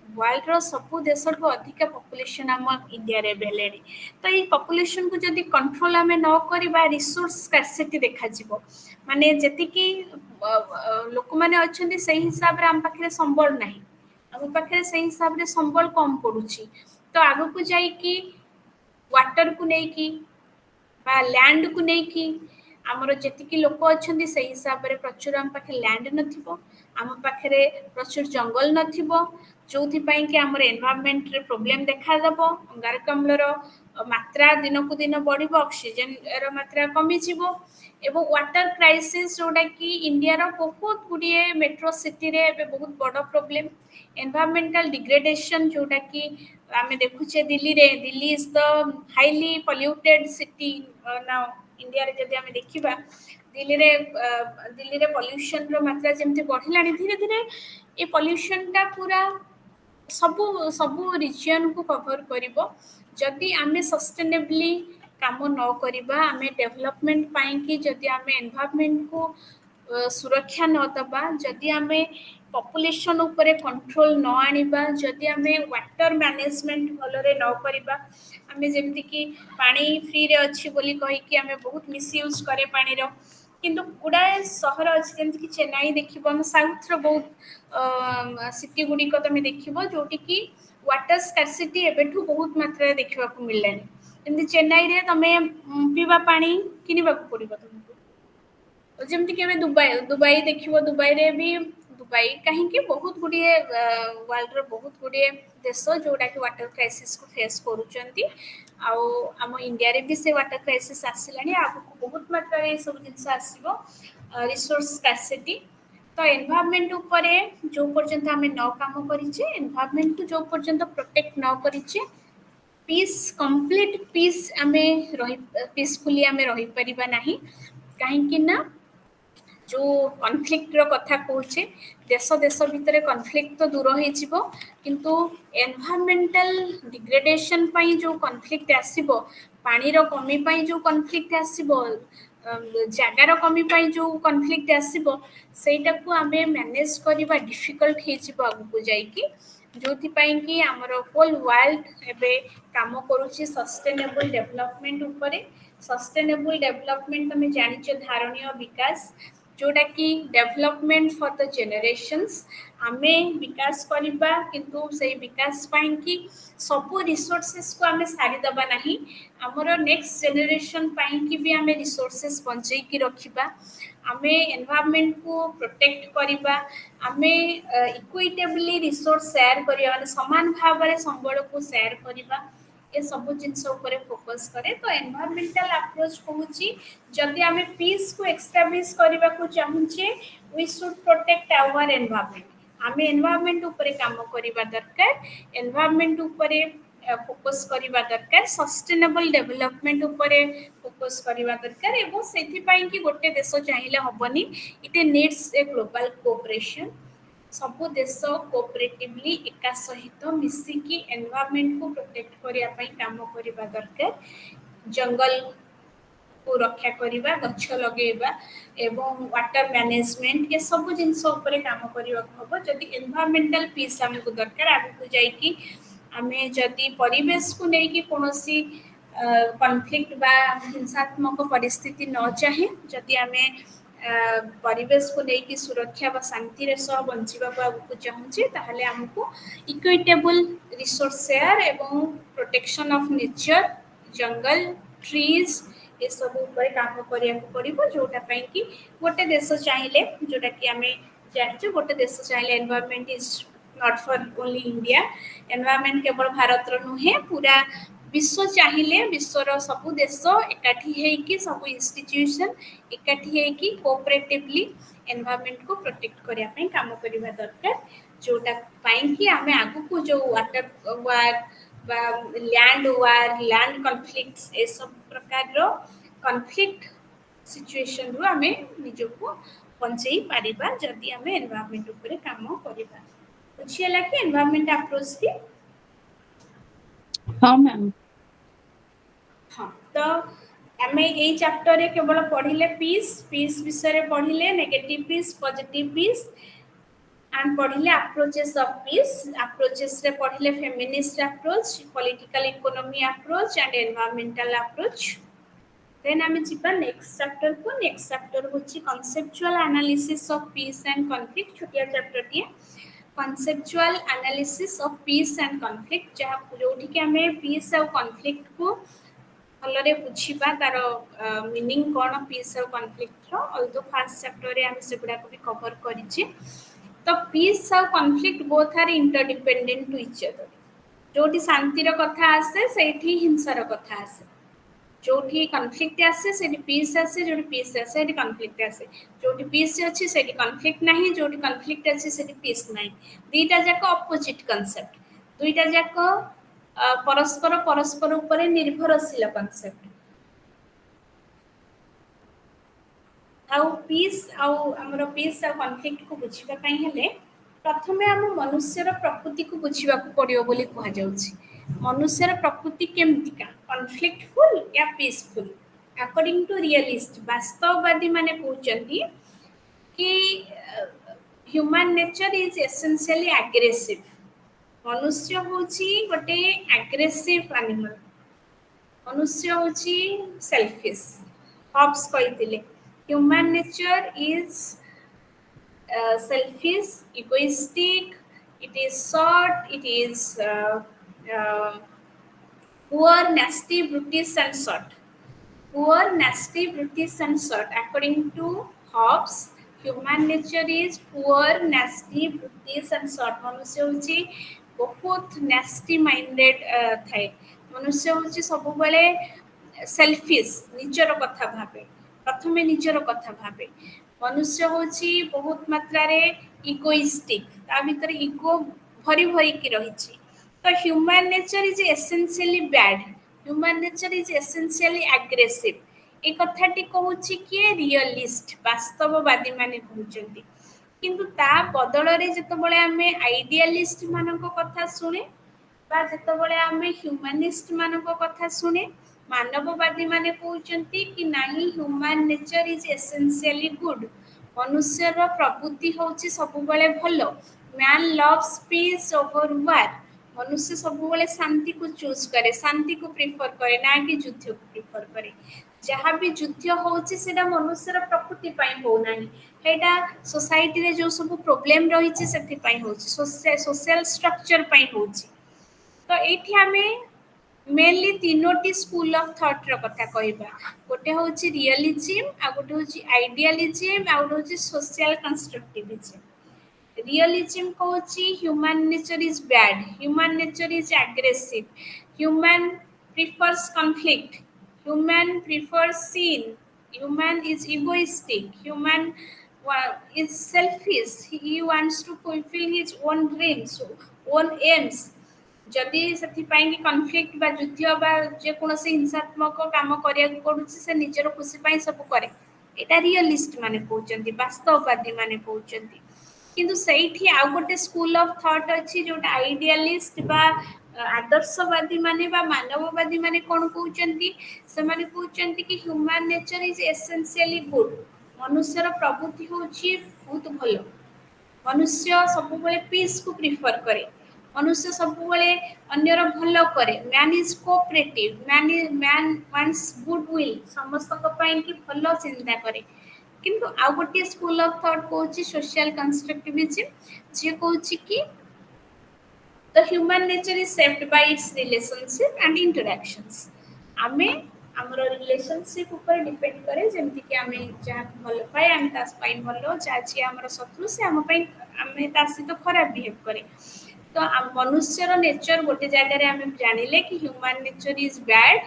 world रो सबु देश ठो अधिक पॉपुलेशन आम इंडिया रे बेलेडी तो ये पॉपुलेशन को जदि कंट्रोल आमे न करबा रिसोर्स स्कार्सिटी देखा जिवो माने जति कि लोक माने अछंती सही हिसाब रे आम पाखरे संबल नाही आम पाखरे सही हिसाब रे संबल कम पड़ुची तो आगु को जाई कि वाटर को नहीं की बा लैंड को नहीं की आमर जेतिकी लोक अछंती सही हिसाब रे प्रचुर आम पाखे लैंड नथिबो आम पाखे प्रचुर जंगल नथिबो जोथि पई कि हमर एनवायरनमेंट रे प्रॉब्लम देखा दबो अंगारकाम्ल रो मात्रा दिन को दिन बढ़िबो ऑक्सीजन रो मात्रा कमी जिवो एवं वाटर क्राइसिस जोडा कि इंडिया रो बहुत गुडिए मेट्रो सिटी रे बे बहुत बड़ प्रॉब्लम एनवायरनमेंटल डिग्रेडेशन जोडा कि आमे देखुचे Delhi is the highly polluted city now India रे जदि आमे देखिबा दिल्ली रे पोल्यूशन रो मात्रा जेमते बढ़िलानी धीरे धीरे ए पोल्यूशन टा पूरा सबु रिजन को कवर करिवो जदि आमे सस्टेनेबली काम न करिबा आमे डेवलपमेंट पाई कि जदि आमे एनवायरनमेंट को सुरक्षा न दबा जदि आमे पॉपुलेशन ऊपर कंट्रोल न आनिबा जदि आमे वाटर मैनेजमेंट भलरे न करिबा आमे जेमति कि पानी फ्री रे अछि बोली कहि कि आमे बहुत मिसयूज करे पानी रो किंतु गुडाए सहर अछि जेमति कि चेन्नई देखिबो हम साउथ रो बहुत सिटी गुडी को तमे देखिबो जोटी कि वाटर स्कार्सिटी एबेठू बहुत मात्रा रे देखिबा को मिललानी जेमति चेन्नई रे तमे पीवा पानी किनिबा को पड़िबो तुमको जेमति कि दुबई देखिबो दुबई रे भी दुबई कहीं बहुत गुड़े वर्ल्ड रो बहुत गुड़े देश जोटा कि वाटर क्राइसिस को फेस करूचंती आम इंडिया रे भी से वाटर क्राइसिस आसिलानी आगु बहुत मात्रा रे सब जिंस आसीबो रिसोर्स स्कार्सिटी तो एनवायरनमेंट उपरे जो पर्यंत आमे न काम करिचे एनवायरनमेंट को जो पर्यंत प्रोटेक्ट न करिचे पीस कंप्लीट पीस आमे रही पीसफुली आमे रही परिबा नाही काहे ना जो कनफ्लिक्ट रो कथा कहूचे देश देश भितर कनफ्लिक्ट तो दूर हो किंतु एनवायरमेंटल डिग्रेडेशन पाई जो कनफ्लिक्ट आसीबो पानी रो कमी पाई जो कनफ्लिक्ट आसीबो जगार कमी पाई जो कनफ्लिक्ट आसीबो सेटा को आमे मैनेज करबा डिफिकल्ट हेजिबो आगु जाईकी जोथि पाई कि हमर होल वर्ल्ड एबे काम करूची सस्टेनेबल डेवलपमेंट उपरे सस्टेनेबल डेवलपमेंट तमे जानिଛ धारणीय विकास जोटा कि डेवलपमेंट फॉर द जनरेशंस आमे विकास करबा किंतु से विकास पाई कि सब रिसोर्सेस को आमे सारी दबा नाही हमर नेक्स्ट जनरेशन पाई कि भी आमे रिसोर्सेस बंचै कि रखिबा आमे एनवायरनमेंट को प्रोटेक्ट करबा आमे इक्विटेबली रिसोर्स शेयर करिया माने समान भाव रे संबल को शेयर करबा ये सब जिनस ऊपर फोकस करे तो एनवायरमेंटल अप्रोच कहूची जदि आमे पीस को एस्टैब्लिश करबा को चाहूचे we should protect our environment आमे एनवायरनमेंट ऊपर काम करबा दरकार एनवायरनमेंट ऊपर फोकस करबा दरकार सस्टेनेबल डेवलपमेंट ऊपर फोकस करबा दरकार एवं सेथि पई कि गोटे देश चाहिले हबनी it needs a global cooperation सबु देश कोऑपरेटिवली एका सहित मिसिकी एनवायरनमेंट को प्रोटेक्ट करिया पई काम करबा दरकार जंगल को रक्षा करबा गछ लगेबा एवं वाटर मैनेजमेंट ये सब जिनस ऊपर काम करबा हबो जदि एनवायरमेंटल पीस हमको दरकार आगु जाई कि आमे जदि परिवेश को नै कि कोनोसी कॉन्फ्लिक्ट बा हिंसात्मक परिस्थिति न चाहे जदि आमे परिवेश को लेकिन सुरक्षा व शांति रे सह बंचिबा को चाहूचे ताहले हमको इक्विटेबल रिसोर्स शेयर एवं protection of nature jungle trees ये सब ऊपर काम करिया को पड़िबो जोटा पई कि गोटे देश चाहिले जोटा कि आमे जानछु गोटे देश चाहिले environment is not for only India environment केवल भारत रो नुहे पूरा विश्व चाहिए विश्वर सबु देश एकाठी है सब इंस्टीट्यूशन एकाठी है कोऑपरेटिवली एनवायरनमेंट को प्रोटेक्ट करिया पई काम करबा दरकार जोटा पई कि आमे आगु को जो वाटर वार बा लैंड कॉन्फ्लिक्ट्स ए सब प्रकार रो कॉन्फ्लिक्ट सिचुएशन रो आमे निजो को बंचई पारिबा जदि आमे एनवायरनमेंट ऊपर काम करबा बुझियला कि एनवायरनमेंट अप्रोच की हाँ मैम हाँ तो आमे ए चैप्टर रे केवल पढ़िले पीस विषय रे पढ़िले negative peace positive peace and पढ़िले अप्रोचेस ऑफ पीस अप्रोचेस रे पढ़िले feminist approach political economy approach and environmental approach then आमे जिबा नेक्स्ट चैप्टर होची conceptual analysis of peace and conflict छोटिया चैप्टर दिए conceptual analysis of peace and conflict जहाँ जोठी के हमें पीस और कॉन्फ्लिक्ट को भलरे बुझिबा तार मीनिंग कोन पीस और कॉन्फ्लिक्ट रो ऑल्दो फर्स्ट चैप्टर रे हम सेगुडा को भी कवर करिचे तो पीस और conflict both are interdependent to each other जोठी शांति रो कथा आसे सेठी हिंसा रो कथा आसे जोठी कॉन्फ्लिक्ट आसे सेठी पीस आसे जोठी पीस आसे सेठी कॉन्फ्लिक्ट आसे जोठी पीस अछि सेठी कॉन्फ्लिक्ट नाही जोठी कॉन्फ्लिक्ट अछि सेठी पीस नाही दुईटा जाक ऑपोजिट कांसेप्ट दुईटा जाक परस्पर ऊपर निर्भरशील कांसेप्ट आउ पीस आउ हमर पीस आ कॉन्फ्लिक्ट को बुझिबा पई हेले प्रथमे हम मनुष्यर प्रकृति को बुझिबा को पड़ियो बोली कहा जाउछि मनुष्यर प्रकृति केमतिका कॉन्फ्लिक्टफुल या पीसफुल अकॉर्डिंग टू रियलिस्ट वास्तववादी माने कहउचंती कि human nature is essentially aggressive मनुष्य होची गोटे एग्रेसिव एनिमल मनुष्य होची सेल्फिश हॉब्स कहिथिले human nature is selfish egoistic it is short it is poor nasty brutish and short poor nasty brutish and short according to Hobbes human nature is poor nasty brutish and short मनुष्य होची बहुत nasty minded थाए मनुष्य होची सब बेले selfish निजर कथा भाबे प्रथमे निजर कथा भाबे मनुष्य होची बहुत मात्रा रे इगोइस्टिक ता भीतर इगो भरी भरी की रहिची तो human nature is essentially bad human nature is essentially aggressive ए कथाटी कहूची किए रियलिस्ट वास्तववादी माने कहउचंती किंतु ता बदଳରେ ଯେତେବେଳେ ଆମେ ଆଇडिଆଲିଷ୍ଟ ମାନଙ୍କ କଥା ଶୁଣେ ବା ଯେତେବେଳେ ଆମେ ହ୍ୟୁମାନିଷ୍ଟ ମାନଙ୍କ କଥା ଶୁଣେ ମାନବବାଦୀ ମାନେ କହୁଛନ୍ତି କି ନାହିଁ human nature is essentially good ମନୁଷ୍ୟର ପ୍ରବୃତ୍ତି ହେଉଛି ସବୁବେଳେ ଭଲ man loves peace over war ମନୁଷ୍ୟ ସବୁବେଳେ ଶାନ୍ତିକୁ ଚୁଜ୍ କରେ ଶାନ୍ତିକୁ ପ୍ରିଫର କରେ ନା କି ଯୁଦ୍ଧକୁ ପ୍ରିଫର କରେ ଯାହା ବି ଯୁଦ୍ଧ ହେଉଛି ସେଟା ମନୁଷ୍ୟର ପ୍ରକୃତି ପାଇଁ ହଉନାହିଁ ସେଇଟା ସୋସାଇଟିରେ ଯୋଉ ସବୁ ପ୍ରୋବ୍ଲେମ ରହିଛି ସେଥିପାଇଁ ହଉଛି ସୋସିଆଲ ଷ୍ଟ୍ରକ୍ଚର ପାଇଁ ହଉଛି ତ ଏଇଠି ଆମେ ମେନଲି ତିନୋଟି ସ୍କୁଲ ଅଫ ଥଟ୍ ର କଥା କହିବା ଗୋଟେ ହଉଛି ରିଅଲିଜିମ୍ ଆଉ ଗୋଟେ ହଉଛି ଆଇଡିଆଲିଜିମ୍ ଆଉ ଗୋଟେ ହଉଛି ସୋସିଆଲ କନଷ୍ଟ୍ରକ୍ଟିଭିଜିମ୍ realism कहूची human nature is bad human nature is aggressive human prefers conflict human prefers sin human is egoistic human is selfish he wants to fulfill his own dreams own aims जदि ସେଥିପାଇଁ କି conflict ବା ଯୁଦ୍ଧ ବା ଯେକୌଣସି ହିଂସାତ୍ମକ କାମ କରିବାକୁ ପଡୁଛି ସେ ନିଜର ଖୁସି ପାଇଁ ସବୁ କରେ ଏଇଟା ରିଅଲିଷ୍ଟ ମାନେ କହୁଛନ୍ତି ବାସ୍ତବବାଦୀ ମାନେ କହୁଛନ୍ତି କିନ୍ତୁ ସେଇଠି ଆଉ ଗୋଟେ ସ୍କୁଲ ଅଫ ଥଟ୍ ଅଛି ଯୋଉଟା ଆଇଡିଆଲିଷ୍ଟ ବା ଆଦର୍ଶବାଦୀ ମାନେ ବା ମାନବବାଦୀ ମାନେ କଣ କହୁଛନ୍ତି ସେମାନେ କହୁଛନ୍ତି କି human nature is essentially good ମନୁଷ୍ୟର ପ୍ରବୃତ୍ତି ହେଉଛି ବହୁତ ଭଲ ମନୁଷ୍ୟ ସବୁବେଳେ ପିସ୍କୁ ପ୍ରିଫର କରେ ମନୁଷ୍ୟ ସବୁବେଳେ ଅନ୍ୟର ଭଲ କରେ man is cooperative man wants good will ସମସ୍ତଙ୍କ ପାଇଁ କି ଭଲ ଚିନ୍ତା କରେ କିନ୍ତୁ ଆଉ ଗୋଟିଏ ସ୍କୁଲ ଅଫ ଥଟ୍ କହୁଛି ସୋସିଆଲ କନଷ୍ଟ୍ରକ୍ଟିଭିଜିମ୍ ଯିଏ କହୁଛି କି the human nature is shaped by its relationship and interactions ଆମେ ଆମର ରିଲେସନସିପ୍ ଉପରେ ଡିପେଣ୍ଡ କରେ ଯେମିତିକି ଆମେ ଯାହାକୁ ଭଲ ପାଏ ଆମେ ତା ପାଇଁ ଭଲ ଯାହା ଯିଏ ଆମର ଶତ୍ରୁ ସେ ଆମ ପାଇଁ ଆମେ ତା ସହିତ ଖରାପ ବିହେଭ କରେ ତ ମନୁଷ୍ୟର ନେଚର ଗୋଟେ ଜାଗାରେ ଆମେ ଜାଣିଲେ କି human nature is bad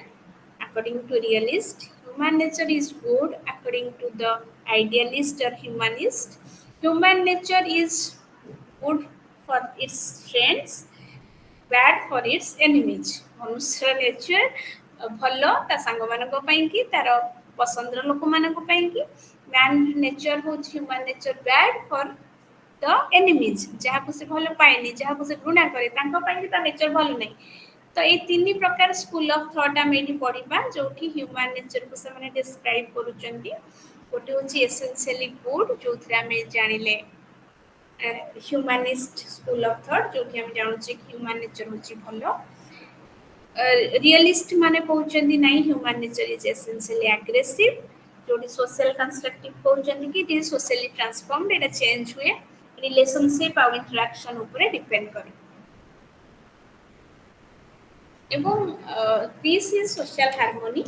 according to realist human nature is good according to the idealist or humanist human nature is good for its friends bad for its enemies ମନୁଷ୍ୟ ନେଚର ଭଲ ତା ସାଙ୍ଗମାନଙ୍କ ପାଇଁ କି ତାର ପସନ୍ଦର ଲୋକମାନଙ୍କ ପାଇଁ କି ମ୍ୟାନ୍ ନେଚର ହେଉଛି ହ୍ୟୁମାନ ନେଚର ବ୍ୟାଡ୍ ଫର ଦ ଏନିମିଜ୍ ଯାହାକୁ ସେ ଭଲ ପାଏନି ଯାହାକୁ ସେ ଘୃଣା କରେ ତାଙ୍କ ପାଇଁ କି ତା ନେଚର ଭଲ ନାହିଁ ତ ଏଇ ତିନି ପ୍ରକାର ସ୍କୁଲ ଅଫ ଥଟ୍ ଆମେ ଏଠି ପଢିବା ଯୋଉଠି ହ୍ୟୁମାନ ନେଚରକୁ ସେମାନେ ଡେସ୍କ୍ରାଇବ କରୁଛନ୍ତି ଗୋଟେ ହେଉଛି ଏସେନ୍ସିଆଲି ଗୁଡ୍ ଯୋଉଥିରେ ଆମେ ଜାଣିଲେ ହ୍ୟୁମାନିଷ୍ଟ ସ୍କୁଲ ଅଫ ଥଟ୍ ଯୋଉଠି ଆମେ ଜାଣୁଛେ କି ହ୍ୟୁମାନ ନେଚର ହେଉଛି ଭଲ रियलिस्ट माने कहउचंदी नाही human nature is essentially aggressive जोटी सोशल कंस्ट्रक्टिव कहउचंदी कि इट इज सोशली ट्रांसफॉर्मड एटा चेंज हुए रिलेशनशिप आ इंटरेक्शन ऊपर डिपेंड करे এবং পিস ইজ সোশ্যাল হারমোনি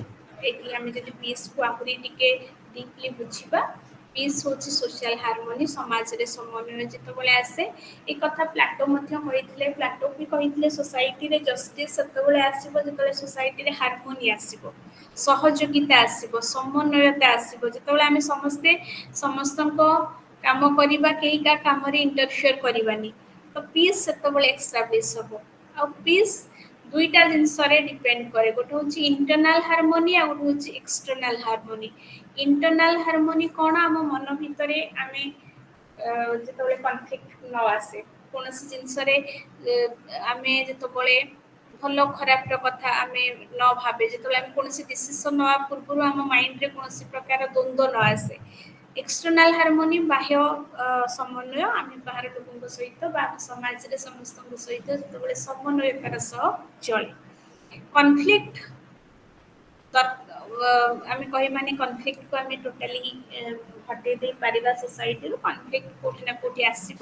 এটি আমি যদি পিস কু আহুরি টিকে ডিপলি বুঝিবা পিস হচ্ছে সোশ্যাল হারমোনি সমাজরে সমন্বয় যেতবেলে আসে এই কথা প্লাটো মধ্য কইଥିଲେ প্লাটো কি কইଥିଲେ সোসাইটি রে জস্টিস সেতবেলে আসিব যেতবেলে সোসাইটি রে হারমোনি আসিব সহযোগিতা আসিব সমন্বয়তা আসিব যেতবেলে আমি সমস্তে সমস্তଙ୍କ কাম করিবা কেই কা কামরে ইন্টারফিয়ার করিবানি তো পিস সেতবেলে এস্টাব্লিশ হবো আর পিস দুইটা জিনিসরে ডিপেন্ড করে গোটে হচ্ছে ইন্টরনাল হারমোনি আর গোটে হচ্ছে এক্সটর্নাল হারমোনি ইন্টরনাল হারমোনি কোন আম মন ভিতরে আমি যেতবেলে কনফ্লিক্ট ন আসে কোনসি জিনিসরে আমি যেতবেলে ଭଲ ଖରାପର କଥା ଆମେ ନ ଭାବେ ଯେତେବେଳେ ଆମେ କୌଣସି ଡିସିସନ ନେବା ପୂର୍ବରୁ ଆମ ମାଇଣ୍ଡରେ କୌଣସି ପ୍ରକାର ଦ୍ୱନ୍ଦ୍ୱ ନ ଆସେ ଏକ୍ସଟର୍ନାଲ ହାରମୋନି ବାହ୍ୟ ସମନ୍ୱୟ ଆମେ ବାହାର ଲୋକଙ୍କ ସହିତ ବା ସମାଜରେ ସମସ୍ତଙ୍କ ସହିତ ଯେତେବେଳେ ସମନ୍ୱୟତାର ସହ ଚଳେ କନଫ୍ଲିକ୍ଟ ଆମେ କହିବାନି କନଫ୍ଲିକ୍ଟକୁ ଆମେ ଟୋଟାଲି ହଟେଇ ଦେଇ ପାରିବା ସୋସାଇଟିରୁ କନଫ୍ଲିକ୍ଟ କୋଉଠି ନା କୋଉଠି ଆସିବ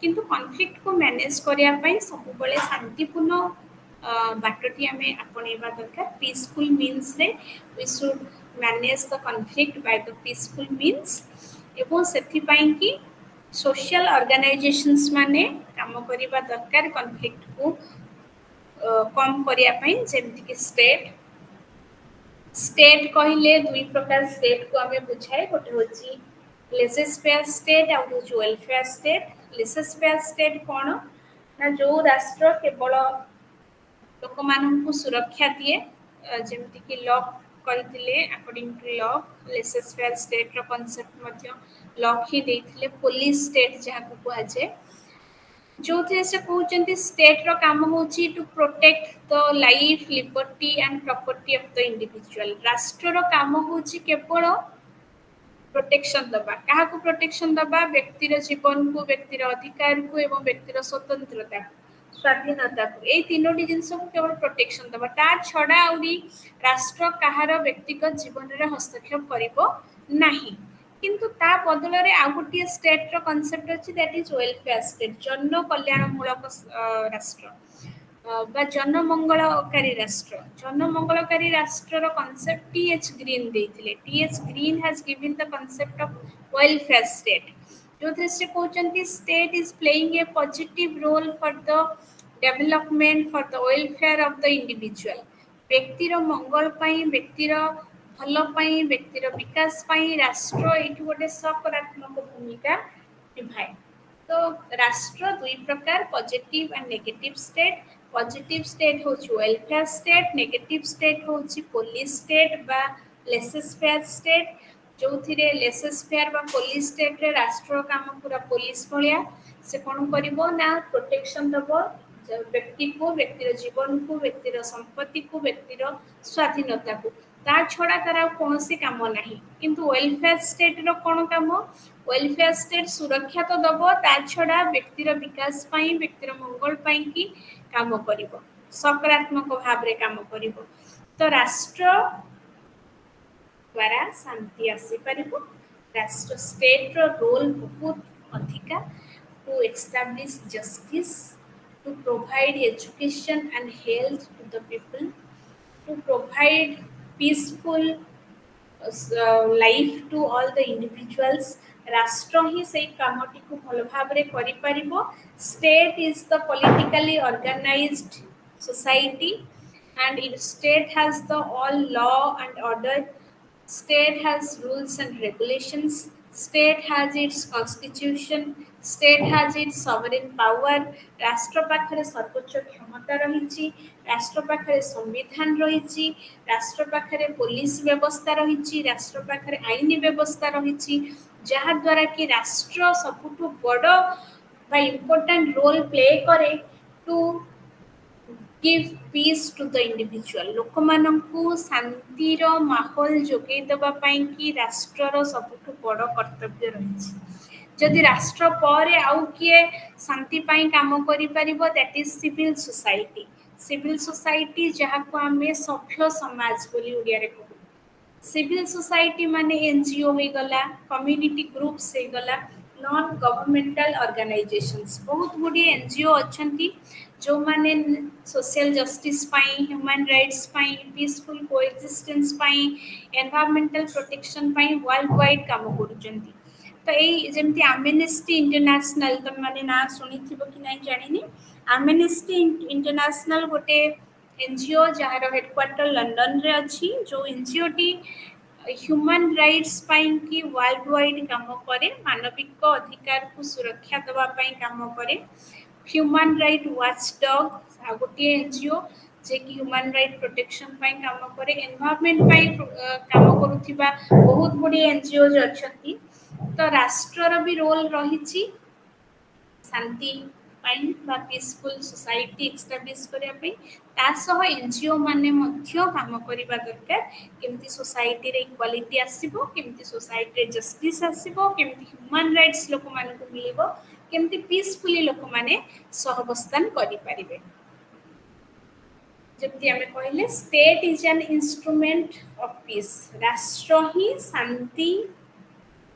କିନ୍ତୁ କନଫ୍ଲିକ୍ଟକୁ ମ୍ୟାନେଜ କରିବା ପାଇଁ ସବୁବେଳେ ଶାନ୍ତିପୂର୍ଣ୍ଣ ବାଟଟି ଆମେ ଆପଣେଇବା ଦରକାର ପିସଫୁଲ ମିନ୍ସରେ we should manage the conflict by the peaceful means एवं सेथिपाई कि सोशल ऑर्गेनाइजेशंस माने काम करिबा दरकार कॉन्फ्लिक्ट को कम करिया पई जेमति कि स्टेट कहले दुई प्रकार स्टेट को हमें बुझाए गोटे होची लेसेस-फेयर स्टेट और होची वेलफेयर स्टेट लेसेस-फेयर स्टेट कोन ना जो राष्ट्र केवल लोकमानंकु सुरक्षा दिए जेमति कि लॉ कहिथिले according to law laissez-faire state रो कांसेप्ट मध्य लॉ ही देथिले पुलिस स्टेट जहा को कुआ जे जो थे से कहउचंती स्टेट रो काम होची to protect the life liberty and property of the individual राष्ट्र रो काम होची केवल प्रोटेक्शन दबा कहा को प्रोटेक्शन दबा व्यक्तिर जीवन को व्यक्तिर अधिकार को एवं व्यक्तिर स्वतंत्रता स्वाधीनता को ए तीनोटी जिंस को केवल प्रोटेक्शन दबा ता छडा आउरी राष्ट्र कहार व्यक्तिगत जीवन रे हस्तक्षेप करिवो नाही किंतु ता बदल रे आ गुटी स्टेट रो कांसेप्ट अछि दैट इज वेलफेयर स्टेट जन कल्याण मूलक राष्ट्र बा जनमंगलकारी राष्ट्र कॉन्सेप्ट टीएच ग्रीन देथिले T H Green has given the concept of welfare state जो से कहउचंती state is playing a positive role for the development for the welfare of the individual व्यक्तिर मंगल पई व्यक्तिर भल पई व्यक्तिर विकास पई राष्ट्र एठी गोटे सकारात्मक भूमिका निभाए तो राष्ट्र दुई प्रकार positive and negative state positive state होची वेलफेयर स्टेट नेगेटिव स्टेट होची पुलिस स्टेट बा लेसेस फेयर स्टेट जो थिरे लेसेस फेयर बा पुलिस स्टेट रे राष्ट्र काम पूरा पुलिस भलिया से कोन करिवो ना प्रोटेक्शन दबो व्यक्ति को व्यक्तिर जीवन को व्यक्तिर संपत्ति को व्यक्तिर स्वाधीनता को ता छड़ा तार कोनोसी काम नाही किंतु वेलफेयर स्टेट रो कोन काम वेलफेयर स्टेट सुरक्षा तो दबो ता छड़ा व्यक्तिर विकास पई व्यक्तिर मंगल पई की काम करिवो सकारात्मक भाव रे काम करिवो तो राष्ट्र द्वारा शांति आसी परिबो राष्ट्र स्टेट रो रोल बहुत अधिका to establish justice to provide education and health to the people, to provide peaceful life to all the individuals. राष्ट्र ही से कामटी को भल भाव रे करि परिबो state is the politically organized society and its state has the all law and order state has rules and regulations state has its constitution state has its sovereign power राष्ट्र पाखरे सर्वोच्च क्षमता रहिछि राष्ट्र पाखरे संविधान रहिछि राष्ट्र पाखरे पुलिस व्यवस्था रहिछि राष्ट्र पाखरे आईनी व्यवस्था रहिछि जहा द्वारा कि राष्ट्र सबुठु बड़ बा इम्पोर्टेंट रोल प्ले करे to give peace to the individual लोकमानंकु शांतिर माहौल जोगै दबा पई कि राष्ट्रर सबुठु बड़ कर्तव्य रहिछि जदि राष्ट्र पर आउ किए शांति पाई काम करि परिबो दैट इज सिविल सोसाइटी जहाँ को आमे सभ्य समाज बोली उड़िया रे कहू सिविल सोसाइटी माने एनजीओ होई गला कम्युनिटी ग्रुप्स होई गला नॉन गवर्नमेंटल ऑर्गेनाइजेशंस बहुत गुडी एनजीओ अछंती जो माने सोशल जस्टिस पाई ह्यूमन राइट्स पाई पीसफुल कोएक्सिस्टेंस पाई एनवायरमेंटल प्रोटेक्शन पाई वर्ल्ड वाइड काम करूचंती तो ये जमती एमनेस्टी इंटरनेशनल तुम माने ना सुनी थिबो कि नहीं जानिनी एमनेस्टी इंटरनेशनल गोटे एनजीओ जहार हेडक्वार्टर लंदन रे अछि जो एनजीओ टी ह्यूमन राइट्स पाई कि वर्ल्ड वाइड काम करे मानविक अधिकार को सुरक्षा दबा पाई काम करे ह्यूमन राइट वॉच डॉग आ गोटे एनजीओ जे कि ह्यूमन राइट प्रोटेक्शन पाई काम करे एनवायरनमेंट पाई काम करूथिबा बहुत बड़ी एनजीओ जे अछंती तो राष्ट्र भी रोल रही शांति बा पीसफुल सोसाइटी एस्टाब्लिश करिया पे तासह एनजीओ माने मध्य काम करिबा दरकार केमती सोसाइटी रे इक्वालिटी आसीबो केमती सोसाइटी रे जस्टिस आसीबो केमती ह्यूमन राइट्स लोक माने को मिलिबो केमती पीसफुली लोक माने सहवस्थान करि परिबे जबकि हमें कहले state is an instrument of peace राष्ट्र ही शांति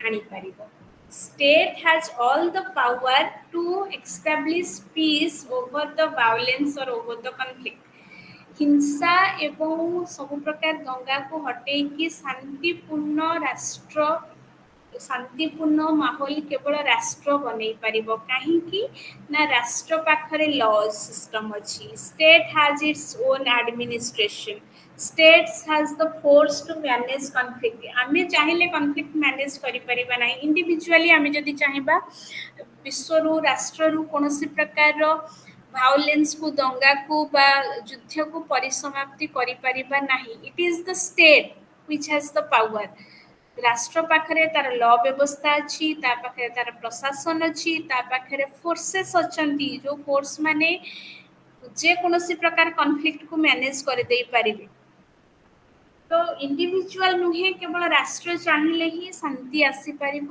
आनी परिबो state has all the power to establish peace over the violence or over the conflict हिंसा एवं सब प्रकार दंगा को हटे कि शांतिपूर्ण राष्ट्र ଶାନ୍ତିପୂର୍ଣ୍ଣ ମାହୋଲ କେବଳ ରାଷ୍ଟ୍ର ବନେଇ ପାରିବ କାହିଁକି ନା ରାଷ୍ଟ୍ର ପାଖରେ ଲ ସିଷ୍ଟମ ଅଛି state has its own administration states has the force to manage conflict ଆମେ ଚାହିଁଲେ conflict manage କରିପାରିବା ନାହିଁ individually ଆମେ ଯଦି ଚାହିଁବା ବିଶ୍ୱରୁ ରାଷ୍ଟ୍ରରୁ କୌଣସି ପ୍ରକାରର ଭାଓଲେନ୍ସକୁ ଦଙ୍ଗାକୁ ବା ଯୁଦ୍ଧକୁ ପରିସମାପ୍ତି କରିପାରିବା ନାହିଁ ଇଟ୍ is the state which has the power ରାଷ୍ଟ୍ର ପାଖରେ ତାର ଲ ବ୍ୟବସ୍ଥା ଅଛି ତା ପାଖରେ ତାର ପ୍ରଶାସନ ଅଛି ତା ପାଖରେ ଫୋର୍ସେସ୍ ଅଛନ୍ତି ଯୋଉ ଫୋର୍ସ ମାନେ ଯେକୌଣସି ପ୍ରକାର କନଫ୍ଲିକ୍ଟକୁ ମ୍ୟାନେଜ କରିଦେଇ ପାରିବେ ତ ଇଣ୍ଡିଭିଜୁଆଲ ନୁହେଁ କେବଳ ରାଷ୍ଟ୍ର ଚାହିଁଲେ ହିଁ ଶାନ୍ତି ଆସିପାରିବ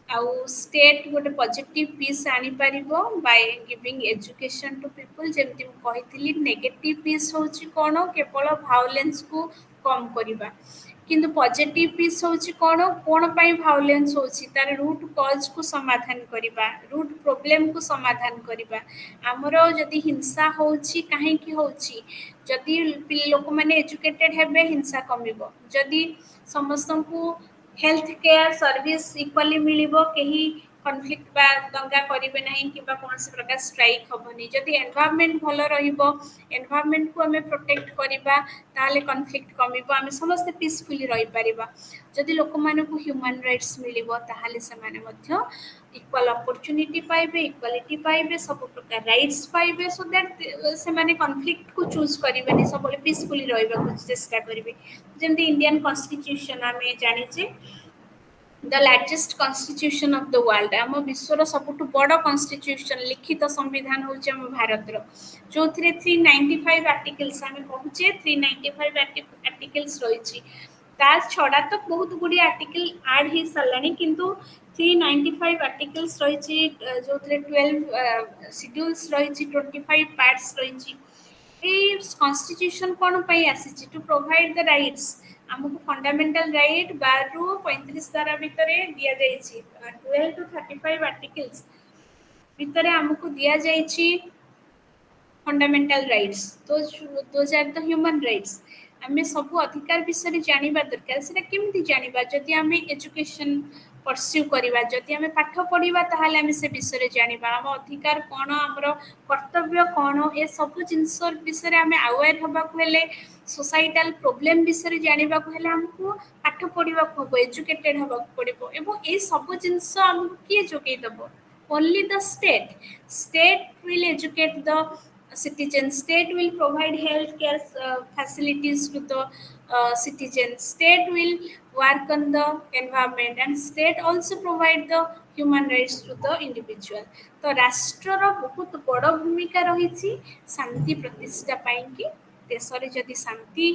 ଆଉ ଷ୍ଟେଟ୍ ଗୋଟେ ପଜିଟିଭ ପିସ୍ ଆଣିପାରିବ by giving education to people ଯେମିତି ମୁଁ କହିଥିଲି ନେଗେଟିଭ ପିସ୍ ହେଉଛି କ'ଣ କେବଳ ଭାଓଲେନ୍ସକୁ କମ୍ କରିବା କିନ୍ତୁ ପଜିଟିଭ ପିସ୍ ହେଉଛି କ'ଣ କ'ଣ ପାଇଁ ଭାଓଲେନ୍ସ ହେଉଛି ତାର ରୁଟ୍ କଜ୍କୁ ସମାଧାନ କରିବା ରୁଟ୍ ପ୍ରୋବ୍ଲେମକୁ ସମାଧାନ କରିବା ଆମର ଯଦି ହିଂସା ହେଉଛି କାହିଁକି ହେଉଛି ଯଦି ଲୋକମାନେ ଏଜୁକେଟେଡ୍ ହେବେ ହିଂସା କମିବ ଯଦି ସମସ୍ତଙ୍କୁ ହେଲ୍ଥ କେୟାର ସର୍ଭିସ୍ ଇକ୍ୱାଲି ମିଳିବ କେହି କନଫ୍ଲିକ୍ଟ ବା ଦଙ୍ଗା କରିବେ ନାହିଁ କିମ୍ବା କୌଣସି ପ୍ରକାର ଷ୍ଟ୍ରାଇକ୍ ହେବନି ଯଦି ଏନଭାରମେଣ୍ଟ ଭଲ ରହିବ ଏନଭାରମେଣ୍ଟକୁ ଆମେ ପ୍ରୋଟେକ୍ଟ କରିବା ତାହେଲେ କନଫ୍ଲିକ୍ଟ କମିବ ଆମେ ସମସ୍ତେ ପିସଫୁଲି ରହିପାରିବା ଯଦି ଲୋକମାନଙ୍କୁ ହ୍ୟୁମାନ୍ ରାଇଟ୍ସ ମିଳିବ ତାହେଲେ ସେମାନେ ମଧ୍ୟ ଇକ୍ୱାଲ ଅପରଚ୍ୟୁନିଟି ପାଇବେ ଇକ୍ୱାଲିଟି ପାଇବେ ସବୁ ପ୍ରକାର ରାଇଟ୍ସ ପାଇବେ ସୋ ଦ୍ୟାଟ୍ ସେମାନେ କନଫ୍ଲିକ୍ଟକୁ ଚୁଜ୍ କରିବେନି ସବୁବେଳେ ପିସଫୁଲି ରହିବାକୁ ଚେଷ୍ଟା କରିବେ ଯେମିତି ଇଣ୍ଡିଆନ୍ କନଷ୍ଟିଟ୍ୟୁସନ ଆମେ ଜାଣିଛେ ଦ largest constitution of the world ଆମ ବିଶ୍ୱର ସବୁଠୁ ବଡ଼ କନଷ୍ଟିଟ୍ୟୁସନ ଲିଖିତ ସମ୍ବିଧାନ ହେଉଛି ଆମ ଭାରତର ଯୋଉଥିରେ 395 ଆର୍ଟିକଲ୍ସ ଆମେ କହୁଛେ 395 ଆର୍ଟିକଲ୍ସ ରହିଛି ତା ଛଡ଼ା ତ ବହୁତ ଗୁଡ଼ିଏ ଆର୍ଟିକଲ ଆଡ୍ ହେଇ ସାରିଲାଣି କିନ୍ତୁ 395 ଆର୍ଟିକଲ୍ସ ରହିଛି ଯୋଉଥିରେ 12 ସିଡ୍ୟୁଲ୍ସ ରହିଛି 25 ପାର୍ଟସ୍ ରହିଛି ଏଇ କନଷ୍ଟିଟ୍ୟୁସନ କ'ଣ ପାଇଁ ଆସିଛି ଟୁ ପ୍ରୋଭାଇଡ ଦ ରାଇଟ୍ସ ଆମକୁ ଫଣ୍ଡାମେଣ୍ଟାଲ ରାଇଟ୍ 12 ରୁ 35 ଧାରା ଭିତରେ ଦିଆଯାଇଛି 12 to 35 ଆର୍ଟିକଲ୍ସ ଭିତରେ ଆମକୁ ଦିଆଯାଇଛି fundamental rights those are the human rights ଆମେ ସବୁ ଅଧିକାର ବିଷୟରେ ଜାଣିବା ଦରକାର ସେଟା କେମିତି ଜାଣିବା ଯଦି ଆମେ ଏଜୁକେସନ ପରସ୍ୟୁ କରିବା ଯଦି ଆମେ ପାଠ ପଢିବା ତାହେଲେ ଆମେ ସେ ବିଷୟରେ ଜାଣିବା ଆମ ଅଧିକାର କ'ଣ ଆମର କର୍ତ୍ତବ୍ୟ କ'ଣ ଏ ସବୁ ଜିନିଷ ବିଷୟରେ ଆମେ ଆୱେର ହେବାକୁ ହେଲେ ସୋସାଇଟାଲ ପ୍ରୋବ୍ଲେମ ବିଷୟରେ ଜାଣିବାକୁ ହେଲେ ଆମକୁ ପାଠ ପଢିବାକୁ ହବ ଏଜୁକେଟେଡ ହେବାକୁ ପଡିବ ଏବଂ ଏଇ ସବୁ ଜିନିଷ ଆମକୁ କିଏ ଯୋଗେଇ ଦବ only the state will educate the citizens state will provide health care facilities to the citizens state will work on the environment and state also provide the human rights to the individual तो राष्ट्रर बहुत बड़ भूमिका रही शांति प्रतिष्ठा पाई देशरे जदि शांति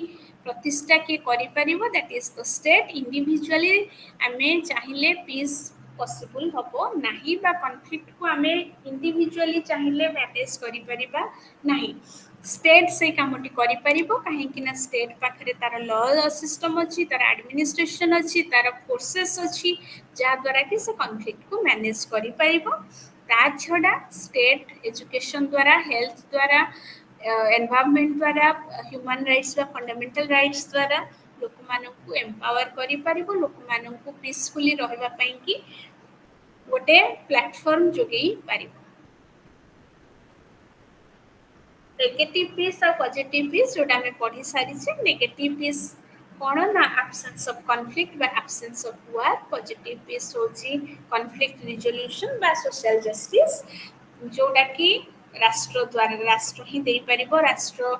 प्रतिष्ठा किए करिपरिबो that is the state individually आमे चाहिए पीस पॉसिबल हबो नाही बा कॉन्फ्लिक्ट को आमे इंडिविजुअली चाहिए मैनेज करि परिबा नाही स्टेट से कामटी करि परिबो काहे कि ना स्टेट पाखरे तार लॉ सिस्टम अछि तार एडमिनिस्ट्रेशन अछि तार फोर्सेस अछि जा द्वारा कि से कॉन्फ्लिक्ट को मैनेज करि परिबो ता छडा स्टेट एजुकेशन द्वारा हेल्थ द्वारा एनवायरनमेंट द्वारा ह्यूमन राइट्स व फंडामेंटल राइट्स द्वारा लोक मानकु एम्पावर करि परिबो लोक मानकु पीसफुली रहबा पई कि गोटे प्लेटफॉर्म जोगेई पारिबो नेगेटिव पीस और पॉजिटिव पीस जोटा में पढ़ी सारी छे नेगेटिव पीस कोन ना एब्सेंस ऑफ कॉन्फ्लिक्ट बा absence of war positive peace होची कॉन्फ्लिक्ट रिजोल्यूशन बा सोशल जस्टिस जोटा कि राष्ट्र द्वारा राष्ट्र ही दे परिबो राष्ट्र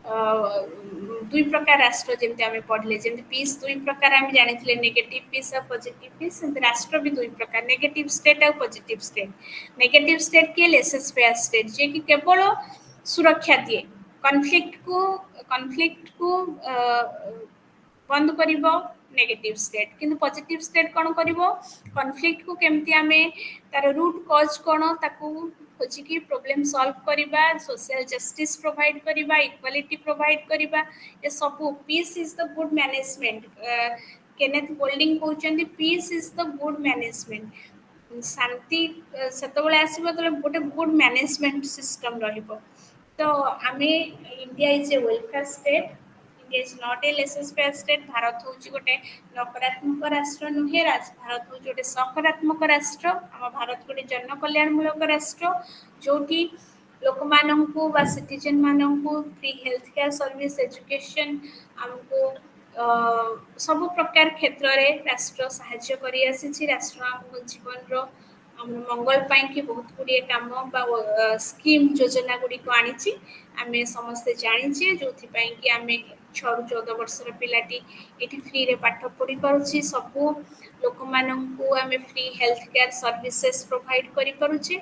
दुई प्रकार राष्ट्र जेमते आमे पढ़ले जेमते पीस दुई प्रकार आमे जानिथिले नेगेटिव पीस और पॉजिटिव पीस सेमते राष्ट्र भी दुई प्रकार नेगेटिव स्टेट और पॉजिटिव स्टेट नेगेटिव स्टेट के लेसेस फेयर स्टेट जे कि केवल सुरक्षा दिए कॉन्फ्लिक्ट को बंद करिवो नेगेटिव स्टेट किंतु पॉजिटिव स्टेट कोन करिवो कॉन्फ्लिक्ट को केमती आमे तार रूट कॉज कोन ताकू खोजी की प्रॉब्लम सॉल्व करिबा सोशल जस्टिस प्रोवाइड करिबा इक्वालिटी प्रोवाइड करिबा ए सब peace is the good management Kenneth Golding कहउचंदी peace is the good management शांति सेतबेले आसीबो त गोटे गुड मैनेजमेंट सिस्टम रहिबो तो आमे India is a welfare state India is not a laissez-faire state. भारत होची गोटे नकारात्मक राष्ट्र नुहे, भारत होची गोटे सकारात्मक राष्ट्र। आम भारत गोटे जन कल्याणमूलक राष्ट्र जोटी लोक माननकु बा सिटीजन माननकु free health care service education हमको सब प्रकार क्षेत्र रे राष्ट्र सहाय्य करी आसी। राष्ट्र हम जीवन रो मंगल पाई कि बहुत गुड़िए काम स्कीम योजना गुड़ी को आनी आम समस्ते जाचे जो कि आम 6 ରୁ 14 वर्षर पिलाटी ये फ्री रे पाठ पढ़ी पारुछि। सबू लोक माननकु आम free health care services provide करि पारुछि।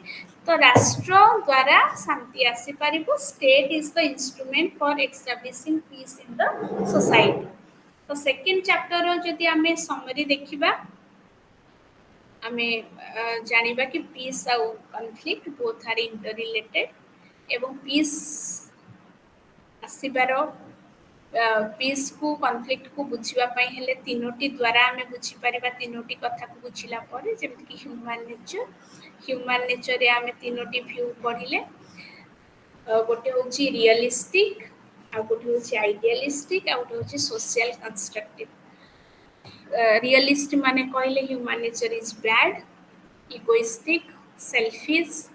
तो राष्ट्र द्वारा शांति आसी पारिबो। State is the instrument for establishing peace in the society. तो सेकंड चैप्टर रो जदि आम समरी देखिबा आमे जानिबा कि पीस आउ conflict both are interrelated एवं पीस आसीबार पीस को कॉन्फ्लिक्ट को बुझिबा पई हेले तीनोटी द्वारा आमे बुझी परिबा। तीनोटी कथा को बुझिला परे जेमति कि ह्यूमन नेचर रे आमे तीनोटी व्यू पढिले। गोटे होची रियलिस्टिक आ गोटे होची आइडियलिस्टिक आ गोटे होची सोशल कंस्ट्रक्टिव। रियलिस्ट माने कहले human nature is bad, egoistic, selfish.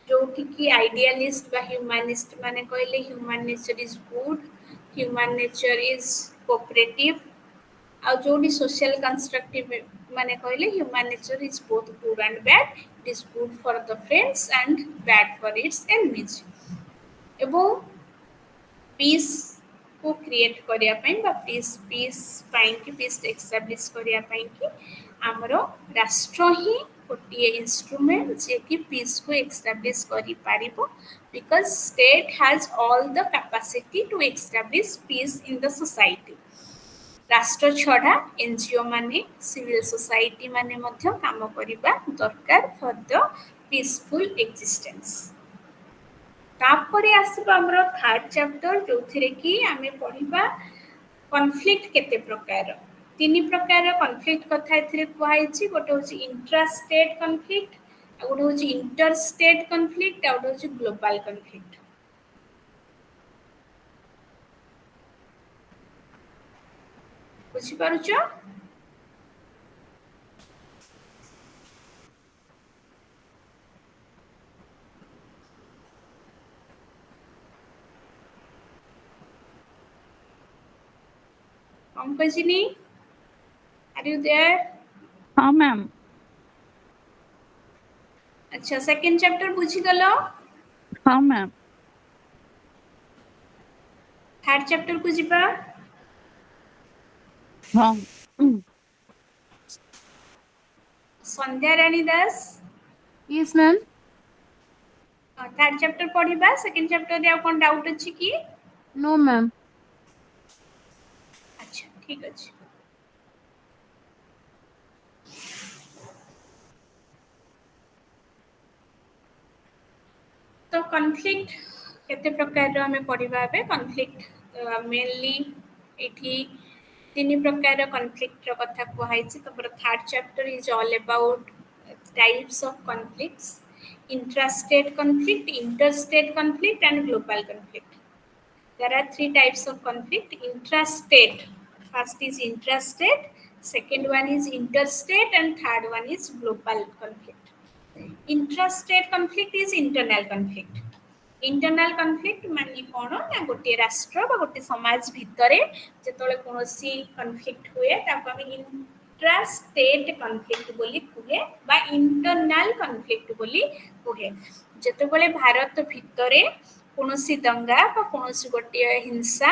जोठी कि आइडियलिस्ट बा ह्यूमनिस्ट माने कहले human nature is good, human nature is cooperative. आ जोठी सोशल कंस्ट्रक्टिव माने कहले human nature is both good and bad, it is good for the friends and bad for its enemies. एवं पीस को create करिया पई बा पीस पाई कि पीस एस्टैब्लिश करिया पई कि हमरो राष्ट्र ही गोटे इंस्ट्रूमेंट जे कि पीस को एस्टैब्लिश करि पारिबो। Because state has all the capacity to establish peace in the society. राष्ट्र छड़ा एनजीओ माने सिविल सोसाइटी माने मध्य काम करिबा दरकार फॉर द पीसफुल एक्जिस्टेंस। तापरे आसीबा हमरो थर्ड चैप्टर जोथिरे कि आमे पढिबा कॉन्फ्लिक्ट केते प्रकार। तीन प्रकार कॉन्फ्लिक्ट कथा एथिरे कुहाइछि। गोटे होछि इंट्रा स्टेट कॉन्फ्लिक्ट, आ गोटे होछि इंटर स्टेट कॉन्फ्लिक्ट, आ गोटे होछि ग्लोबल कॉन्फ्लिक्ट। बुझि पारुछो? Pankajini, are you there? हाँ मैम। अच्छा सेकंड चैप्टर बुझी गलो? हाँ मैम। थर्ड चैप्टर को जिबा? हाँ। संध्या रानी दास? Yes, ma'am. थर्ड चैप्टर पढ़िबा। सेकंड चैप्टर रे आ कोन डाउट अछि कि? No, ma'am. अच्छा ठीक अछि। तो कॉन्फ्लिक्ट केते प्रकार रो हमें पढ़िबा बे। कॉन्फ्लिक्ट मेनली एठी तीन प्रकार कॉन्फ्लिक्ट रो कथा कुहाइछि। तो third chapter is all about types of conflicts, intrastate conflict, interstate conflict and global conflict. There are three types of conflict. Intrastate, first is intrastate, second one is interstate, and third one is global conflict. Intrastate conflict is internal conflict. Internal conflict माने कोन ना गोटे राष्ट्र बा गोटे समाज भितरे जेतले कोनोसी conflict हुए ताको हम इंट्रा स्टेट कॉन्फ्लिक्ट बोली कुहे बा इंटरनल कॉन्फ्लिक्ट बोली कुहे। जेतबेले भारत भितरे कोनोसी दंगा बा कोनोसी गोटे हिंसा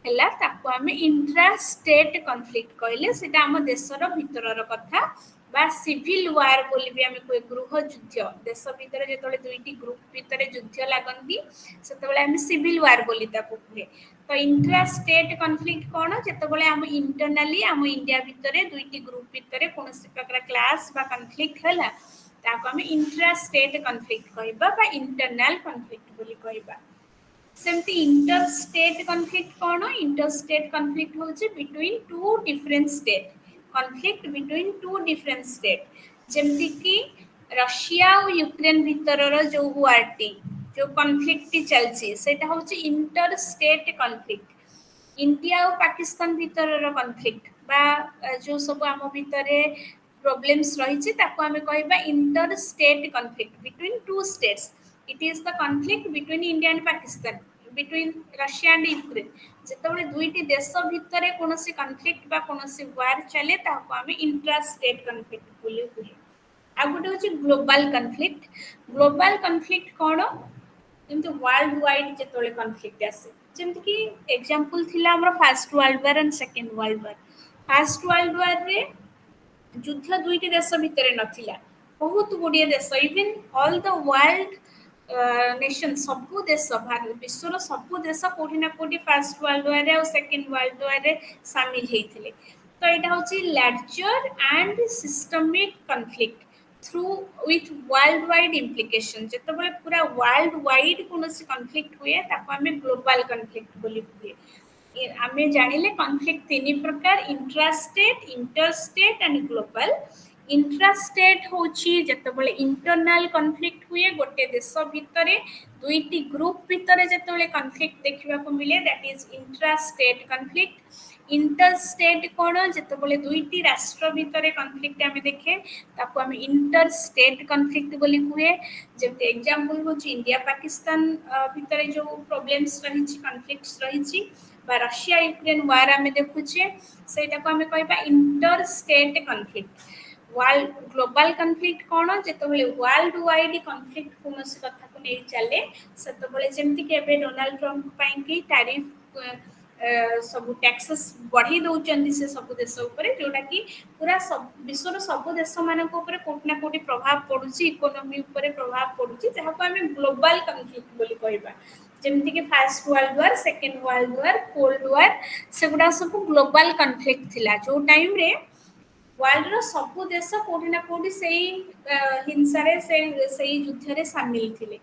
हैला ताको हम इंट्रा स्टेट कॉन्फ्लिक्ट कहले। सेटा हम देशर भितरर कथा बा सिविल वार बोली भी हम कोइ गृह युद्ध देश भितर जेतले दुईटी ग्रुप भितर युद्ध लागंती सेतबेले हम सिविल वार बोली ताको कुहे। तो इंट्रा स्टेट कॉन्फ्लिक्ट कोन जेतबेले हम इंटरनली हम इंडिया भितर दुईटी ग्रुप भितर कोनोसी प्रकार क्लास बा कॉन्फ्लिक्ट हैला ताको हम इंट्रा स्टेट कॉन्फ्लिक्ट कहबा बा इंटरनल कॉन्फ्लिक्ट बोली कहबा। सेमती इंटर स्टेट कॉन्फ्लिक्ट कोन? इंटर स्टेट कॉन्फ्लिक्ट होची between two different state. Conflict between two different state जेमती कि रशिया और यूक्रेन भितरर जो वारटी जो कॉन्फ्लिक्ट चलची सेटा होची इंटर स्टेट कॉन्फ्लिक्ट। इंडिया और पाकिस्तान भीतर कनफ्लिक्ट बा जो सब आम भितर प्रोब्लेम्स रही आम कह inter state conflict between two states it is the conflict between India and Pakistan between Russia and Ukraine जिते दुईटी देश भितर कौन कनफ्लिक्ट बा कौन वार चले आम इंट्रा स्टेट कनफ्लिक्ट बोली हुए आ गोटे हूँ ग्लोबाल कनफ्लिक्ट ग्लोबाल कनफ्लिक्ट कौन जमी वर्ल्ड वाइड जो कनफ्लिक्ट आसे जमी कि एग्जांपल थिला हमर first world war and second world war first world वार रे युद्ध दुईटी देश भितर नथिला बहुत गुड़िए देश even all the world nation सबु देश विश्वर सबु देश कोठी ना कोठी फर्स्ट वर्ल्ड वार रे और सेकंड वर्ल्ड वार रे शामिल हेथिले तो एटा होची larger and systemic conflict through with world wide implication जिते पूरा वर्ल्ड वाइड कौन कनफ्लिक्ट हुए आम ग्लोबाल कनफ्लिक्ट बोली हुए आम जानिले कनफ्लिक्ट तीन प्रकार intrastate interstate and global intrastate होची जतबले इंटरनल कनफ्लिक्ट हुए गोटे देश भितर दुईटी ग्रुप भितर जतबले कनफ्लिक्ट देखा मिले that is intrastate conflict interstate कौन जितेबाला दुईटी राष्ट्र भितर कनफ्लिक्ट आम देखे ताको आम इंटर स्टेट कनफ्लिक्ट बोली हुए जमते एग्जांपल हो इंडिया पाकिस्तान भितर जो प्रॉब्लम्स रही कनफ्लिक्ट्स रही रशिया यूक्रेन वार आम देखुचे सेटा को आम कहबा inter state conflict world global conflict कौन जितेबाला वर्ल्ड वाइड कनफ्लिक्ट कौन कथा को नहीं चले से जमती कि डोनाल्ड ट्रंप की टैरिफ सब टैक्सेस बढ़ी दौरान से सब देश जोटा कि पूरा विश्वर सब देश मान कोटना कोटी प्रभाव पड़ुची इकोनोमी प्रभाव पड़ुची जहाँ को आम ग्लोबाल कनफ्लिक्ट बोली कहबा जमती कि first world war second world war cold war सेगुड़ा सब ग्लोबाल कनफ्लिक्ट थिला जो टाइम रे वर्ल्ड रो सब देश कोठी ना कोठी हिंसा से युद्ध रे शामिल थिले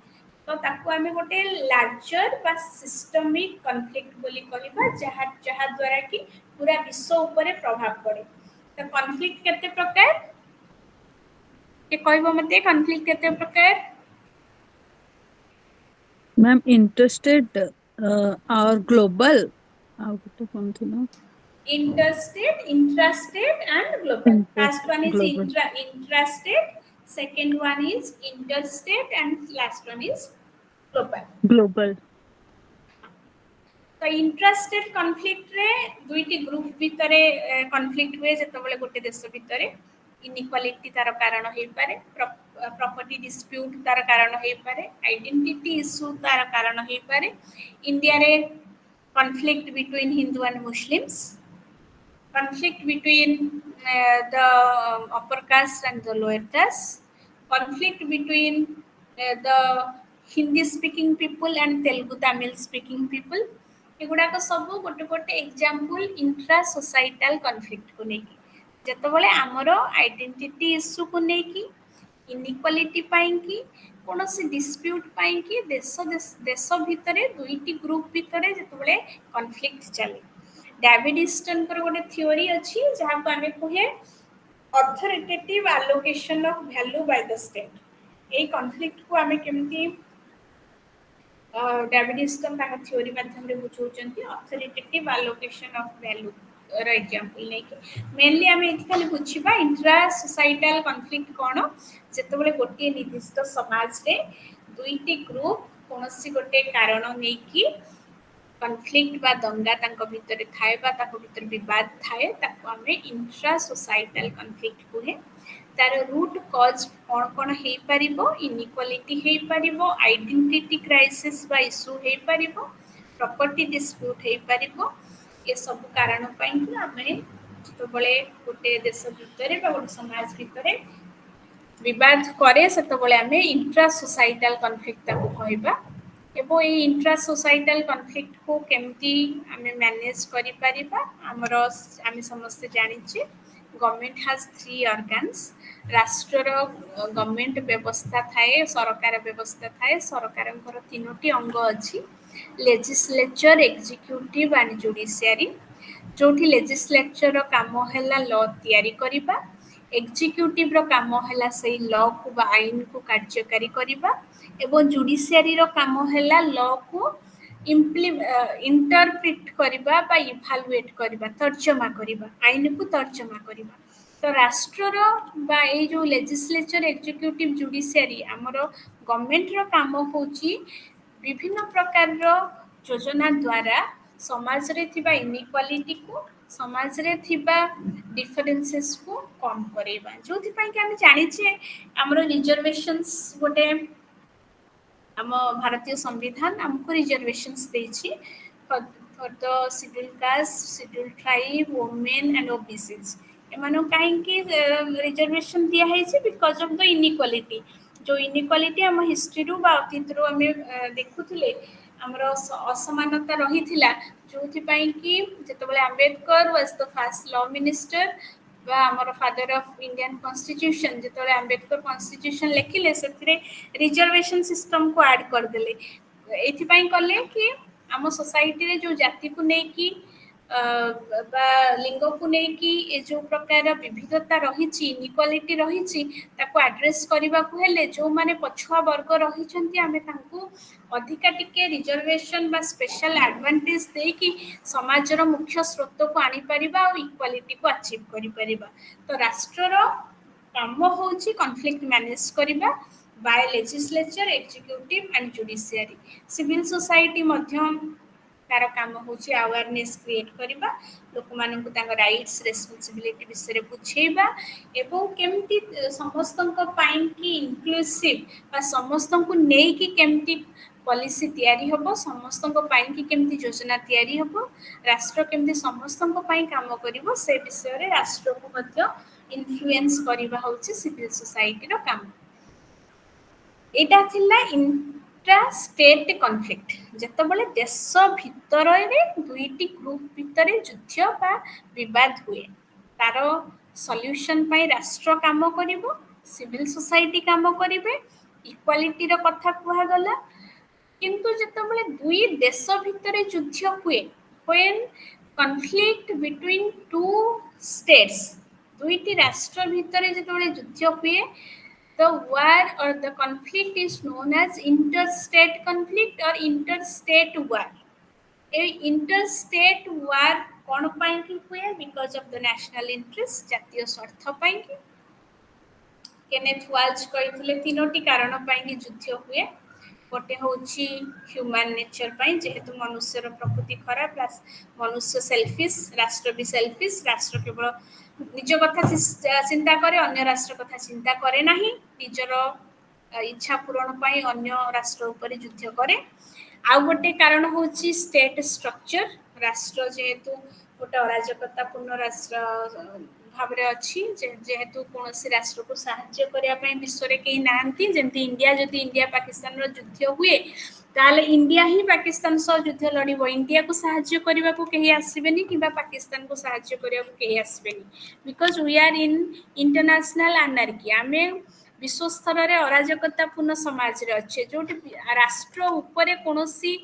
तो ताको आमे गोटे लार्जर बा सिस्टमिक कनफ्लिक्ट बोली कहबा जहा द्वारा कि पूरा विश्व ऊपर प्रभाव पड़े तो कनफ्लिक्ट केते प्रकार के कहबो मते कनफ्लिक्ट केते प्रकार मैम इंटरेस्टेड और ग्लोबल तो कौन थी ना interstate intrastate and global first one is global. intrastate second one is interstate and last one is global तो इंट्रास्टेट कनफ्लिक्ट रे दुईटी ग्रुप भितर कनफ्लिक्ट हुए जितेबाला गोटे देश भितर इनइक्वालिटी तार कारण हो पारे प्रॉपर्टी डिस्प्यूट तार कारण हो पारे आइडेंटिटी इश्यू तार कारण हो पारे इंडिया रे conflict between Hindu and Muslims conflict between the upper caste and the lower caste, conflict between the Hindi speaking people and Telugu Tamil speaking people. एगुड़ाक सब गोटे गोटे एग्जांपल इंट्रा सोसाइटल कनफ्लिक्ट को लेकिन जितेबाला आमर आइडेंटिटी इश्यू को लेकिन inequality पाइंकी कौन dispute पाइंकी देश देश भितर दुईटी ग्रुप भितर जितेबाला कनफ्लिक्ट चले डेविड ईस्टन गोटे थ्योरी अच्छी जहाँ को आम कहे authoritative allocation of value by the state ये कॉन्फ्लिक्ट को आम केमती डेविड ईस्टन थ्योरी माध्यम बुझाऊँ authoritative allocation of value example नहीं मेनली आम ये खाली बुझा इंट्रा सोसाइटल कॉन्फ्लिक्ट कौन जितेबाला गोटे निर्दिष्ट समाज रे दुईटी ग्रुप कौन गोटे कारण नहीं कनफ्लिक्ट बा दंगा तांको भितर थाए बा ताको भितर विवाद थाए ताको आमे इंट्रा सोसाइटल कनफ्लिक्ट कहे तार रूट कॉज कौन कौन हो पारिबो इनइक्वालिटी हो पारिबो आइडेंटिटी क्राइसिस बा इश्यू हो पारिबो प्रॉपर्टी डिस्प्यूट हो पारिबो ये सब कारण पई कि आमे जतबले गोटे देश भितर बा गोटे समाज भितर विवाद करे सेतबले आमे इंट्रा सोसाइटल कनफ्लिक्ट ताको कहबा एवं ये इंट्रा सोसाइटल कनफ्लिक्ट को केमती आमे मैनेज करि परिबा हमर आमे समस्त जानिचे गवर्नमेंट हैज 3 ऑर्गन्स राष्ट्र गवर्नमेंट व्यवस्था थाए सरकार व्यवस्था थाए सरकारंकर 3टी अंग अछि लेजिस्लेचर एग्जीक्यूटिव एंड जुडिशियरी जोठी लेजिस्लेचर रो काम हैला लॉ तयारी करिबा एग्जीक्यूटिव रो काम हैला सेही लॉ को बा आईन को कार्यकारी करिबा एवं जुडिशियरी रो काम हैला लॉ को इंटरप्रिट करबा बा इभालुएट करबा तर्जमा करबा आईन को तर्जमा करबा तो राष्ट्रर बा ए जो लेजिस्लेचर एग्जीक्यूटिव जुडिशियरी हमर गवर्नमेंट रो काम होची विभिन्न प्रकार रो योजना द्वारा समाज रे थिबा इनइक्वालिटी को समाज रे थिबा डिफरेंसेस को कम करेबा जोथि पई कि हम जानि छे हमरो रिजर्वेशंस गोटे आम भारतीय संविधान आमको रिजर्वेशंस देछि for the schedule caste schedule tribe women and OBCs एमानो काहेकि रिजर्वेशन दिया है बिकॉज ऑफ द इनइक्वालिटी जो इनइक्वालिटी आम हिस्ट्री रु बा अतीत रु आम देखुथिले हमर असमानता रही थिला जोथि पई कि जेतबेले Ambedkar was the first law minister बा हमर फादर ऑफ इंडियन कॉन्स्टिट्यूशन जेतबेले अंबेडकर कॉन्स्टिट्यूशन लेखिले सेथिरे रिजर्वेशन सिस्टम को ऐड कर देले एथि पई कले कि आम सोसाइटी रे जो जाति को नै कि बा लिंग को नै कि ए जो प्रकार विविधता रही इनइक्वालिटी रही ताको एड्रेस करबा को हेले जो माने पछुआ वर्ग रही छंती आमे तांको अधिका टिके रिजर्वेशन बा स्पेशल एडवांटेज दे कि समाज रो मुख्य स्रोत को आनी परिबा और इक्वालिटी को अचीव करि परिबा तो राष्ट्र रो काम होची कॉन्फ्लिक्ट मैनेज करबा by legislature executive and judiciary civil society मध्यम तार काम होची अवेयरनेस क्रिएट करबा लोक मानन को तांग राइट्स रेस्पोंसिबिलिटी विषय बुझेबा एवं केमती समस्तन पाइन की इंक्लूसिव बा समस्तन को नै कि केमती पॉलिसी तैयारी हबो समस्तन पाइन की केमती योजना तैयारी हबो राष्ट्र केमती समस्तन पाइन काम करिवो से विषय रे राष्ट्र को मध्य इन्फ्लुएंस करबा होची सिविल सोसाइटी रो काम एटा थिला इंट्रा स्टेट कॉन्फ्लिक्ट जेतबेले देश भितर रे दुईटी ग्रुप भितर युद्ध बा विवाद हुए तार सॉल्यूशन पई राष्ट्र काम करिवो सिविल सोसाइटी काम करिवे इक्वालिटी रो कथा कुहा गला किंतु जेतबेले दुई देश भितर युद्ध हुए when conflict between two states दुईटी राष्ट्र भितर जेतबेले युद्ध हुए the war or the conflict is known as interstate conflict or interstate war a interstate war कोन पाई कि हुए because of the national interest जातीय स्वार्थ पाई कि केनेथ वाल्ज कहिथिले तीनोटी कारण पाई कि युद्ध हुए गोटे होची ह्यूमन नेचर पाई जेहेतु मनुष्य रो प्रकृति खराब मनुष्य सेल्फिश राष्ट्र भी सेल्फिश राष्ट्र केवल निज कथा चिंता करे अन्य राष्ट्र कथा चिंता करे नाही निजर इच्छा पूरण पाई अन्य राष्ट्र ऊपर युद्ध करे आ गोटे कारण होची स्टेट स्ट्रक्चर राष्ट्र जेहेतु गोटे अराजकतापूर्ण राष्ट्र भावरे अच्छी जेहेतु कौन राष्ट्र को साहाय्य करने विश्व में कहीं नांती जमती इंडिया जदि इंडिया पाकिस्तान युद्ध हुए ताले इंडिया ही पाकिस्तान सह युद्ध लड़ब इंडिया को साहाय्य करने को कहीं आसबेनी कि पाकिस्तान को साहाय्य करने को कहीं आसबेनी because we are in international anarchy आमे विश्व स्तर में अराजकतापूर्ण समाज रे अच्छे जो राष्ट्र उपरे कोनोसी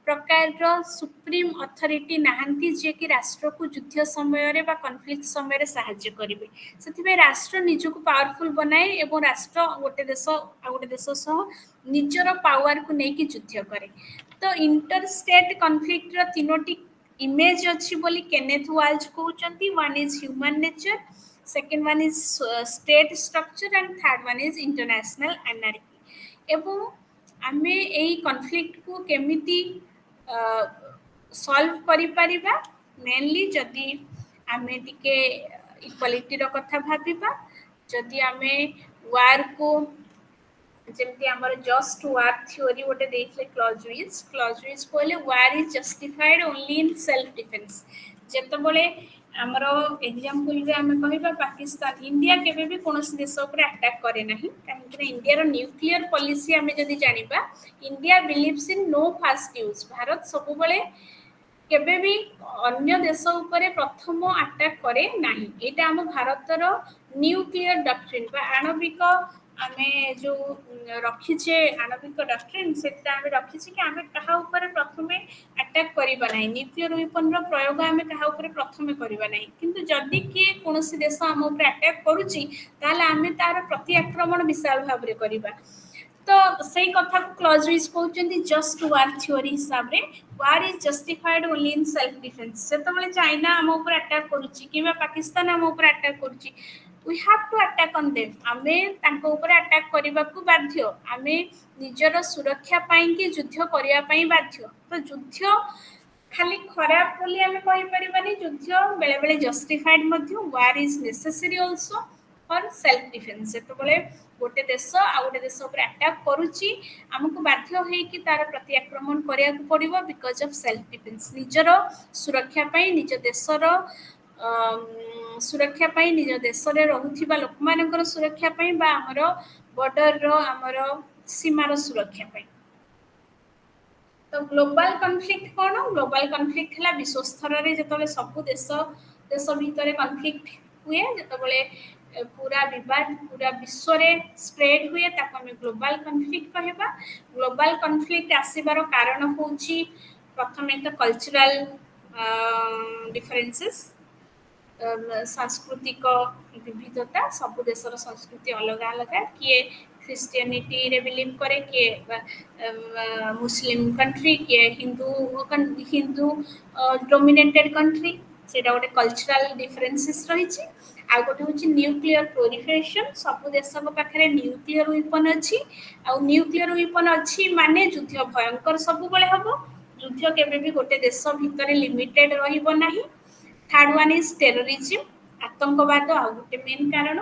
प्रकार सुप्रीम अथॉरिटी नहांती जे कि राष्ट्र को युद्ध समय रे बा कॉन्फ्लिक्ट समय रे सहाय्य करिवे सेतिबे राष्ट्र निज को पावरफुल बनाए एवं राष्ट्र गोटे देश सह निजर पावर को नेकी युद्ध करे तो इंटर स्टेट कॉन्फ्लिक्ट रो तीनोटी इमेज अछि बोली केनेथ वाल्ज कहउचंती one is human nature second one is state structure and third one is international anarchy एवं आमे एई कॉन्फ्लिक्ट को केमिति सॉल्व करि परिबा मेनली जदि आमे टिके इक्वालिटी रो कथा भाबिबा जदि आमे वार को जेमती हमर जस्ट वार थ्योरी गोटे देइथले क्लॉजविज कहले war is justified only in self defence जेतबेले हमरो एग्जांपल रे हमें कहबा पाकिस्तान इंडिया केबे भी कोनोसी देश ऊपर अटैक करे नाही काहे इंडिया रो न्यूक्लियर पॉलिसी हमें जदि जानिबा India believes in no first use भारत सब बेले केबे भी अन्य देश ऊपर प्रथम अटैक करे नाही एटा हम भारत रो न्यूक्लियर डॉक्ट्रिन बा आणविक आमे जो रखिछे आणविक डॉक्ट्रिन सेटा आमे रखिछे कि आमे कहा ऊपर प्रथमे अटैक करिबा नाही न्यूक्लियर वेपन रो प्रयोग आमे कहा ऊपर प्रथमे करिबा नाही किंतु जदि के कोनोसी देश हम ऊपर अटैक करूची ताले आमे तार प्रति आक्रमण विशाल भाव रे करिबा तो सही कथा को क्लॉज कहउचंदी जस्ट वार थ्योरी हिसाब रे war is justified only in self defence सेतबेले चाइना हम ऊपर अटैक करूची किबा पाकिस्तान हम ऊपर अटैक करूची we have to attack on them आमे तांको ऊपर अटैक करबा को बाध्य आमे निजर सुरक्षा पाई कि युद्ध करिया पाई बाध्य तो युद्ध खाली खराब बोली आमे कहि परिबानी युद्ध बेले बेले जस्टिफाइड मध्य war is necessary also for self defence सेतबेले गोटे देश आ गोटे देश ऊपर अटैक करूची हमको बाध्य है कि तार प्रति आक्रमण करिया को पड़िबो बिकॉज ऑफ सेल्फ डिफेंस निजर सुरक्षा पाई निज देशर सुरक्षा पाई निज देश रे रहुथिबा लोक मानकर सुरक्षा पाई बा हमर बॉर्डर रो हमर सीमार सुरक्षा पाई तो ग्लोबल कॉन्फ्लिक्ट कोन ग्लोबल कॉन्फ्लिक्ट हला विश्व स्तर रे जतले सब देश देश भीतर कॉन्फ्लिक्ट हुए जतबले पूरा विवाद पूरा विश्व रे स्प्रेड हुए ताको हम ग्लोबल कॉन्फ्लिक्ट कहबा ग्लोबल कॉन्फ्लिक्ट आसीबार कारण होची प्रथमे तो कल्चरल डिफरेंसेस सांस्कृतिक विविधता सब देशर संस्कृति अलग अलग किए क्रिश्चियनिटी रे बिलीव करे किए मुस्लिम कंट्री किए हिंदू डोमिनेटेड कंट्री सेटा गोटे कल्चरल डिफरेंसेस रही आ गोटे होची न्यूक्लियर प्रोलिफरेशन सब देशक पाखरे न्यूक्लियर वेपन अछि आ न्यूक्लियर वेपन अछि माने युद्ध भयंकर सब बेले हबो युद्ध केबे भी गोटे देश भितर लिमिटेड रहिबो नाही थर्ड वन इज टेररिज्म आतंकवाद आ गोटे मेन कारण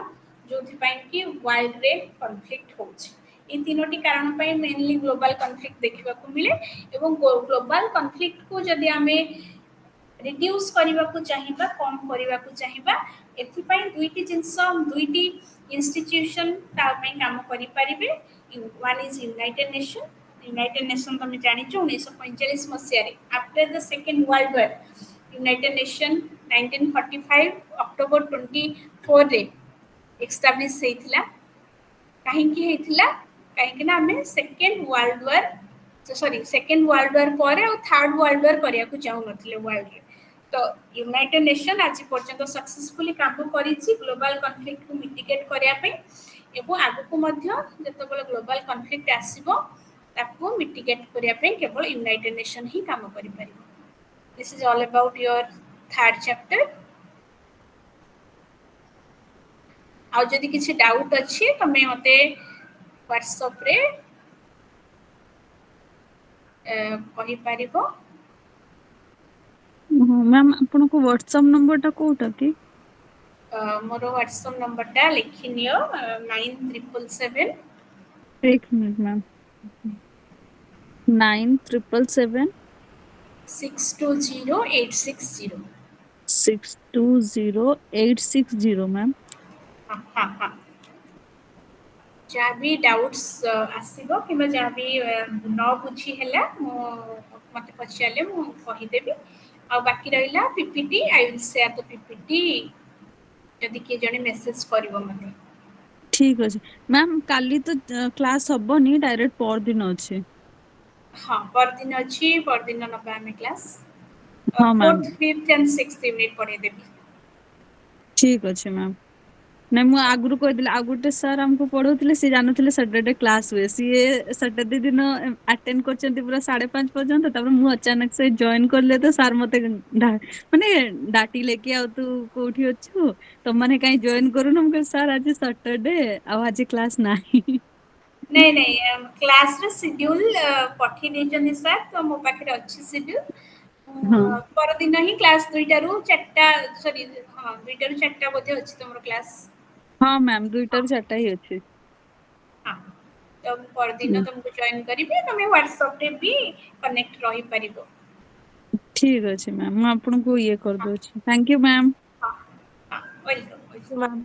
जोथि पई कि वर्ल्ड रे कॉन्फ्लिक्ट होछि इ तीनोटी कारण पई मेनली ग्लोबल कॉन्फ्लिक्ट देखिबा को मिले एवं ग्लोबल कॉन्फ्लिक्ट को जदि हमें रिड्यूस करबा को चाहिबा कम करबा को चाहिबा एथि पई दुईटी जिंस दुईटी इंस्टीट्यूशन ता पई काम करि परिबे वन इज यूनाइटेड नेशन तुम जानि छ 1945 मसिया रे after the second world war United nation 1945 October 24 रे एस्टैब्लिश हेतिला काहे कि हेतिला काहे कि ना हमें सेकंड वर्ल्ड वॉर पर और थर्ड वर्ल्ड वॉर करिया को चाहू नथिले वर्ल्ड रे तो यूनाइटेड नेशन आज पर्यंत सक्सेसफुली काम करिछि ग्लोबल कॉन्फ्लिक्ट को मिटिगेट करिया पे एवं आगु मध्य जतबेले ग्लोबल कॉन्फ्लिक्ट आसीबो ताको मिटिगेट करिया पे केवल यूनाइटेड नेशन ही काम करि परिबो this is all about your third chapter आ जदि किसी डाउट अछि तमे मते व्हाट्सएप रे कहि परिबो मैम आपन को व्हाट्सएप नंबर टा कोटा की मोर व्हाट्सएप नंबर टा लिखि नियो 9777 एक मिनट मैम 9777 620860 620860 मैम हाँ हाँ जहाँ भी डाउट्स आसीबो किबा जहाँ भी न बुझी हैला मते पछाले मु कहि देबी आ बाकी रहिला PPT I will share the PPT जदि के जने मेसेज करबो मते ठीक अछि मैम काली तो क्लास हबनी डायरेक्ट पर दिन अछि हाँ पर दिन अछि पर दिन नबा में क्लास हाँ ma'am 4th 5th and 6th unit पढ़े देबी ठीक अछि मैम नहीं मु आगुरु कह दिले आगुटे सर हमको पढौतिले से जानथिले सैटरडे क्लास हुए सीए सैटरडे दिन अटेंड करचंती पूरा 5:30 पर्यंत तब मु अचानक से जॉइन करले तो सर मते माने डाटी लेके आउ तू कोठी अछु तो माने काई जॉइन करू न हमको सर आज सैटरडे आ आज क्लास नाही नहीं नहीं क्लास रे शेड्यूल पठी देचंदी सर तो मो पाखे अछि शेड्यूल हाँ पर दिन ही क्लास 2टा रु 4टा सॉरी हां 2टा रु 4टा बजे अछि तमरो क्लास हाँ मैम 2टा रु 4टा ही अछि हां तो पर दिन तुमको जॉइन करिबे तमे व्हाट्सएप रे भी कनेक्ट रही परिबो ठीक अछि मैम मैं आपन को ये कर दो छी थैंक यू मैम हां हां वेलकम मैम